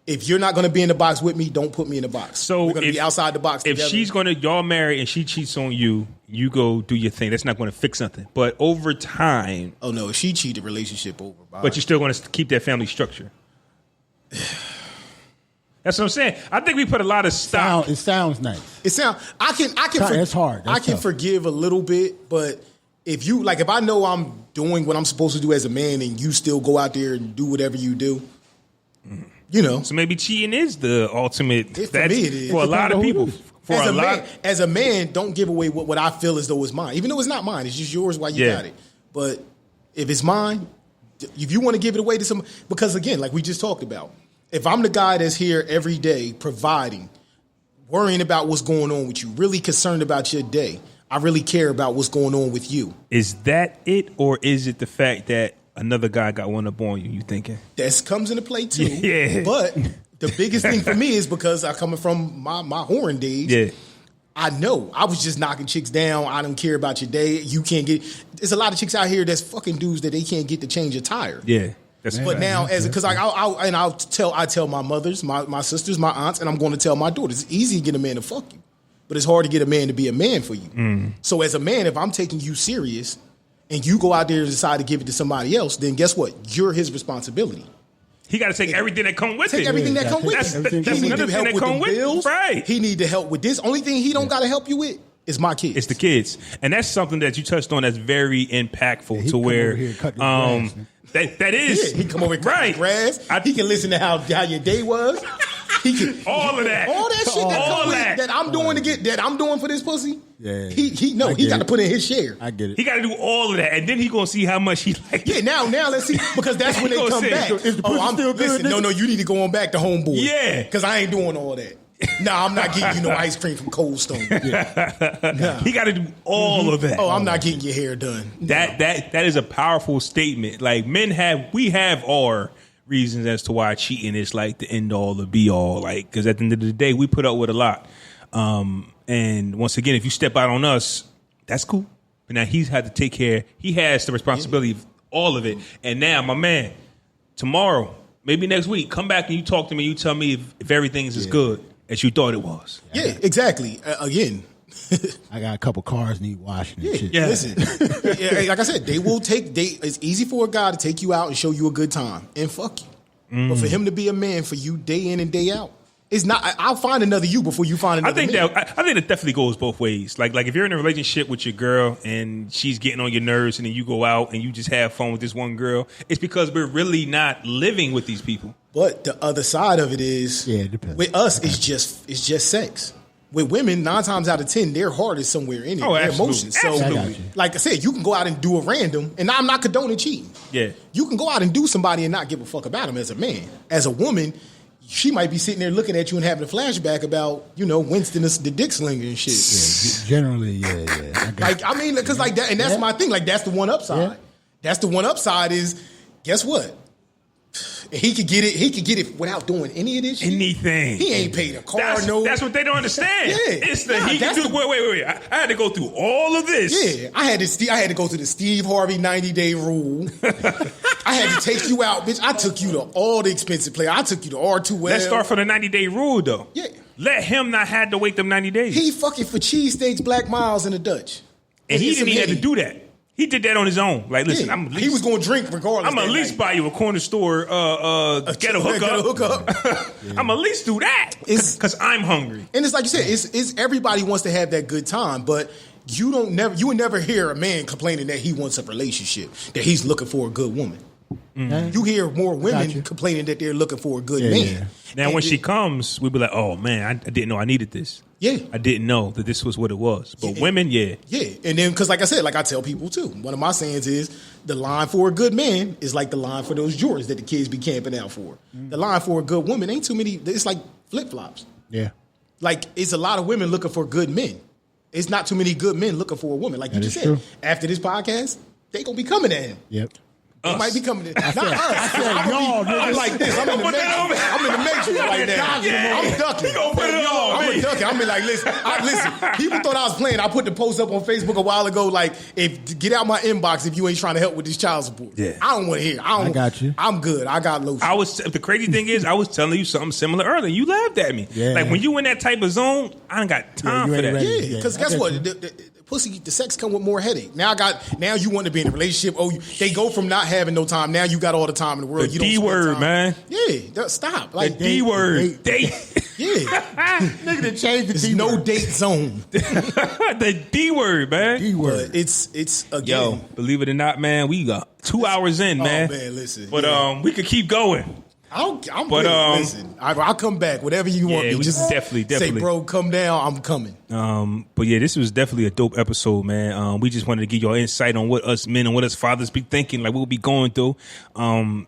if you're not going to be in the box with me, don't put me in the box. So we're going to be outside the box if together. y'all married and she cheats on you, you go do your thing. That's not going to fix something. But over time. Oh, no. If she cheated, relationship over. Bye. But you're still going to keep that family structure. That's what I'm saying. I think we put a lot of stock. It sounds nice. It's hard. That's I can tough. forgive a little bit, but if I know I'm doing what I'm supposed to do as a man, and you still go out there and do whatever you do, you know. So maybe cheating is the ultimate. For me, it is. For a lot of people. As a man, don't give away what I feel as though it's mine. Even though it's not mine, it's just yours while you got it. But if it's mine, if you want to give it away to someone, because again, like we just talked about, if I'm the guy that's here every day providing, worrying about what's going on with you, really concerned about your day, I really care about what's going on with you. Is that it, or is it the fact that another guy got one up on you? You thinking that comes into play too? Yeah. But the biggest thing for me is because I coming from my whoring days. Yeah. I know I was just knocking chicks down. I don't care about your day. You can't get. There's a lot of chicks out here that's fucking dudes that they can't get to change a tire. Yeah. But now, because I tell my mothers, my sisters, my aunts, and I'm going to tell my daughters, it's easy to get a man to fuck you, but it's hard to get a man to be a man for you. So as a man, if I'm taking you serious, and you go out there and decide to give it to somebody else, then guess what? You're his responsibility. He got to take everything that come with it. Take everything that come with it. That's He need another to thing help that with come the with bills. Right. He need to help with this. Only thing he don't got to help you with is my kids. It's the kids. And that's something that you touched on that's very impactful to where that is. Yeah, he come over here cutting grass. He can listen to how your day was. He can all of that. All that shit that I'm doing that I'm doing for this pussy. Yeah. He got to put in his share. I get it. He got to do all of that, and then he gonna see how much he like. Yeah, now let's see, because that's when they come back. Is the pussy still good? Listen, no, you need to go on back to homeboy. Yeah, because I ain't doing all that. Nah, I'm not getting you no ice cream from Cold Stone. Nah. He got to do all of that. Oh, I'm not getting your hair done. That is a powerful statement. Like, we have our reasons as to why cheating is like the end all, the be all. Like, because at the end of the day, we put up with a lot. And once again, if you step out on us, that's cool. But now he's had to take care. He has the responsibility of all of it. And now, my man, tomorrow, maybe next week, come back and you talk to me. You tell me if everything's as good as you thought it was. Yeah, exactly. Again, I got a couple cars need washing and shit. Yeah. listen. Like I said, it's easy for a guy to take you out and show you a good time and fuck you. But for him to be a man for you day in and day out, it's not. I'll find another you before you find another. I think that definitely goes both ways. Like if you're in a relationship with your girl and she's getting on your nerves, and then you go out and you just have fun with this one girl, it's because we're really not living with these people. But the other side of it is, it depends. With us, it's just sex. With women, 9 times out of 10, their heart is somewhere in it. Oh, their absolutely. emotions. So, Absolutely. like I said, you can go out and do a random, and I'm not condoning cheating. Yeah. You can go out and do somebody and not give a fuck about them as a man. As a woman, she might be sitting there looking at you and having a flashback about, Winston the dick slinger and shit. Yeah, generally, yeah. Because like that, and that's my thing. Like that's the one upside. Yeah. That's the one upside is, guess what? He could get it. He could get it without doing any of this shit. Anything. He ain't paid a car note. That's what they don't understand. Yeah. It's he can do. Wait. I had to go through all of this. Yeah, I had to go to the Steve Harvey 90-day rule. I had to take you out, bitch. I took you to all the expensive play. I took you to R2L. Let's start from the 90-day rule, though. Yeah. Let him not have to wait them 90 days. He fucking for cheesesteaks, Black Miles, and a Dutch. And he It's didn't even have to some do that. He did that on his own. Like, listen, Yeah. He was going to drink regardless. I'm at least buy you a corner store ghetto hookup. I'm at least do that because I'm hungry. And it's like you said, it's everybody wants to have that good time, but you would never hear a man complaining that he wants a relationship, that he's looking for a good woman. Mm-hmm. You hear more women complaining that they're looking for a good man. Yeah. Now, when she comes, we'll be like, oh, man, I didn't know I needed this. Yeah. I didn't know that this was what it was. But women, yeah. Yeah. And then, because like I said, like I tell people too, one of my sayings is the line for a good man is like the line for those Jordans that the kids be camping out for. The line for a good woman ain't too many. It's like flip-flops. Yeah. Like, it's a lot of women looking for good men. It's not too many good men looking for a woman. Like you just said, true. After this podcast, they going to be coming at him. Yep. They might be coming. Not us. I said y'all, niggas. I'm like this. I'm in the matrix right now. I'm ducking. I'm ducking. I'm like, listen. People thought I was playing. I put the post up on Facebook a while ago. Like, get out my inbox if you ain't trying to help with this child support. Yeah. I don't want to hear. I got you. I'm good. I got lotion. The crazy thing is, I was telling you something similar earlier. You laughed at me. Yeah. Like when you in that type of zone, I ain't got time for that. ready. Yeah, because guess what? The sex come with more headache. Now you want to be in a relationship. Oh, they go from not having no time. Now you got all the time in the world. The you don't D spend word, time. man. Yeah, stop. Like The D word. Date. Yeah, Nigga that changed the it's D no word. date zone. The D word, man. D word. But it's again. Yo, believe it or not, man, we got 2 hours in, man. Oh man, listen. But we could keep going. I'm But, good. Listen, I'll come back. Whatever you want Yeah, me. we Just definitely. say, bro, come down. I'm coming. But yeah, this was definitely a dope episode, man. We just wanted to give y'all insight on what us men and what us fathers be thinking, like what we'll be going through.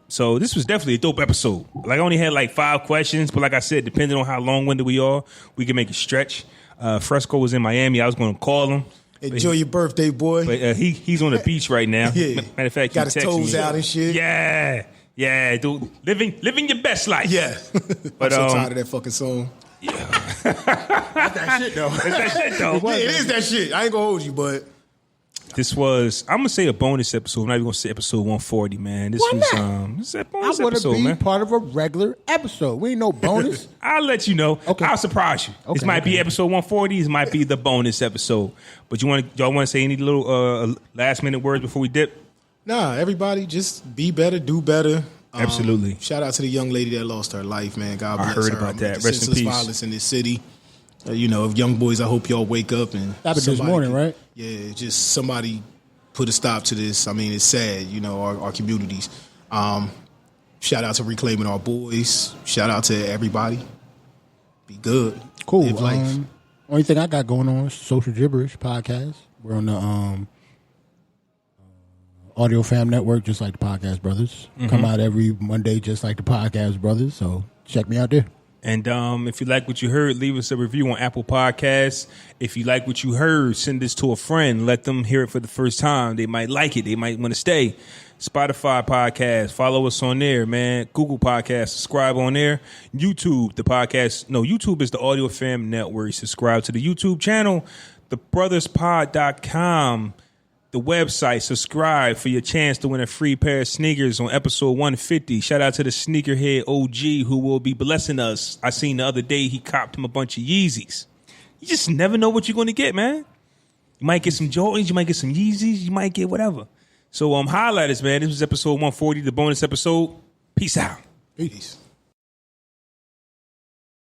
So this was definitely a dope episode. Like I only had like 5 questions, but like I said, depending on how long-winded we are, we can make it stretch. Fresco was in Miami. I was going to call him. Enjoy your birthday, boy. But he's on the beach right now. Yeah. Matter of fact, Got he his texted toes me. out and shit. Yeah, dude. Living your best life. Yeah. But, I'm so tired of that fucking song. That's that shit, though. It's that shit, though. Yeah, it is that shit. I ain't gonna hold you, but This was, I'm gonna say a bonus episode. I'm not even gonna say episode 140, man. This Why was not? this is a I bonus want to episode, be man. part of a regular episode. We ain't no bonus. I'll let you know. Okay. I'll surprise you. This Okay, might be okay. episode 140. This might be the bonus episode. But y'all want to say any little last minute words before we dip? nah, everybody just be better, do better. Absolutely. Shout out to the young lady that lost her life, man. God bless her. heard about that. The Rest in senseless peace. violence in this city. Young boys, I hope y'all wake up and Happened this somebody morning, right? Yeah, just somebody put a stop to this. I mean, it's sad, our communities. Shout out to Reclaiming Our Boys. Shout out to everybody. Be good. Cool. Live life. Only thing I got going on is Social Gibberish podcast. We're on the Audio Fam Network, just like the Podcast Brothers. Come out every Monday, just like the Podcast Brothers. So check me out there. And if you like what you heard, leave us a review on Apple Podcasts. If you like what you heard, send this to a friend. Let them hear it for the first time. They might like it. They might want to stay. Spotify podcast. Follow us on there, man. Google Podcast. Subscribe on there. YouTube, the podcast. No, YouTube is the Audio Fam Network. Subscribe to the YouTube channel. TheBrothersPod.com. The website. Subscribe for your chance to win a free pair of sneakers on episode 150. Shout out to the sneakerhead OG who will be blessing us. I seen the other day he copped him a bunch of Yeezys. You just never know what you're going to get, man. You might get some Jordans. You might get some Yeezys. You might get whatever. So highlight us, man. This was episode 140, the bonus episode. Peace out. Peace.